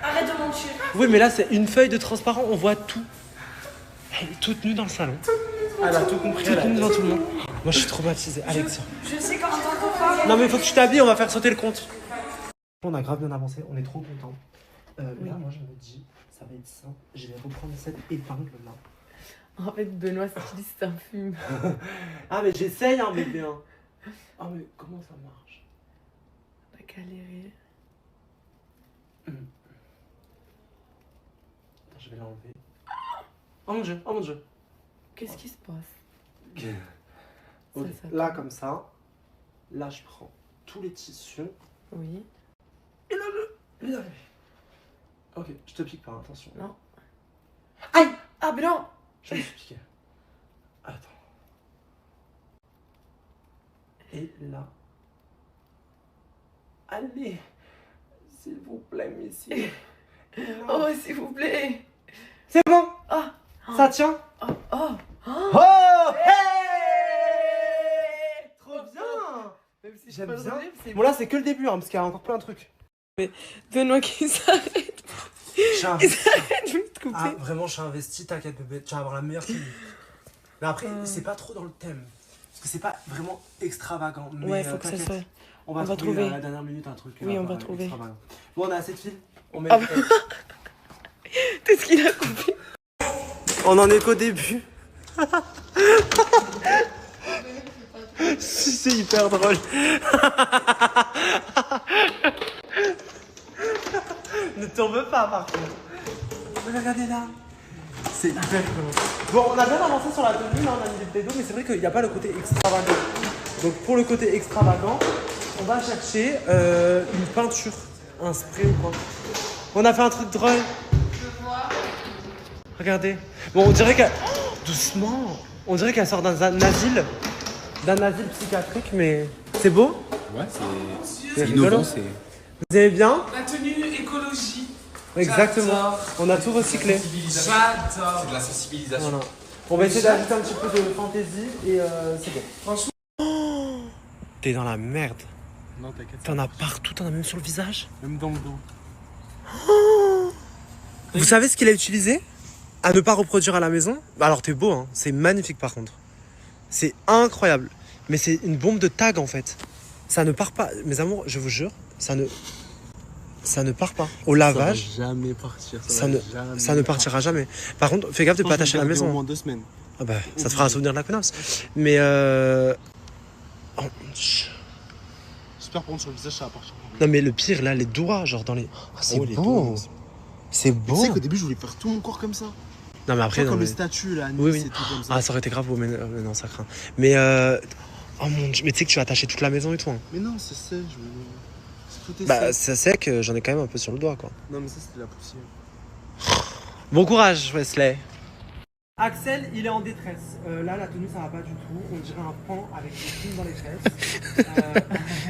Arrête de mentir. Oui, mais là, c'est une feuille de transparent, on voit tout. Elle est toute nue dans le salon. Elle a tout compris. Toute nue devant tout le monde. Moi, je suis traumatisé. Alexa. Je sais qu'en tant que femme. Non, mais il faut que tu t'habilles, on va faire sauter le compte. On a grave bien avancé, on est trop contents. Là, moi, je me dis, ça va être simple. Je vais reprendre cette épingle là. En fait, Benoît, c'est un film. Ah, mais j'essaye, hein, bébé. Ah, mais comment ça marche? On a galéré. Je vais l'enlever. Oh mon dieu, oh mon dieu. Qu'est-ce qui se passe? Ok, là, comme ça. Là, je prends tous les tissus. Oui. Et là, je... Ok, je te pique pas, attention. Non. Aïe! Ah, mais non! Je me suis piqué. Attends. Et là. Allez! S'il vous plaît, messieurs. Oh, s'il vous plaît! C'est bon! Ah! Ça tient? Oh! Oh! Oh! Hey! Trop bien! J'aime bien. Bon, là, c'est que le début, hein, parce qu'il y a encore plein de trucs. Mais Benoît qui s'arrête. Il s'arrête, je vais te couper. Ah, vraiment, je suis investi, t'inquiète, bébé. Tu vas avoir la meilleure tenue. Mais après, c'est pas trop dans le thème. Parce que c'est pas vraiment extravagant. Mais, ouais, faut que ça soit. On va trouver à la dernière minute un truc. Oui, on va trouver. Bon, on a assez de fil. On met. Tout ce qu'il a coupé. On en est qu'au début. Si, c'est hyper drôle. Ne tombe pas par contre. Mais regardez là. C'est hyper cool. Bon, on a bien avancé sur la tenue, là on a mis des bouteilles d'eau, mais c'est vrai qu'il n'y a pas le côté extravagant. Donc pour le côté extravagant, on va chercher une peinture, un spray ou quoi. On a fait un truc drôle. Regardez. Bon, on dirait qu'elle... Doucement. On dirait qu'elle sort d'un asile. D'un asile psychiatrique, mais... C'est beau? Ouais, c'est innovant, c'est... Vous aimez bien? La tenue écologie. Exactement. On a tout recyclé. J'adore. C'est de la sensibilisation. Voilà. On va essayer d'ajouter un petit peu de fantaisie et c'est bon. Franchement... Oh, t'es dans la merde. Non, t'inquiète. T'en as partout, t'en as même sur le visage. Même dans le dos. Oh, vous savez ce qu'il a utilisé à ne pas reproduire à la maison? Alors t'es beau, hein. C'est magnifique par contre. C'est incroyable. Mais c'est une bombe de tag en fait. Ça ne part pas. Mes amours, je vous jure, ça ne part pas. Au lavage. Ça va jamais partir. Ça ne partira jamais. Par contre, fais gaffe de ne pas attacher à la maison. Au moins 2 semaines. Ah bah, ça te fera un souvenir de la connasse. Mais oh, J'espère prendre sur le visage, ça va partir. non mais le pire là, les doigts, genre dans les... Oh, c'est beau. C'est beau. Tu sais qu'au début, je voulais faire tout mon corps comme ça. Non mais après... Comme mais... les statues là, oui, c'est tout comme ça. Ah, ça aurait été grave beau, mais non, ça craint. Mais oh mon dieu, mais tu sais que tu as attaché toute la maison et tout. Hein. Mais non, c'est sec. Bah, c'est sec, j'en ai quand même un peu sur le doigt quoi. Non mais ça, c'était la poussière. Bon courage, Wesley. Axel, il est en détresse. Là, la tenue, ça va pas du tout. On dirait un pan avec des films dans les fesses.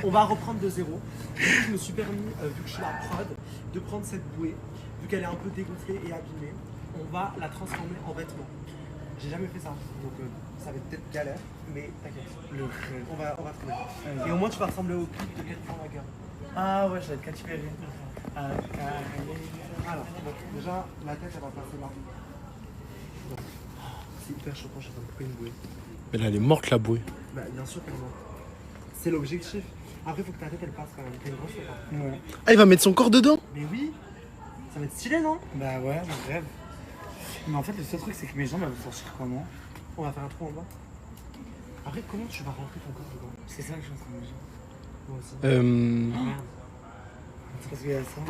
On va reprendre de zéro. Je me suis permis, vu que je suis la prod, de prendre cette bouée. Vu qu'elle est un peu dégonflée et abîmée, on va la transformer en vêtement. J'ai jamais fait ça, donc ça va être peut-être galère, mais t'inquiète. On va trouver. Et au moins, tu vas ressembler au clip de Cathy Lager. Ah ouais, je vais être Katy Perry. Alors, bon, déjà, la tête, elle va passer là. C'est hyper choquant, j'ai pas coupé une bouée. Mais là, elle est morte la bouée. Bah, bien sûr qu'elle est morte. C'est l'objectif. Après, faut que ta tête elle passe quand même. T'as une grosse tête. Ouais. Ah, il va mettre son corps dedans? Mais oui. Ça va être stylé, non? Bah ouais, je rêve. Mais en fait, le seul truc, c'est que mes jambes elles vont sortir comment? On va faire un trou en bas. Après, comment tu vas rentrer ton corps dedans? C'est ça que je suis en train de me dire. Moi aussi. Merde. C'est parce qu'il y a ça.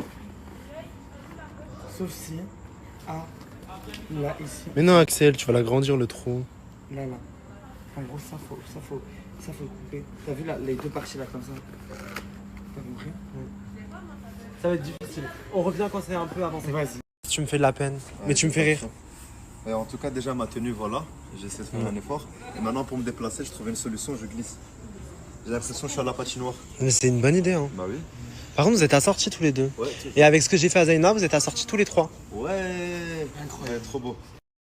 Sauf si. Ah. Là, ici. Mais non, Axel, tu vas l'agrandir le trou. Là. En gros, ça faut couper. T'as vu là, les deux parties là comme ça? T'as compris? Ça va être difficile. On revient quand c'est un peu avancé. Vas-y. Tu me fais de la peine, mais tu me fais rire. Et en tout cas, déjà ma tenue, voilà. J'essaie de faire un effort. Et maintenant, pour me déplacer, je trouve une solution, je glisse. J'ai l'impression que je suis à la patinoire. Mais c'est une bonne idée, hein. Bah oui. Par contre, vous êtes assortis tous les deux. Ouais. Et avec ce que j'ai fait à Zaina, vous êtes assortis tous les trois. Ouais. Incroyable, trop beau.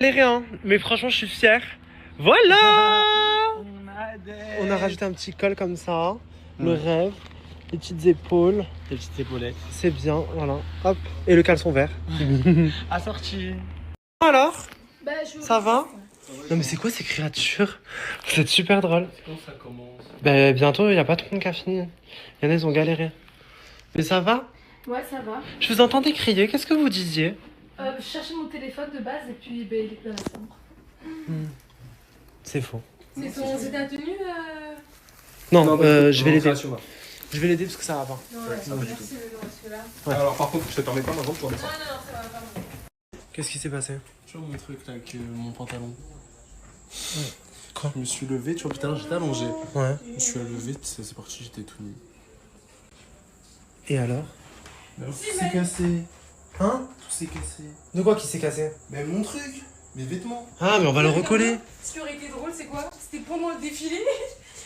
Les rien, mais franchement, je suis fier. Voilà. On a rajouté un petit col comme ça. Le rêve. Les petites épaules. Les petites épaulettes. C'est bien, voilà. Hop. Et le caleçon vert. Assorti. Alors, Bah, ça va? Non mais c'est quoi ces créatures? Vous êtes super drôle. Quand ça commence? Bah bientôt, il n'y a pas tout le monde qui a fini. Il y en a, ils ont galéré. Mais ça va? Ouais, ça va. Je vous entendais crier, qu'est-ce que vous disiez? Je cherchais mon téléphone de base et puis bah, il est dans la chambre. C'est faux. C'est ta tenue Non, je vais l'aider. création, là. Je vais l'aider parce que ça va pas. merci, celui-là. Ouais. Alors par contre, je te permets pas maintenant, tu vas descendre. Non, ça va pas. Qu'est-ce qui s'est passé? Tu vois mon truc là avec mon pantalon. Quoi? Je me suis levé, tu vois, putain, j'étais allongé. Ouais. Je me suis levé, c'est parti, j'étais tout nu. Et alors? Tout s'est cassé. Hein? Tout s'est cassé. De quoi qui s'est cassé? Mais mon truc, mes vêtements. Ah, mais on va le recoller. Ce qui aurait été drôle, c'est quoi? C'était pendant le défilé.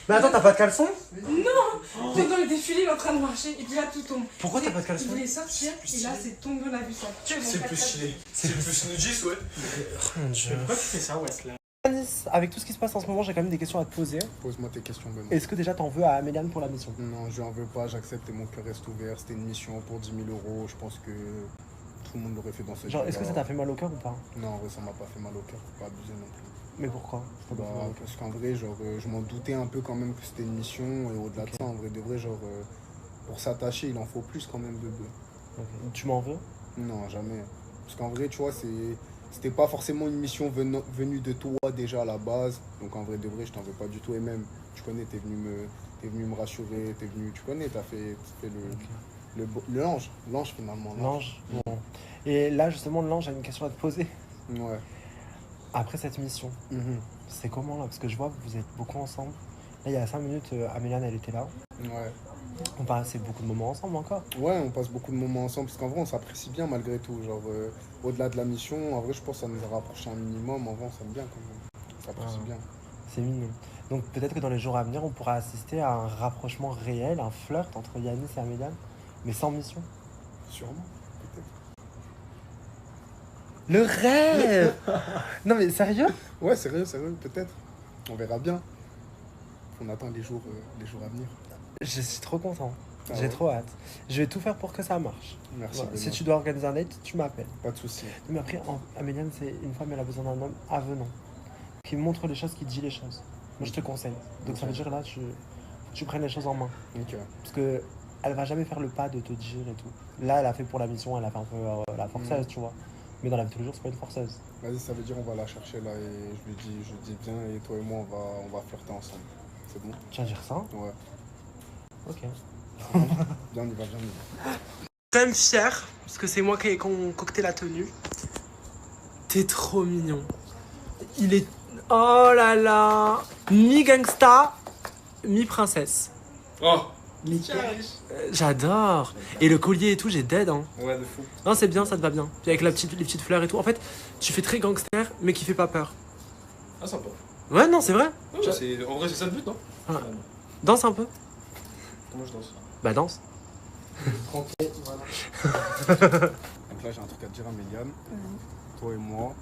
Mais attends, t'as pas de caleçon? Non! Pendant le défilé, il est en train de marcher et puis là, tout tombe. Pourquoi t'as pas de Il caleçon? voulait sortir et là, c'est tombé, on a vu ça. C'est plus stylé. C'est plus nudiste, ouais. Oh mon dieu. Pourquoi tu fais ça, Wesley? Anis, avec tout ce qui se passe en ce moment, j'ai quand même des questions à te poser. Pose-moi tes questions, Benoît. Est-ce que déjà t'en veux à Améliane pour la mission? Non, je n'en veux pas, j'accepte et mon cœur reste ouvert. C'était une mission pour 10 000 €. Je pense que tout le monde l'aurait fait dans ce Genre, est-ce que ça t'a fait mal au cœur ou pas? Non, en vrai, ça m'a pas fait mal au cœur, faut pas abuser non plus. Mais pourquoi? Bah, parce qu'en vrai, genre, je m'en doutais un peu quand même que c'était une mission. Et au-delà de ça, en vrai, de vrai, genre, pour s'attacher, il en faut plus quand même de deux. Tu m'en veux? Non, jamais. Parce qu'en vrai, tu vois, c'était pas forcément une mission venue de toi déjà à la base. Donc en vrai, de vrai, je t'en veux pas du tout. Et même, tu connais, t'es venu me rassurer, tu connais, t'as fait l'ange finalement. L'ange. Bon. Et là, justement, l'ange a une question à te poser. Ouais. Après cette mission, c'est comment là? Parce que je vois que vous êtes beaucoup ensemble. Là, il y a 5 minutes, Améliane, elle était là. Ouais. On passait beaucoup de moments ensemble encore. Ouais, on passe beaucoup de moments ensemble parce qu'en vrai, on s'apprécie bien malgré tout. Genre, au-delà de la mission, en vrai, je pense que ça nous a rapprochés un minimum. En vrai, on s'aime bien quand même. On s'apprécie bien. C'est mignon. Donc peut-être que dans les jours à venir, on pourra assister à un rapprochement réel, un flirt entre Yanis et Améliane, mais sans mission. Sûrement, peut-être. Le rêve. Non mais sérieux? Ouais, sérieux, peut-être. On verra bien. On attend les jours à venir. Je suis trop content. Ah J'ai ouais. trop hâte. Je vais tout faire pour que ça marche. Merci. Voilà. Si Benoît. tu dois organiser un date, tu m'appelles. Pas de soucis. Mais après, Améliane, c'est une femme, elle a besoin d'un homme avenant. Qui montre les choses, qui dit les choses. Moi, je te conseille. Donc ça veut dire là, tu prennes les choses en main. Ok. Parce que elle va jamais faire le pas de te dire et tout. Là, elle a fait pour la mission, elle a fait un peu la forceuse, tu vois. Mais dans la vie de tous les jours, c'est pas une forceuse. Vas-y, ça veut dire on va la chercher là et je dis bien et toi et moi on va flirter ensemble. C'est bon? Tu vas dire ça? Ouais. Ok. Bien, on y va, bien, on y va. Quand même fier, parce que c'est moi qui ai concocté la tenue. T'es trop mignon. Il est... Oh là! Mi-gangsta, mi-princesse. Oh! J'adore. Et le collier et tout, j'ai dead, hein. Ouais, de fou. Non, c'est bien, ça te va bien. Puis avec les petites fleurs et tout. En fait, tu fais très gangster, mais qui fait pas peur. Ah, sympa. Ouais, non, c'est vrai. Ouais, en vrai, c'est ça le but, non? Ah. Danse un peu. Comment je danse? Bah, danse. Tranquille, voilà. Donc là, j'ai un truc à te dire à Méliane. Toi et moi,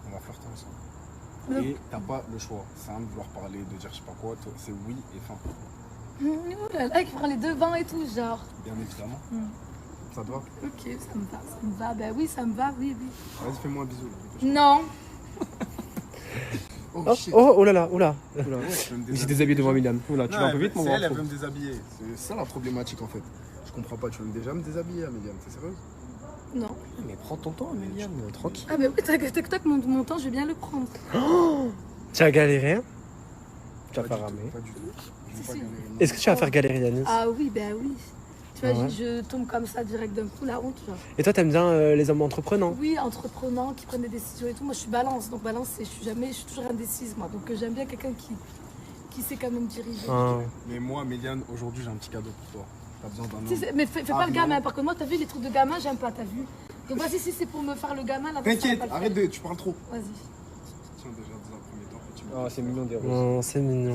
on va flirter ensemble. Et t'as pas le choix. C'est un de vouloir parler, de dire je sais pas quoi. C'est oui et fin. Oh là là, qui prend les devants et tout, genre. Bien évidemment. Ça te va? Ok, ça me va. Ben oui, ça me va, oui. Vas-y, fais-moi un bisou. Là. Non. Oh là là, oh là. Il s'est déshabillé devant Méliane. Oula, tu vas un peu vite, mon grand. Elle veut me déshabiller. C'est ça la problématique en fait. Je comprends pas, tu veux déjà me déshabiller, Améliane, t'es sérieux? Non. Mais prends ton temps, Améliane, tranquille. Ah, mais oui, tac, mon temps, je vais bien le prendre. Tu as galéré hein? Tu vas faire ramer. Pas du tout. Est-ce que tu vas faire galérer Yanis? Ah oui, ben oui. Tu vois, Ouais. je tombe comme ça direct d'un coup, la honte, genre. Et toi, t'aimes bien les hommes entreprenants? Oui, entreprenant, qui prennent des décisions et tout. Moi, je suis balance. Donc, balance, je suis toujours indécise, moi. Donc, j'aime bien quelqu'un qui sait quand même diriger. Mais moi, Améliane, aujourd'hui, j'ai un petit cadeau pour toi. T'as besoin d'un Si, homme. mais fais pas le non. gamin. Par contre, moi, t'as vu les trucs de gamin, j'aime pas, t'as vu. Donc, vas-y, si c'est pour me faire le gamin, là, T'inquiète, arrête de. Tu parles trop. Vas-y. Tiens, déjà, dans un premier temps, petit Oh, c'est mignon des roses. Oh, c'est mignon.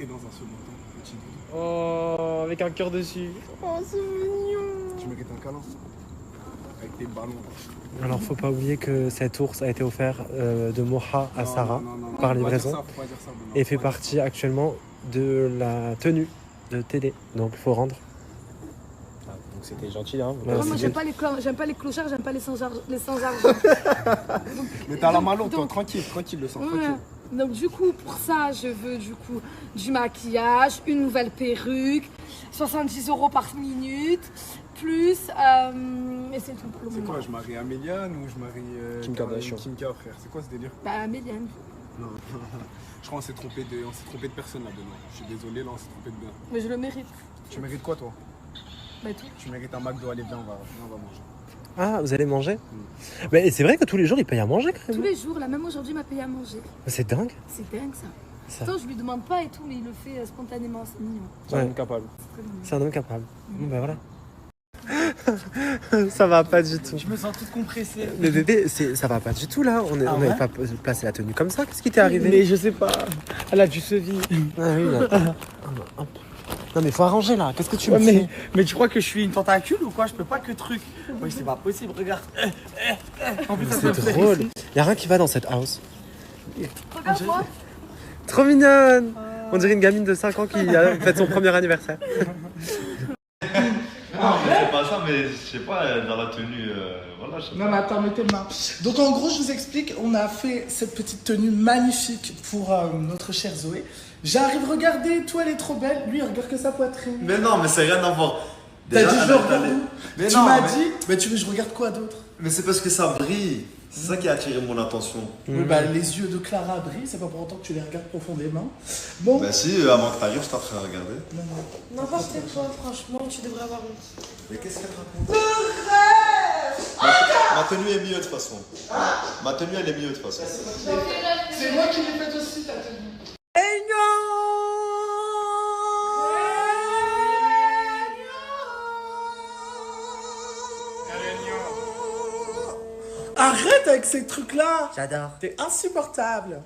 Et dans un second temps, petit doudou. Oh, avec un cœur dessus. Oh, c'est mignon. Tu mérites un câlin. Avec tes ballons. Alors, faut pas oublier que cet ours a été offert de Moha à Sarah non, par faut pas livraison dire ça, faut pas dire ça, Benoît. et fait partie actuellement de la tenue de TD. Donc, il faut rendre. Donc c'était gentil, hein. Moi, j'aime pas les clochards, j'aime pas les sans-argent. Mais t'as la malo, toi, tranquille, le sang, tranquille. Donc du coup, pour ça, je veux du maquillage, une nouvelle perruque, 70 € par minute, plus... et c'est tout pour le C'est moment. quoi, je marie Améliane ou je marie Kim Kardashian. Kim K, frère? C'est quoi ce délire? Bah, Améliane. Non, je crois qu'on s'est trompé de personne là, Benoît. Je suis désolé, là, on s'est trompé de bien. Mais je le mérite. Tu mérites quoi, toi? Bah tout. Tu mérites un McDo, allez, viens, on va manger. Ah, vous allez manger? Mais c'est vrai que tous les jours, il paye à manger quand même. Tous les jours, là, même aujourd'hui, il m'a payé à manger. C'est dingue. C'est dingue, ça. Ça. Attends, je lui demande pas et tout, mais il le fait spontanément, c'est mignon. C'est un homme capable. C'est un homme capable. Bon, ben voilà. Ça va pas du tout. Je me sens toute compressée. Mais bébé, ça va pas du tout là. On Ah n'avait ouais pas placé la tenue comme ça. Qu'est-ce qui t'est arrivé? Mais je sais pas. Elle a du sevi. Ah oui, là. Hop. Non mais faut arranger là. Qu'est-ce que tu Ouais, me mais, fais? mais tu crois que je suis une tentacule ou quoi? Je peux pas que truc. Oui, c'est pas possible, regarde. En plus, ça me C'est fait drôle. rire. Y a rien qui va dans cette house. Regarde-moi. Trop mignonne. On dirait une gamine de 5 ans qui a fait son premier anniversaire. Non, mais c'est pas ça, mais je sais pas, dans la tenue, voilà. Je sais Non mais attends, mets tes mains. Donc en gros, je vous explique, on a fait cette petite tenue magnifique pour notre chère Zoé. J'arrive, regardez, toi elle est trop belle. Lui, il regarde que sa poitrine. Mais non, mais c'est rien à voir. T'as dit je regarde allez. où? Mais Tu non, m'as mais- dit, mais tu veux que je regarde quoi d'autre? Mais c'est parce que ça brille. C'est ça qui a attiré mon attention. Oui, bah, les yeux de Clara brillent, c'est pas pour autant que tu les regardes profondément. Bon. Bah si, avant que t'arrives, je t'en ferai regarder. N'importe quoi, franchement, tu devrais avoir honte. Mais qu'est-ce qu'elle raconte? Ma tenue est mieux de toute façon. Ma tenue, elle est mieux de toute façon. C'est moi qui l'ai faite aussi, ta tenue. Arrête avec ces trucs-là. J'adore. T'es insupportable.